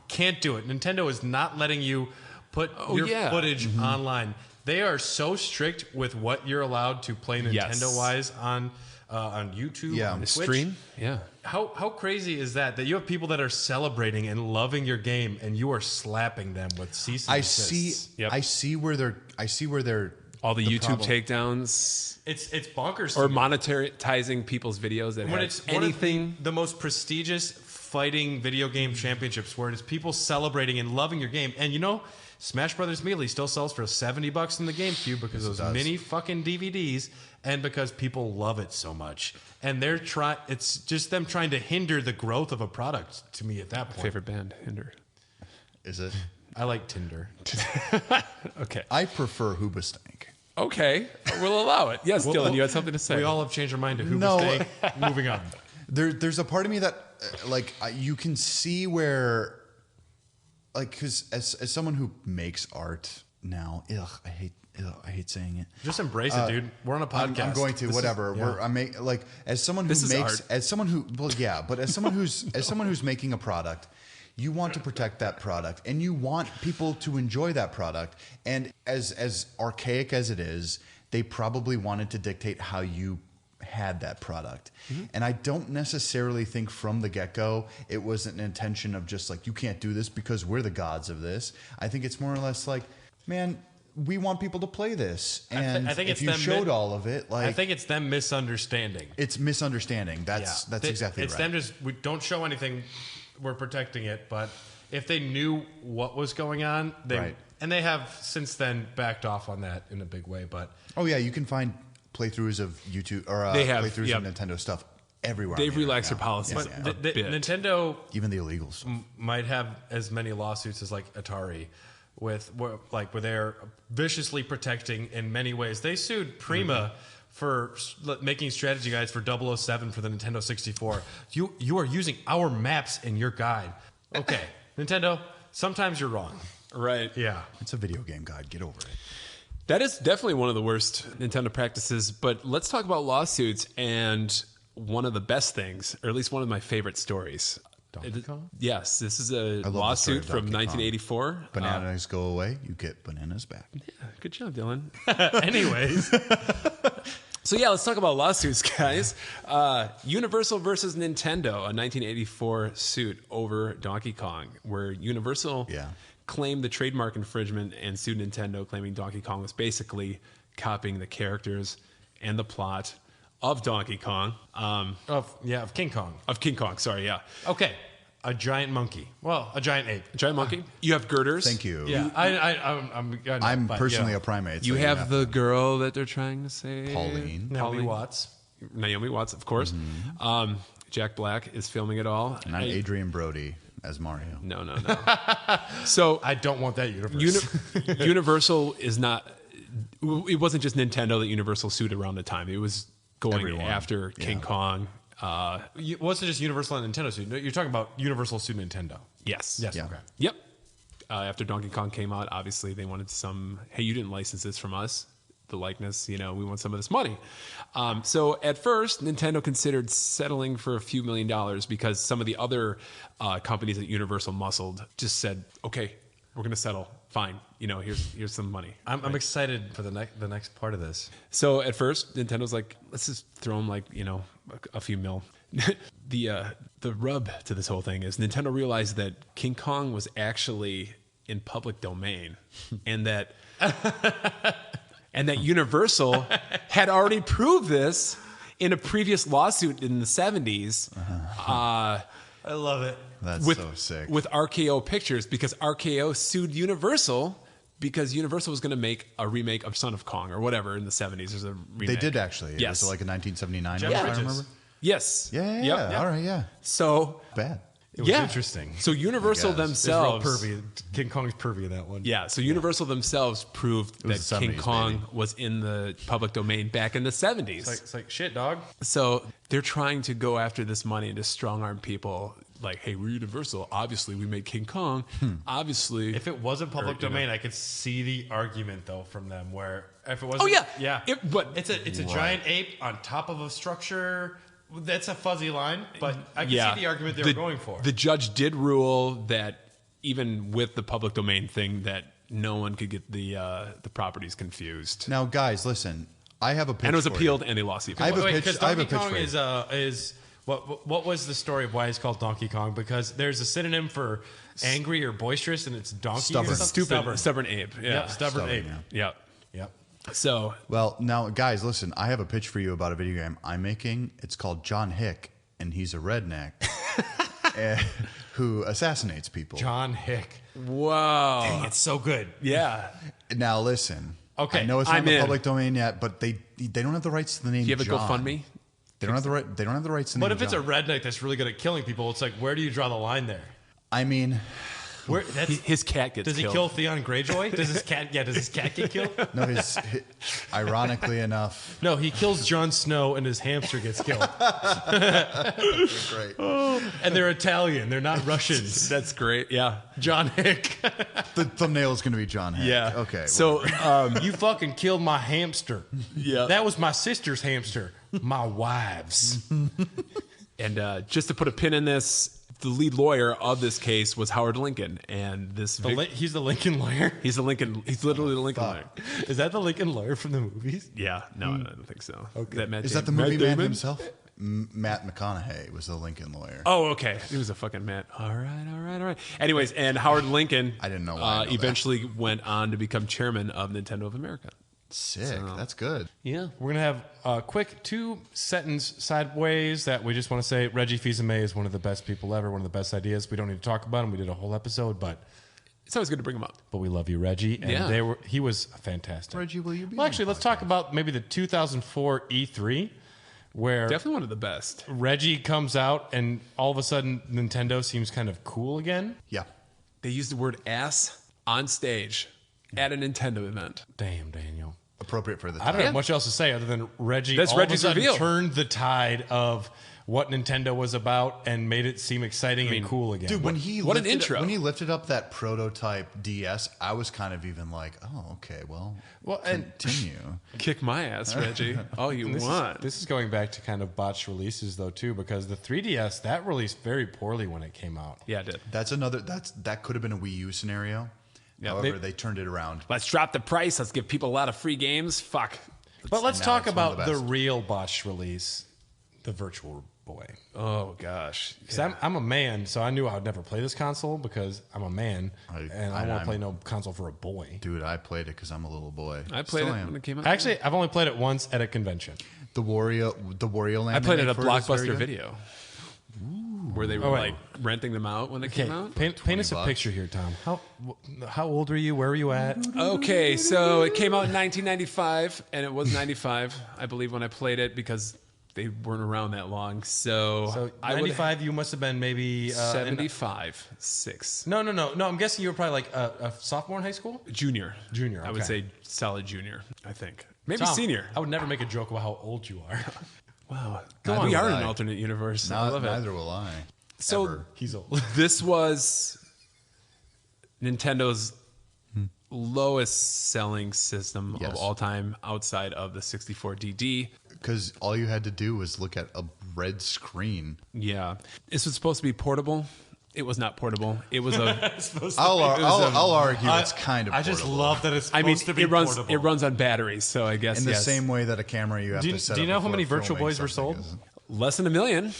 can't do it. Nintendo is not letting you put your footage online. They are so strict with what you're allowed to play Nintendo-wise on YouTube, on Twitch. Stream. Yeah. How crazy is that you have people that are celebrating and loving your game and you are slapping them with cease and desist? I see where they're all the YouTube problem. Takedowns. It's bonkers. Or monetizing people's videos that when it's anything the most prestigious fighting video game championships where it is people celebrating and loving your game. And Smash Brothers Melee still sells for $70 in the GameCube because of those mini fucking DVDs and because people love it so much. And it's just them trying to hinder the growth of a product to me at that point. Favorite band, Hinder. Is it? I like Tinder. Okay. I prefer Hoobastank. Okay. We'll allow it. Yes, Dylan, you had something to say. We all have changed our mind to No. Hoobastank. Moving on. There's a part of me that, you can see where, because as someone who makes art now, I hate saying it. Just embrace it, dude. We're on a podcast. I'm going to whatever. As someone who This is makes, art. as someone who, but as someone who's making a product, you want to protect that product, and you want people to enjoy that product. And as archaic as it is, they probably wanted to dictate how you had that product. Mm-hmm. And I don't necessarily think from the get-go it was an intention of just you can't do this because we're the gods of this. I think it's more or less man, we want people to play this. And I think if it's you them showed all of it, I think it's them misunderstanding. It's misunderstanding. That's exactly it's right. It's them we don't show anything. We're protecting it, but if they knew what was going on, and they have since then backed off on that in a big way. But you can find playthroughs of YouTube or They have, playthroughs of Nintendo stuff everywhere. They've relaxed their policies. but Nintendo even the illegals might have as many lawsuits as Atari, where they're viciously protecting in many ways. They sued Prima. For making strategy guides for 007 for the Nintendo 64. You are using our maps in your guide. Okay, Nintendo, sometimes you're wrong. Right. Yeah. it's a video game guide. Get over it. That is definitely one of the worst Nintendo practices, but let's talk about lawsuits and one of the best things, or at least one of my favorite stories. Donkey Kong? Yes, this is a love the story lawsuit of from Donkey Kong. 1984. Bananas go away, you get bananas back. Good job, Dylan. Anyways. So let's talk about lawsuits, guys. Universal versus Nintendo, a 1984 suit over Donkey Kong, where Universal claimed the trademark infringement and sued Nintendo, claiming Donkey Kong was basically copying the characters and the plot of Donkey Kong. Of King Kong. Of King Kong, sorry, yeah. Okay. A giant monkey. Well, a giant ape. Giant monkey. You have girders. Thank you. Yeah. I'm personally a primate. You so have the girl that they're trying to say. Pauline. Naomi Watts. Naomi Watts, of course. Jack Black is filming it all. And I'm Adrian Brody as Mario. No. So I don't want that universe. Universal is not. It wasn't just Nintendo that Universal sued around the time. It was going Everyone. after King Kong. It wasn't just Universal and Nintendo sued. You're talking about Universal sued Nintendo. Yes. Yes. Yeah. Okay. Yep. After Donkey Kong came out, obviously they wanted some. Hey, you didn't license this from us. The likeness, we want some of this money. So at first, Nintendo considered settling for a few $1 million because some of the other companies that Universal muscled just said, "Okay, we're going to settle. Fine. Here's some money." I'm excited for the next part of this. So at first, Nintendo's like, let's just throw them a few mil. The rub to this whole thing is Nintendo realized that King Kong was actually in public domain, and that Universal had already proved this in a previous lawsuit in the 70s. I love it. That's with, so sick. With RKO Pictures, because RKO sued Universal because Universal was going to make a remake of Son of Kong or whatever in the 70s. There's a remake. They did actually. Yes. It was like a 1979. Jeff if I Bridges. remember. Yes. Yeah. Yep. All right. Yeah. So Bad. It was interesting. So Universal guess. themselves, It's real pervy. King Kong's pervy in that one. yeah. So Universal themselves proved that was the King 70s, Kong baby. was in the public domain back in the 70s. It's like shit, dog. So they're trying to go after this money and to strong arm people. Like, hey, we're Universal. Obviously, we made King Kong. Obviously, If it wasn't public domain, I could see the argument though from them. Where if it wasn't, Oh, yeah. yeah. But it's a giant ape on top of a structure. That's a fuzzy line, but I can see the argument they were going for. The judge did rule that even with the public domain thing, that no one could get the properties confused. Now, guys, listen. I have a pitch. And it was for you. appealed and they lost. I have a Wait, pitch. because I have a Donkey pitch Kong for you. is what was the story of why it's called Donkey Kong? Because there's a synonym for angry or boisterous, and it's donkey. Stubborn. Or something. Stubborn ape. Yeah. Yep, stubborn ape. yeah. Yep. Yep. So Well, now, guys, listen. I have a pitch for you about a video game I'm making. It's called John Hick, and he's a redneck. who assassinates people. John Hick. Whoa. Dang, it's so good. Yeah. Now listen. Okay, I know it's not I'm in the in. public domain yet, but they don't have the rights to the name. Do you have a John. GoFundMe? They don't have the right. They don't have the rights to the But name. if it's a John. redneck that's really good at killing people, it's like, where do you draw the line there? I mean, Where that's, His cat gets does he killed. kill Theon Greyjoy? Does his cat? Yeah, does his cat get killed? no. Ironically enough, No, he kills Jon Snow and his hamster gets killed. great. And they're Italian. They're not Russians. That's great. Yeah. John Hick. The thumbnail is going to be John Hick. Yeah. Okay. So, You fucking killed my hamster. Yeah. That was my sister's hamster. My wife's. and just to put a pin in this, the lead lawyer of this case was Howard Lincoln, and this He's the Lincoln lawyer. he's literally the Lincoln lawyer. Is that the Lincoln lawyer from the movies? Yeah, no, I don't think so. Okay. is that the movie man himself? Matt McConaughey was the Lincoln lawyer. Oh, okay. He was a fucking Matt. All right. Anyways, and Howard Lincoln, I didn't know why I know that. eventually went on to become chairman of Nintendo of America. Sick. That's good. Yeah. We're going to have a quick 2-sentence sideways that we just want to say Reggie Fils-Aimé is one of the best people ever, one of the best ideas. We don't need to talk about him. We did a whole episode, but It's always good to bring him up. we love you, Reggie. And Yeah. he was fantastic. Reggie, will you be? Well, on actually, the let's talk podcast? about maybe the 2004 E3 where Definitely one of the best. Reggie comes out and all of a sudden Nintendo seems kind of cool again. Yeah. They used the word ass on stage at a Nintendo event. Damn, Daniel. Appropriate for the I time. don't have much else to say other than Reggie That's all Reggie's of a sudden reveal. turned the tide of what Nintendo was about and made it seem exciting and cool again. Dude, when he What an lifted, intro. When he lifted up that prototype DS, I was kind of even like, oh, okay, well, and continue. Kick my ass, Reggie. All you want. This is going back to kind of botched releases though too, because the 3DS that released very poorly when it came out. Yeah, it did. That could have been a Wii U scenario. Yeah, However, they turned it around. Let's drop the price. Let's give people a lot of free games. Fuck. But let's now talk it's one of about the the best. real botched release, the Virtual Boy. Oh, gosh. Because I'm a man, so I knew I would never play this console because I'm a man and I don't want to play no console for a boy. Dude, I played it because I'm a little boy. I played Still it am. when it came out. Actually, I've only played it once at a convention. The Wario Land. I played it they at a make for is very Blockbuster good. Video. Where they were wait. like renting them out when they Okay, came out. paint us a $20. picture here, Tom. How old were you? Where were you at? Okay, so it came out in 1995, and it was 95, I believe, when I played it because they weren't around that long. So, So I would 95, you must have been maybe 75, 6. No. I'm guessing you were probably like a sophomore in high school. Junior. Junior, I would okay. say solid junior, I think. Maybe Tom, senior. I would never make a joke about how old you are. Wow. Neither We will are in I. an alternate universe. I love it. Neither will I. So Ever. He's old. this was Nintendo's lowest selling system Yes. of all time outside of the 64DD. Because all you had to do was look at a red screen. Yeah. This was supposed to be portable. It was not portable. It was a I'll argue it's kind of. I just portable. love that it's I supposed mean to be it runs portable. it runs on batteries, so I guess in the yes. same way that a camera you have Do you- to set do you up know how many before Virtual filming Boys were something sold? is- Less than 1 million.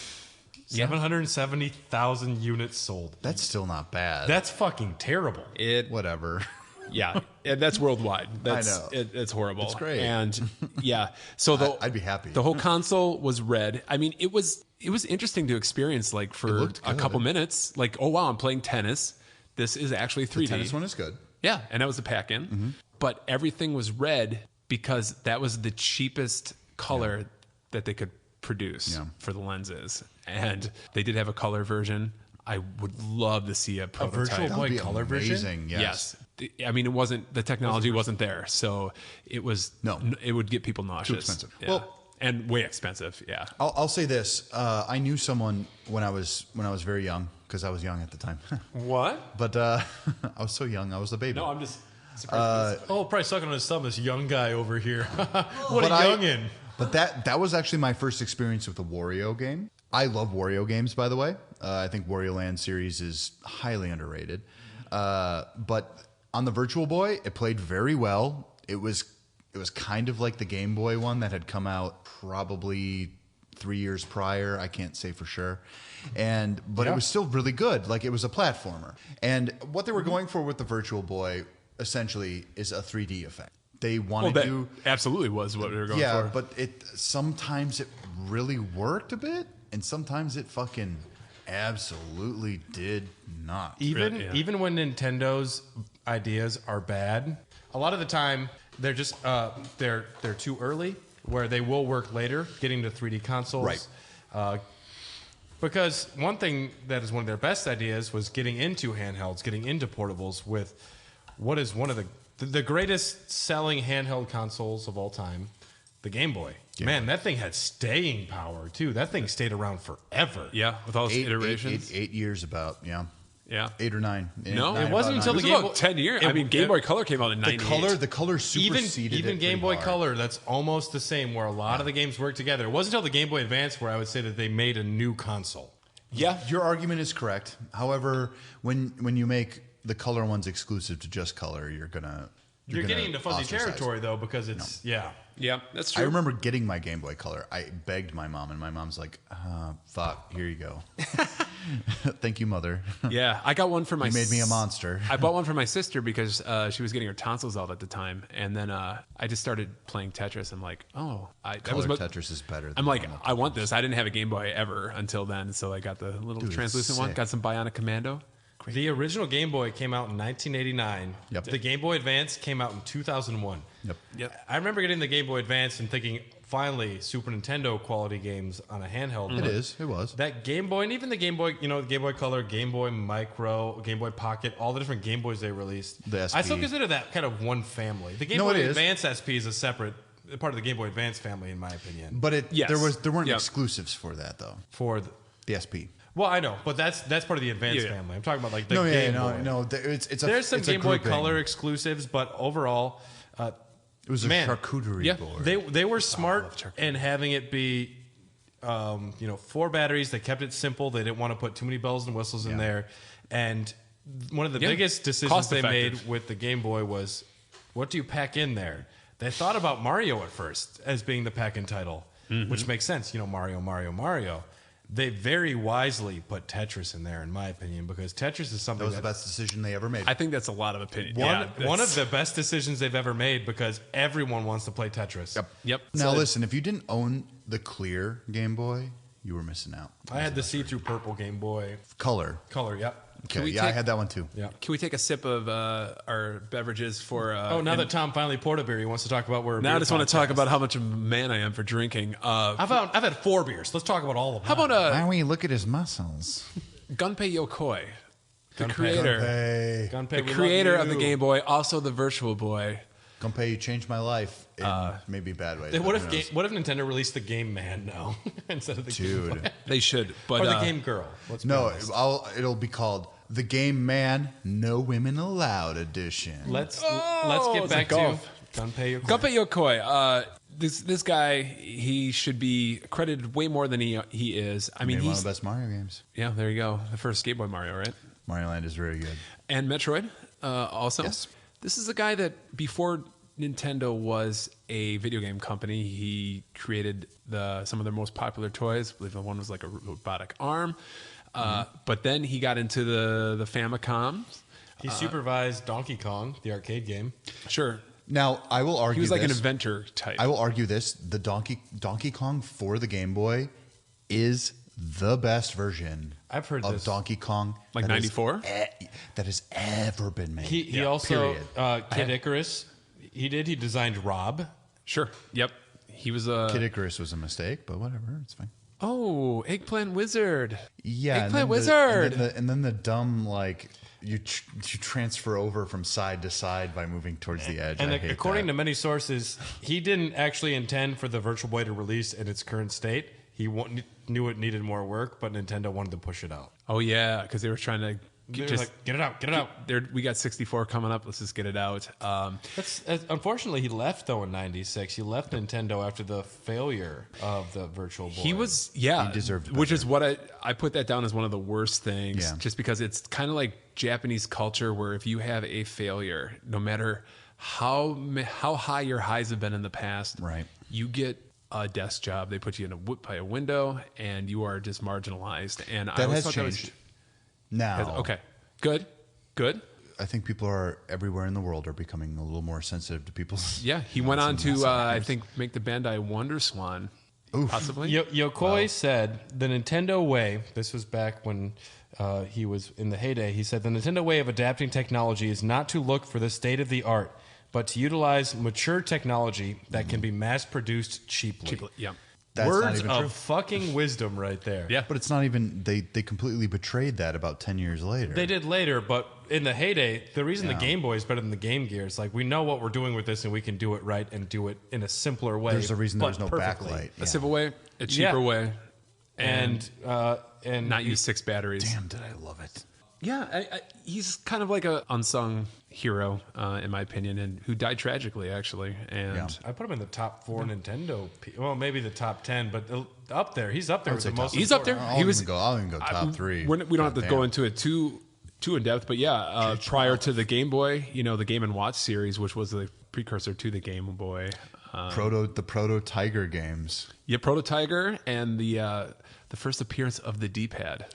770,000 units sold. That's still not bad. That's fucking terrible. Whatever. Yeah, and that's worldwide. That's, know. It's horrible. It's great. And yeah, so I'd be happy. The whole console was red. I mean, it was interesting to experience. Like for looked a good. couple minutes, like oh wow, I'm playing tennis. This is actually 3D. The tennis one is good. Yeah, and that was the pack in. But everything was red because that was the cheapest color that they could produce Yeah. for the lenses. And they did have a color version. I would love to see a prototype. Virtual That Boy would be color version? amazing. Yes. I mean, it wasn't the technology wasn't there, so it was No. It would get people nauseous. expensive. Yeah. Well- and way expensive. Yeah. I'll say this. I knew someone when I was very young because I was young at the time. What? But I was so young. I was a baby. No, I'm just surprised. Oh, probably sucking on his thumb. This young guy over here. What But a I- youngin'. But that was actually my first experience with a Wario game. I love Wario games, by the way. I think Wario Land series is highly underrated. But on the Virtual Boy, it played very well. It was kind of like the Game Boy one that had come out probably 3 years prior. I can't say for sure. But it was still really good. Like it was a platformer. And what they were going for with the Virtual Boy essentially is a 3D effect. They wanted that to absolutely was what we were going for. but sometimes it really worked a bit, and sometimes it fucking absolutely did not. Even when Nintendo's ideas are bad, a lot of the time they're just they're too early, where they will work later, getting to 3D consoles. Right. Because one thing that is one of their best ideas was getting into handhelds, getting into portables with what is one of the greatest selling handheld consoles of all time, the Game Boy. Man, that thing had staying power, too. That thing stayed around forever. Yeah, with all its iterations. 8 years about, yeah. Yeah. 8 or 9. No, it wasn't until the it was Game about Boy... 10 years. I mean, Game Boy Color came out in 98. The color superseded Even it Game Boy pretty hard. Color, that's almost the same, where a lot of the games work together. It wasn't until the Game Boy Advance where I would say that they made a new console. Yeah. Your argument is correct. However, when you make the color ones exclusive to just color, you're You're getting into fuzzy territory, though, because it's... Yeah. Yeah, that's true. I remember getting my Game Boy Color. I begged my mom, and my mom's like, fuck, here you go. Thank you, mother. Yeah, I got one for my... You made me a monster. I bought one for my sister because she was getting her tonsils out at the time. And then I just started playing Tetris. I'm like, Tetris is better. I'm like, I want this. I didn't have a Game Boy ever until then. So I got the little translucent one. Got some Bionic Commando. The original Game Boy came out in 1989. Yep. The Game Boy Advance came out in 2001. Yep. I remember getting the Game Boy Advance and thinking, finally, Super Nintendo quality games on a handheld. It was. That Game Boy, and even the Game Boy, the Game Boy Color, Game Boy Micro, Game Boy Pocket, all the different Game Boys they released. The SP. I still consider that kind of one family. The Game Boy Advance SP is a separate part of the Game Boy Advance family, in my opinion. But there weren't exclusives for that, though. For the SP. Well, I know, but that's part of the Advance family. I'm talking about like the Game Boy. There's some Game Boy Color exclusives, but overall, it was a charcuterie board. They were smart in having it be, 4 batteries. They kept it simple. They didn't want to put too many bells and whistles in there. And one of the biggest decisions they made with the Game Boy was, what do you pack in there? They thought about Mario at first as being the pack-in title, which makes sense. Mario. They very wisely put Tetris in there, in my opinion, because Tetris is something that was the best decision they ever made. I think that's a lot of opinion. One of the best decisions they've ever made, because everyone wants to play Tetris. Yep. Now listen, if you didn't own the clear Game Boy, you were missing out. I had the see-through purple Game Boy. Color, yep. Okay, I had that one too. Yeah. Can we take a sip of our beverages for... now that Tom finally poured a beer, he wants to talk about where... Now I just want to talk about how much of a man I am for drinking. I've had 4 beers. Let's talk about all of them. How about why don't we look at his muscles? Gunpei Yokoi, the Gunpei, creator of the Game Boy, also the Virtual Boy. Gunpei, you changed my life in maybe a bad way. What if Nintendo released the Game Man now instead of the Game Boy? They should, but or the Game Girl. It'll be called the Game Man No Women Allowed Edition. Let's get back to Gunpei Yokoi. This guy, he should be credited way more than he is. I mean, he's one of the best Mario games. Yeah, there you go. The first Game Boy Mario, right? Mario Land is very good. And Metroid, also. Yes. This is a guy that before Nintendo was a video game company, he created some of their most popular toys. I believe the one was like a robotic arm. But then he got into the Famicom. He supervised Donkey Kong, the arcade game. Sure. Now, I will argue he was like an inventor type. I will argue this. The Donkey Kong for the Game Boy is the best version of Donkey Kong. Like 94? That has ever been made. He also, Kid Icarus, he designed Rob. Sure. Yep. He was Kid Icarus was a mistake, but whatever. It's fine. Oh, Eggplant Wizard. Yeah. Eggplant Wizard. And then the dumb, you transfer over from side to side by moving towards the edge. And according to many sources, he didn't actually intend for the Virtual Boy to release in its current state. He knew it needed more work, but Nintendo wanted to push it out. Oh, yeah, because they were trying to get it out. We got 64 coming up. Let's just get it out. Unfortunately, he left, though, in 96. He left Nintendo after the failure of the Virtual Boy. He was, He deserved better. Which is what I put that down as one of the worst things, just because it's kind of like Japanese culture where if you have a failure, no matter how high your highs have been in the past, right, you get a desk job. They put you by a window, and you are just marginalized. And that has changed. Now, okay, good. I think people everywhere in the world are becoming a little more sensitive to people's. Yeah, he went on to I think make the Bandai Wonder Swan. possibly. Yokoi said the Nintendo way, this was back when he was in the heyday, he said the Nintendo way of adapting technology is not to look for the state of the art, but to utilize mature technology that can be mass-produced cheaply. Yeah. That's not Words even of true. fucking wisdom right there. Yeah. But it's not even, they completely betrayed that about 10 years later. They did later, but in the heyday, the reason the Game Boy is better than the Game Gear is like we know what we're doing with this and we can do it right and do it in a simpler way. There's a reason but there's no perfectly. backlight. A simple way, a cheaper way, And not use 6 batteries. Damn, did I love it. Yeah, he's kind of like a unsung hero, in my opinion, and who died tragically, actually. And I put him in the top 4 Nintendo. Well, maybe the top 10, but up there. He's up there with the most. he's up there. I'll even go top 3. We don't have to go into it too in depth, but prior to the Game Boy, the Game & Watch series, which was the precursor to the Game Boy. The Proto Tiger games. Yeah, Proto Tiger and the first appearance of the D-pad.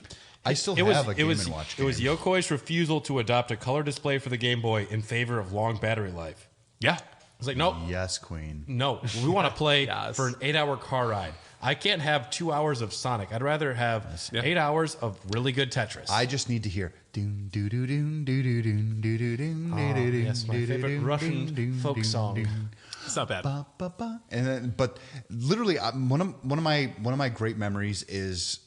I still have a Game & Watch game. It was Yokoi's refusal to adopt a color display for the Game Boy in favor of long battery life. Yeah. It's like, nope. Yes, Queen. No, we want to play Yes. for an 8-hour car ride. I can't have 2 hours of Sonic. I'd rather have 8 hours of really good Tetris. I just need to hear doon doo doo doon doo doo doon doo doo doon doo doo doon. yes, my favorite Russian folk song. It's not bad. Ba, ba, ba. And then, but literally, one of my great memories is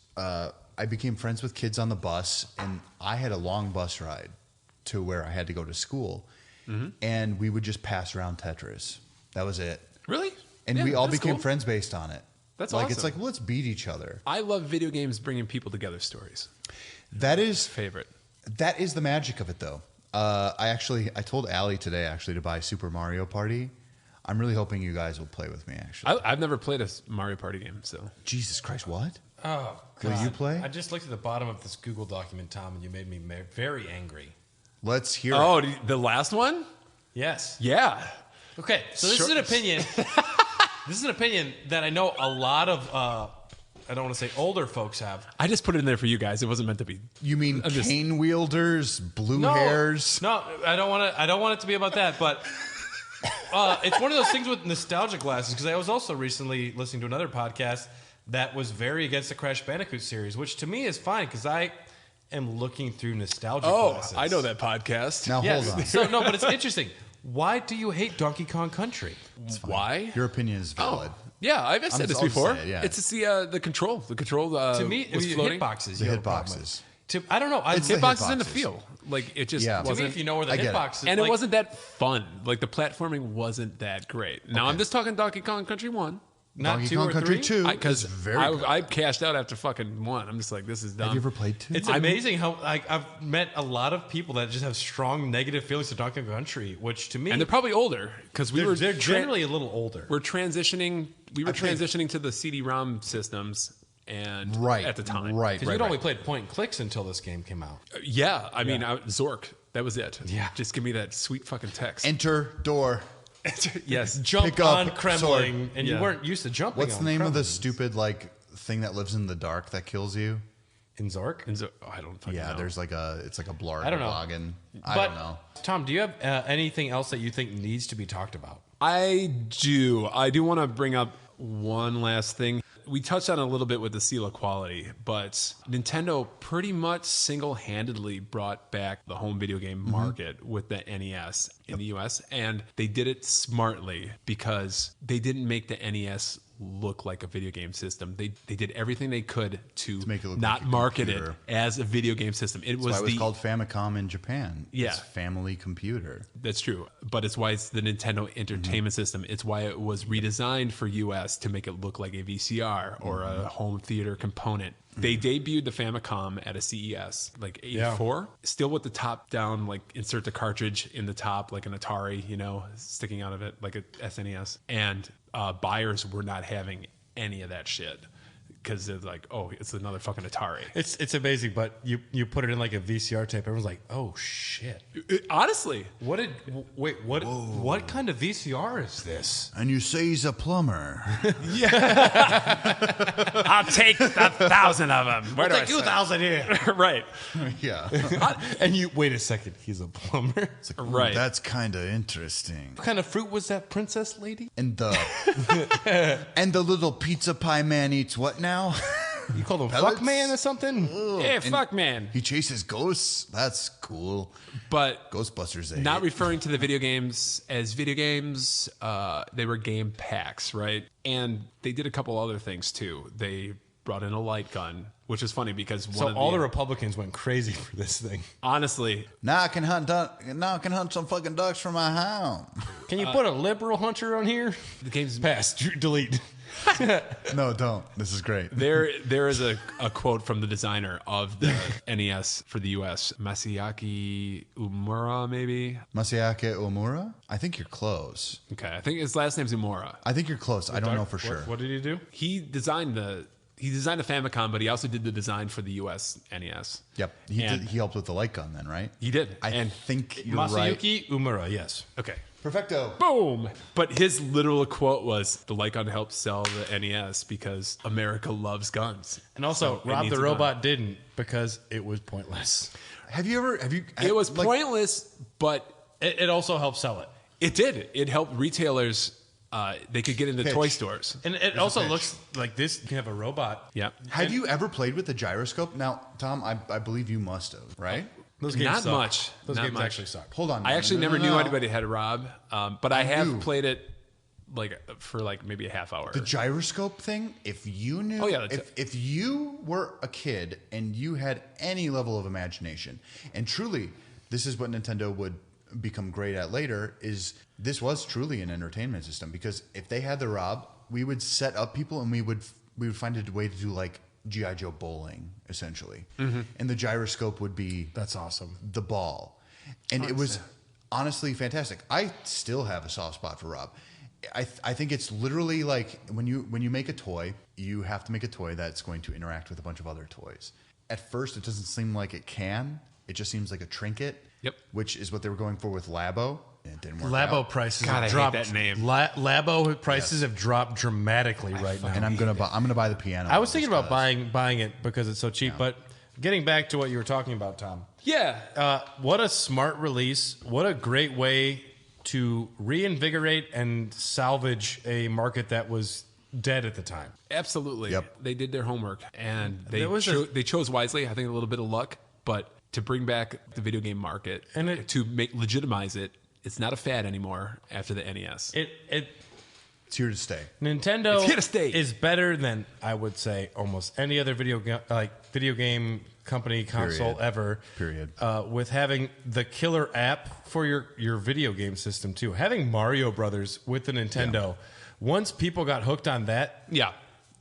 I became friends with kids on the bus, and I had a long bus ride to where I had to go to school, and we would just pass around Tetris. That was it. Really? And Yeah, we all that's became cool. friends based on it. That's like awesome. it's like let's beat each other. I love video games bringing people together stories. That is Favorite. That is the magic of it, though. I told Allie today to buy Super Mario Party. I'm really hoping you guys will play with me. Actually, I've never played a Mario Party game, so. Jesus Christ, what? Oh, Will God. you play? I just looked at the bottom of this Google document, Tom, and you made me very angry. Let's hear it. Oh, the last one? Yes. Yeah. Okay, so this is an opinion. This is an opinion that I know a lot of, I don't want to say older folks have. I just put it in there for you guys. It wasn't meant to be. You mean I'm just- cane wielders, blue hairs? No, I don't want it to be about that, but it's one of those things with nostalgia glasses, because I was also recently listening to another podcast that was very against the Crash Bandicoot series, which to me is fine because I am looking through nostalgia glasses. I know that podcast. Now Yes. hold on. So no, but it's interesting. Why do you hate Donkey Kong Country? Why? Your opinion is valid. Yeah, I've said this I'll just before. say it, yeah. It's just the control. The control To me, was floating. hitboxes. The you have a problem hitboxes. with. I don't know. It's the Hitboxes in the hitboxes. feel. Like it just Yeah. To me, wasn't. if you know where the I get it. hitbox is, And like, it wasn't that fun. Like the platforming wasn't that great. Now I'm just talking Donkey Kong Country 1. not Donkey 2 Kong or Country 3. 2 Because is very good. I cashed out after fucking 1. I'm just like, this is dumb. Have you ever played 2? It's amazing how I've met a lot of people that just have strong negative feelings to Donkey Kong Country, which to me, And they're probably older because they're generally a little older. we're transitioning. We were think- transitioning to the CD-ROM systems, and Right. at the time, Right. Because you'd only played point and clicks until this game came out. Yeah, I mean, Zork. That was it. Yeah. just give me that sweet fucking text. Enter door. yes, Jump Pick up on Kremling, sword. and you weren't used to jumping. What's the on name of the Kremlings. stupid thing that lives in the dark that kills you? in Zork? I don't fucking Yeah, know. there's it's like a blarg. I don't know. Login. I But don't know. Tom, do you have anything else that you think needs to be talked about? I do. I do want to bring up one last thing. We touched on it a little bit with the seal of quality, but Nintendo pretty much single-handedly brought back the home video game market with the NES in the US, and they did it smartly because they didn't make the NES look like a video game system. They did everything they could to make it look not like a market computer. it as a video game system. It That's was why it was the called Famicom in Japan. Yeah. It's family computer. That's true, but it's why it's the Nintendo Entertainment System. It's why it was redesigned for US to make it look like a VCR or a home theater component. They debuted the Famicom at a CES, like 84, still with the top down, like insert the cartridge in the top, like an Atari, sticking out of it, like a SNES. And buyers were not having any of that shit. because they're like, oh, it's another fucking Atari. It's amazing, but you put it in like a VCR tape. Everyone's like, oh shit. Honestly, What kind of VCR is this? And you say he's a plumber. I'll take 1,000 of them. Where do I Like 2,000 here. right. Yeah. And you wait a second. He's a plumber. It's like, Right. That's kind of interesting. What kind of fruit was that, princess lady? And the little pizza pie man eats what now? You called him Pellets? fuck man or something? Yeah, fuck man. He chases ghosts. That's cool. But Ghostbusters. not referring to the video games as video games, they were game packs, right? And they did a couple other things too. They brought in a light gun, which is funny because So all the Republicans went crazy for this thing. honestly, Now I can hunt some fucking ducks from my home. Can you put a liberal hunter on here? the game's Pass. Delete. No, don't. This is great. there is a quote from the designer of the NES for the US, Masayaki Umura, maybe. Masayake Omura? I think you're close. Okay, I think his last name's Umura. I think you're close. I don't know for sure. What did he do? He designed the Famicom, but he also did the design for the US NES. Yep. He helped with the light gun then, right? He did. I and think you're right. Masayuki Umura, yes. okay. Perfecto. Boom! But his literal quote was, the light gun helped sell the NES because America loves guns. And also, So it Rob needs the a Robot didn't because it was pointless. It was pointless, but It also helped sell it. it did. It helped retailers. They could get into Pitch. toy stores. And it also pitch. looks like this. You can have a robot. Yeah. Have you ever played with the gyroscope? Now, Tom, I believe you must have, right? Those Not suck. much. Those Not games much. actually suck. Hold on. I actually never knew no. anybody had a Rob, but I have knew. played it for maybe a half hour. The gyroscope thing, if you knew, Oh, yeah, if you were a kid and you had any level of imagination, and truly, this is what Nintendo would become great at later, is this was truly an entertainment system, because if they had the Rob, we would set up people and we would find a way to do like G.I. Joe bowling, essentially. And the gyroscope would be That's awesome. the ball. And it was honestly fantastic. I still have a soft spot for Rob. I think it's literally like when you make a toy, you have to make a toy that's going to interact with a bunch of other toys. At first, it doesn't seem like it can. It just seems like a trinket. Yep. Which is what they were going for with Labo. And it didn't work Labo out. prices God, I have hate dropped. that name. Labo prices have dropped dramatically right now. And I'm gonna buy the piano. I was thinking just about 'cause. buying it because it's so cheap. But getting back to what you were talking about, Tom. yeah. What a smart release. What a great way to reinvigorate and salvage a market that was dead at the time. Absolutely. Yep. They did their homework, and they There was they chose wisely. I think a little bit of luck, but to bring back the video game market And to legitimize it, it's not a fad anymore after the NES. It's here to stay. Nintendo It's here to stay. is better than, I would say, almost any other video game company console Period. ever. Period. With having the killer app for your video game system too. Having Mario Brothers with the Nintendo. Once people got hooked on that, yeah.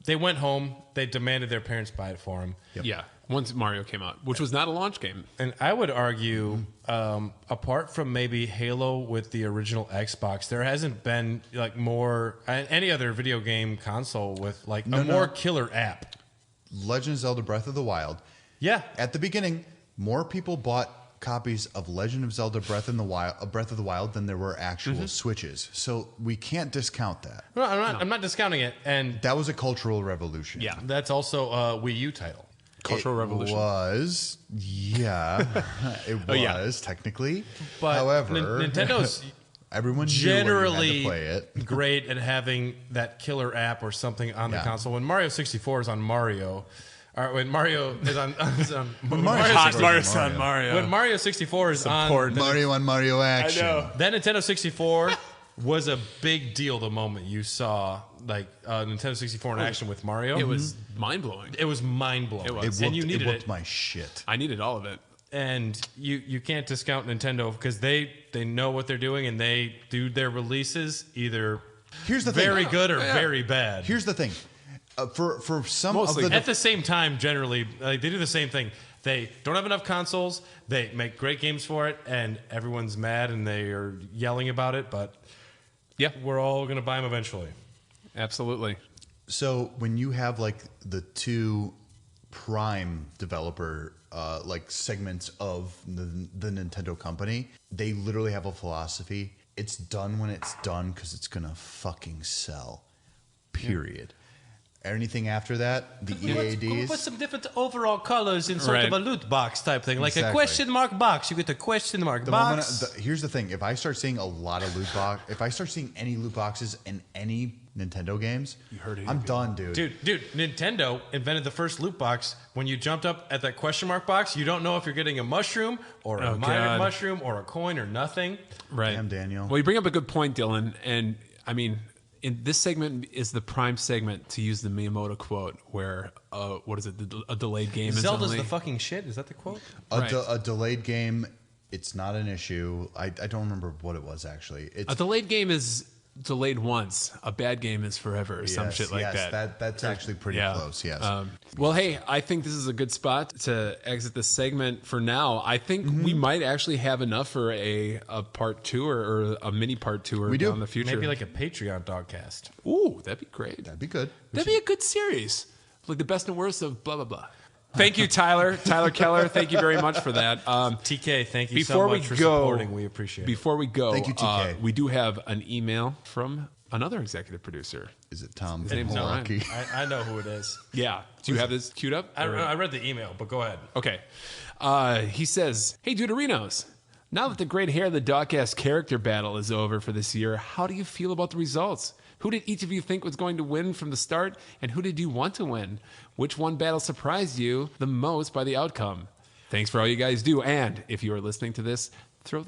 they went home. They demanded their parents buy it for them. Yeah. Once Mario came out, which was not a launch game. And I would argue, apart from maybe Halo with the original Xbox, there hasn't been like more any other video game console with like a more killer app. Legend of Zelda: Breath of the Wild. Yeah, At the beginning, more people bought copies of Legend of Zelda: Breath of the Wild than there were actual Switches. So we can't discount that. no, I'm not discounting it, and That was a cultural revolution. Yeah. that's also a Wii U title. Cultural Revolution. Was, yeah, it was technically. But however, Nintendo's everyone generally knew when you had to play it. great at having that killer app or something on the Yeah. console. When Mario 64 is on Mario, or when Mario is on, Mario's on Mario. when Mario 64 is on, Support. Mario on Mario action. know. then Nintendo 64 was a big deal the moment you saw like Nintendo 64 in action with Mario. It was mind blowing. It was mind blowing. It was. It And whooped, you needed it whooped it. my shit. I needed all of it. And you can't discount Nintendo because they know what they're doing and they do their releases either Here's the thing. very good or very bad. Here's the thing. For some Mostly. of the At the same time, generally, like, they do the same thing. They don't have enough consoles. They make great games for it, and everyone's mad and they are yelling about it. But Yeah. we're all going to buy them eventually. Absolutely. So when you have like the two prime developer like segments of the Nintendo company, they literally have a philosophy. It's done when it's done because it's gonna fucking sell. Period. Anything after that, the EADs. Put some different overall colors in sort Right. of a loot box type thing, like a Exactly. question mark box. You get a question mark box. Here's the thing: if I start seeing a lot of loot box, if I start seeing any loot boxes in any Nintendo games, I'm done, dude. Dude, Nintendo invented the first loot box. When you jumped up at that question mark box, you don't know if you're getting a mushroom or a minor God. mushroom or a coin or nothing. Right. Damn, Daniel. Well, you bring up a good point, Dylan. And I mean, in this segment is the prime segment, to use the Miyamoto quote, where what is it? A delayed game Zelda's is only the fucking shit. Is that the quote? A delayed game, it's not an issue. I don't remember what it was actually. It's a delayed game is delayed once. A bad game is forever, or some shit like that. That's actually pretty close. Yes. Well, hey, I think this is a good spot to exit this segment for now. I think we might actually have enough for a part two or a mini part two We do. in the future. Maybe like a Patreon Dogcast. Ooh, that'd be great. That'd be good. That'd be a good series. Like the best and worst of blah, blah, blah. Thank you, Tyler. Tyler Keller, thank you very much for that. TK, thank you Before so we much for go, supporting. We appreciate it. Before we go, Thank you, TK. we do have an email from another executive producer. Is it Tom? His name's Milwaukee? I know who it is. Yeah. Do you have this queued up? I read the email, but go ahead. Okay. He says, "Hey, Deuterinos, now that the great Hair of the Dogcast character battle is over for this year, how do you feel about the results? Who did each of you think was going to win from the start, and who did you want to win? Which one battle surprised you the most by the outcome? Thanks for all you guys do, and if you are listening to this, throw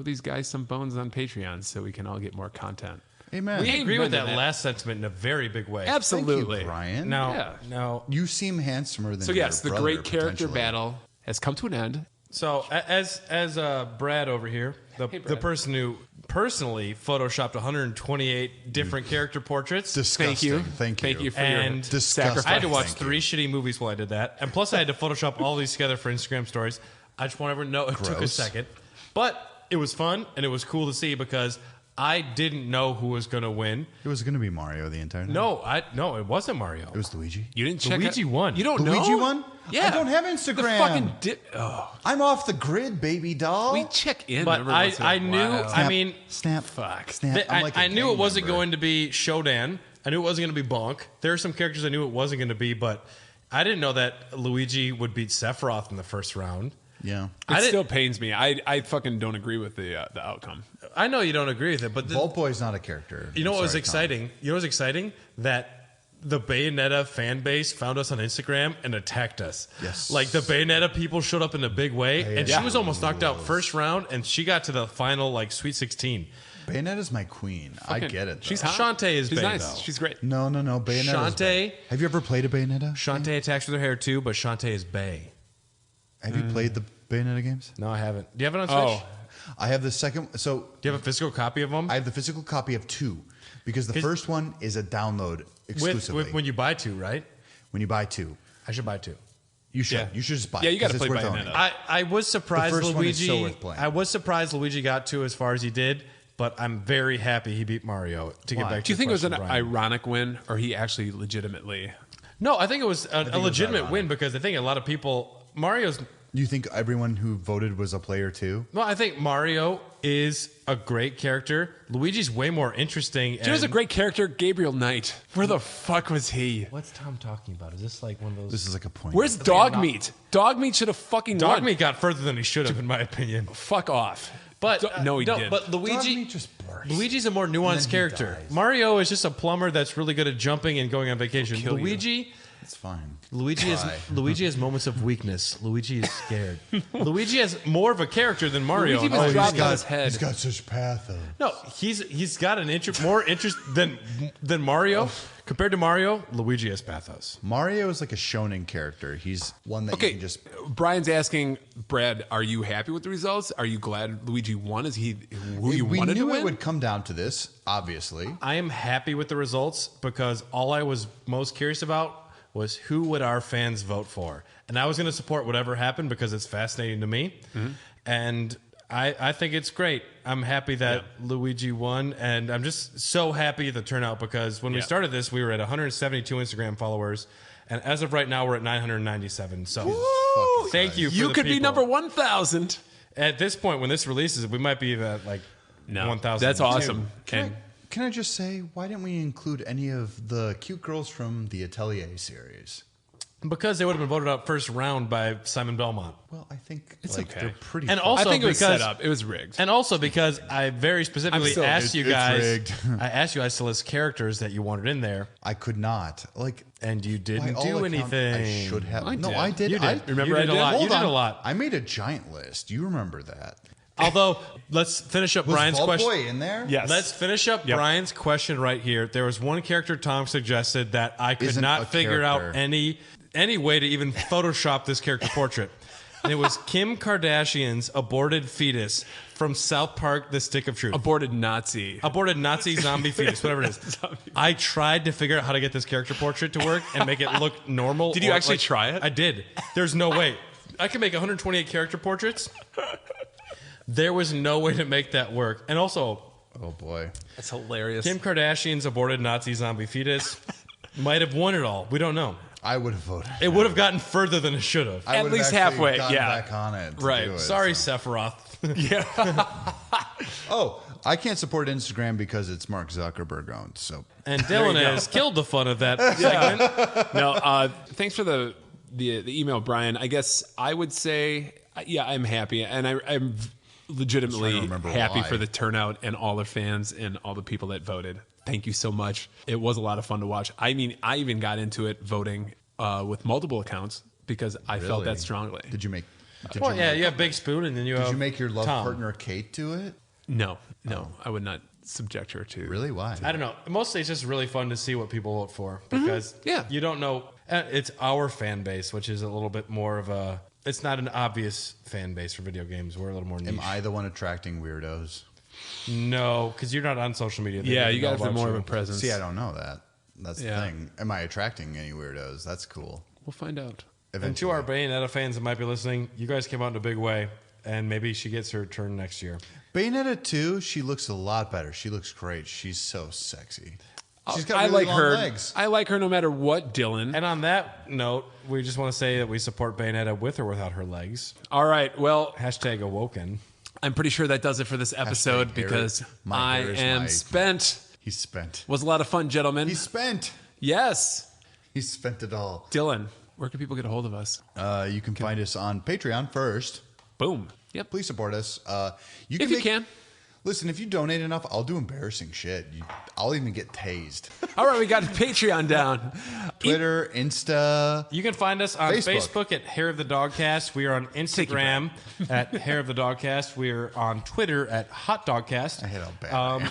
these guys some bones on Patreon so we can all get more content." Amen. We agree with Amen that to that. last sentiment in a very big way. Absolutely. Thank you, Brian. Now, You seem handsomer than So yes, the your great brother, character potentially. battle has come to an end. so as Brad over here, the Brad. person who personally photoshopped 128 different character portraits, Disgusting. Thank you. Thank you. for And your Disgusting. sacrifice. I had to watch Thank you. 3 shitty movies while I did that, and plus I had to Photoshop all these together for Instagram stories. I just want everyone to know it took a Gross. second, but it was fun and it was cool to see because I didn't know who was going to win. It was going to be Mario the entire night. No, it wasn't Mario. It was Luigi. You didn't check Luigi out- won. You don't Luigi know? won? Yeah. I don't have The Instagram. fucking I'm off the grid, baby doll. we check in. But every once in a I knew. while. I mean, Snap. Fuck. Snap. I'm like a I knew gang it wasn't member. going to be Shodan. I knew it wasn't going to be Bonk. There are some characters I knew it wasn't going to be, but I didn't know that Luigi would beat Sephiroth in the first round. Yeah. It still pains me. I fucking don't agree with the outcome. I know you don't agree with it, but Vault Boy's not a character. you know what was Sorry, Tom. exciting? You know what was exciting? That the Bayonetta fan base found us on Instagram and attacked us. Yes. Like the Bayonetta people showed up in a big way, and she Bayonetta was almost knocked out first round, and she got to the final like Sweet 16. Bayonetta's my queen. I get it. She's though. hot. Shantae is She's Bay, nice. though. She's great. No. Bayonetta's Shantae- Bay. Have you ever played a Bayonetta? Shantae attacks with her hair too, but Shantae is Bay. Have you played the Bayonetta games? No, I haven't. Do you have it on Switch? Oh, I have the second. So Do you have a physical copy of them? I have the physical copy of 2 because the first one is a download exclusively. when you buy 2, right? when you buy 2, I should buy 2. you should. Yeah. You should just buy. Yeah, it, you gotta 'cause it's play worth Bayonetta. owning. I was surprised The first one is Luigi. so worth playing. I was surprised Luigi got to as far as he did, but I'm very happy he beat Mario. To get Why? back to do you your think it was an question, Brian. ironic win, or he actually legitimately? No, I think it was a was legitimate ironic. win because I think a lot of people Mario's. You think everyone who voted was a player too? Well, I think Mario is a great character. Luigi's way more interesting. He was a great character, Gabriel Knight. Where the fuck was he? What's Tom talking about? Is this like one of those? This is like a point. Where's Dog Meat? Dog Meat should have fucking won. Dogmeat got further than he should have, in my opinion. Fuck off. But No, he didn't. But Luigi, Dogmeat just burst. Luigi's a more nuanced he character. dies. Mario is just a plumber that's really good at jumping and going on vacation. kill you. Luigi It's fine. Luigi has moments of weakness. Luigi is scared. Luigi has more of a character than Mario. Luigi in was all dropped these on games. his head. He's got such pathos. No, he's got an more interest than Mario. Compared to Mario, Luigi has pathos. Mario is like a shonen character. He's one that you Okay, can just. Brian's asking, Brad, are you happy with the results? Are you glad Luigi won? Is he who you we wanted knew to win? it would come down to this, obviously. I am happy with the results because all I was most curious about was who would our fans vote for, and I was going to support whatever happened because it's fascinating to me. And I think it's great. I'm happy that Luigi won, and I'm just so happy at the turnout because when we started this, we were at 172 Instagram followers, and as of right now, we're at 997. So thank you. You the could be people. number 1,000. At this point, when this releases, we might be at like 1,000. That's awesome. Can I just say, why didn't we include any of the cute girls from the Atelier series? Because they would have been voted out first round by Simon Belmont. Well, I think It's okay. they're pretty. And fun. also I think it was because set up. It was rigged. And also because I very specifically still- asked you it's guys. rigged. I asked you guys to list characters that you wanted in there, I could not and you by didn't all do accounts, anything. I should have. I No, did. I did. You did. Remember you I did a did? lot. Hold You did on. a lot. I made a giant list. You remember that? Although, let's finish up Was Brian's Vault question. Boy in there? Yes. Let's finish up Brian's question right here. There was one character Tom suggested that I could Isn't a not figure out character. any way to even Photoshop this character portrait. And it was Kim Kardashian's aborted fetus from South Park: The Stick of Truth. Aborted Nazi. Aborted Nazi zombie fetus, whatever it is. I tried to figure out how to get this character portrait to work and make it look normal. Did you or, actually like, try it? I did. There's no way. I can make 128 character portraits. There was no way to make that work. And also, Oh boy. That's hilarious. Kim Kardashian's aborted Nazi zombie fetus might have won it all. We don't know. I would have voted. It would have gotten further than it should have. I At would have least actually halfway, gotten yeah. back on it. to Right. do it, Sorry, so. Sephiroth. Oh, I can't support Instagram because it's Mark Zuckerberg owned. So And Dylan has killed the fun of that segment. No, thanks for the email, Brian. I guess I would say, I'm happy, and I'm I'm legitimately trying to remember happy why. for the turnout and all the fans and all the people that voted. Thank you so much. It was a lot of fun to watch. I mean, I even got into it voting with multiple accounts because I felt that strongly. Did you make? Did Well, you yeah, make, you have Big Spoon, and then you Did have you make your love Tom. partner Kate do it? No, I would not subject her to. Really? Why? I don't know. Mostly it's just really fun to see what people vote for because Yeah. you don't know. It's our fan base, which is a little bit more of a. It's not an obvious fan base for video games. We're a little more niche. Am I the one attracting weirdos? No, because you're not on social media. They Yeah, don't you know got to have about more you. of a presence. See, I don't know that. That's Yeah. the thing. Am I attracting any weirdos? That's cool. We'll find out. And to our Bayonetta fans that might be listening, you guys came out in a big way, and maybe she gets her turn next year. Bayonetta 2, she looks a lot better. She looks great. She's so sexy. She's got I really like long her. legs. I like her no matter what, Dylan. And on that note, we just want to say that we support Bayonetta with or without her legs. All right. Well, Hashtag awoken. I'm pretty sure that does it for this episode Hashtag because my I hair is am my- spent. He's spent. Was a lot of fun, gentlemen. He's spent. Yes. He's spent it all. Dylan, where can people get a hold of us? You can find us on Patreon first. Boom. Yep. Please support us. You If you can. Listen, if you donate enough, I'll do embarrassing shit. I'll even get tased. All right, we got Patreon down. Twitter, Insta. You can find us on Facebook. Facebook at Hair of the Dogcast. We are on Instagram at Hair of the Dogcast. We are on Twitter at Hot Dogcast. I hate how bad I am.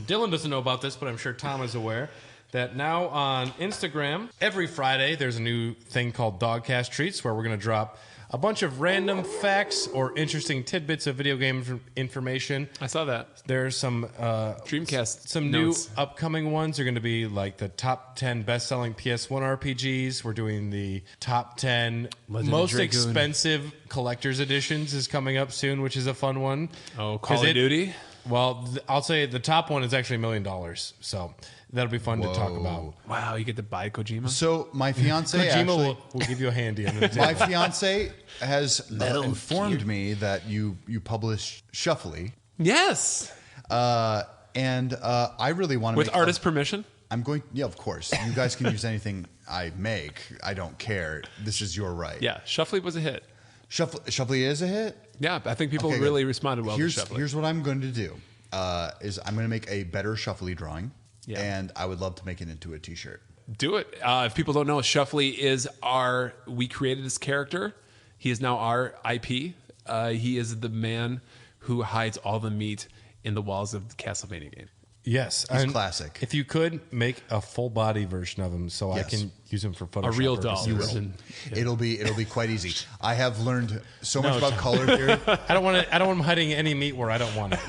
Dylan doesn't know about this, but I'm sure Tom is aware that now on Instagram, every Friday, there's a new thing called Dogcast Treats where we're going to drop a bunch of random facts or interesting tidbits of video game information. I saw that. There's some Dreamcast some notes. new upcoming ones are going to be like the top 10 best-selling PS1 RPGs. We're doing the top 10 Legend of most Dragoon. expensive collector's editions is coming up soon, which is a fun one. Oh, Call 'Cause of Duty? Well, I'll say the top one is actually $1 million, so that'll be fun to talk about. Wow, you get to buy Kojima? So my fiance Kojima actually, will give you a handy under the my table. fiance has informed me that you publish Shuffly, Yes. and I really want to With make artist permission? I'm going. Yeah, of course. You guys can use anything I make. I don't care. This is your right. Yeah, Shuffly was a hit. Shuffly is a hit. Yeah, I think people Okay, really good. responded well here's, to Shuffly. Here's what I'm going to do. Is I'm going to make a better Shuffly drawing, Yeah. and I would love to make it into a T-shirt. Do it. If people don't know, Shuffly is we created this character. He is now our IP. He is the man who hides all the meat in the walls of the Castlevania game. Yes, He's and classic. If you could make a full body version of him, so Yes. I can use him for Photoshop. A real doll. purposes. version. It'll be quite easy. I have learned so much No, about color theory. I don't want him hiding any meat where I don't want it.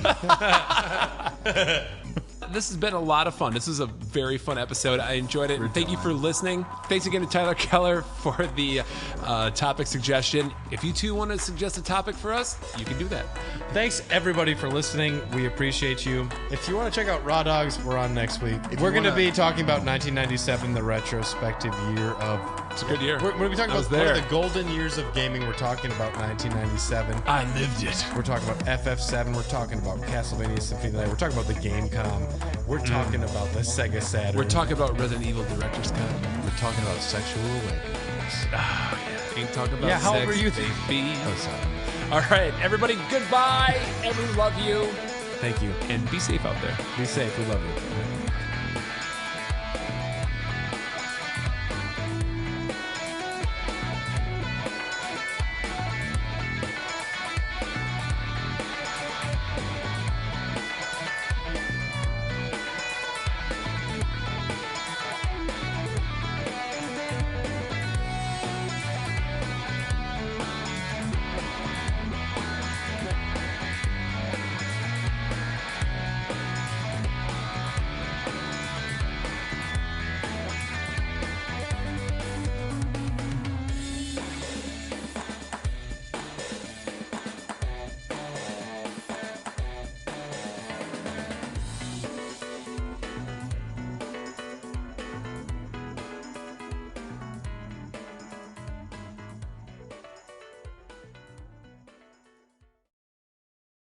this has been a lot of fun. This is a very fun episode. I enjoyed it. Thank you for listening. Thanks again to Tyler Keller for the topic suggestion. If you two want to suggest a topic for us, you can do that. Thanks, everybody, for listening. We appreciate you. If you want to check out Raw Dogs, we're on next week. We're going to be talking about 1997, the retrospective year of... It's a good year. We're going to be talking about one of the golden years of gaming. We're talking about 1997. I lived it. We're talking about FF7. We're talking about Castlevania Symphony of the Night. We're talking about the GameCom. We're talking about the Sega Saturn. We're talking about Resident Evil Director's Cut. We're talking about sexual awakenings. Oh, yeah. Ain't talking about how sex, old were you? baby. Oh, sorry. All right, everybody, goodbye. And we love you. Thank you. And be safe out there. Be safe. We love you.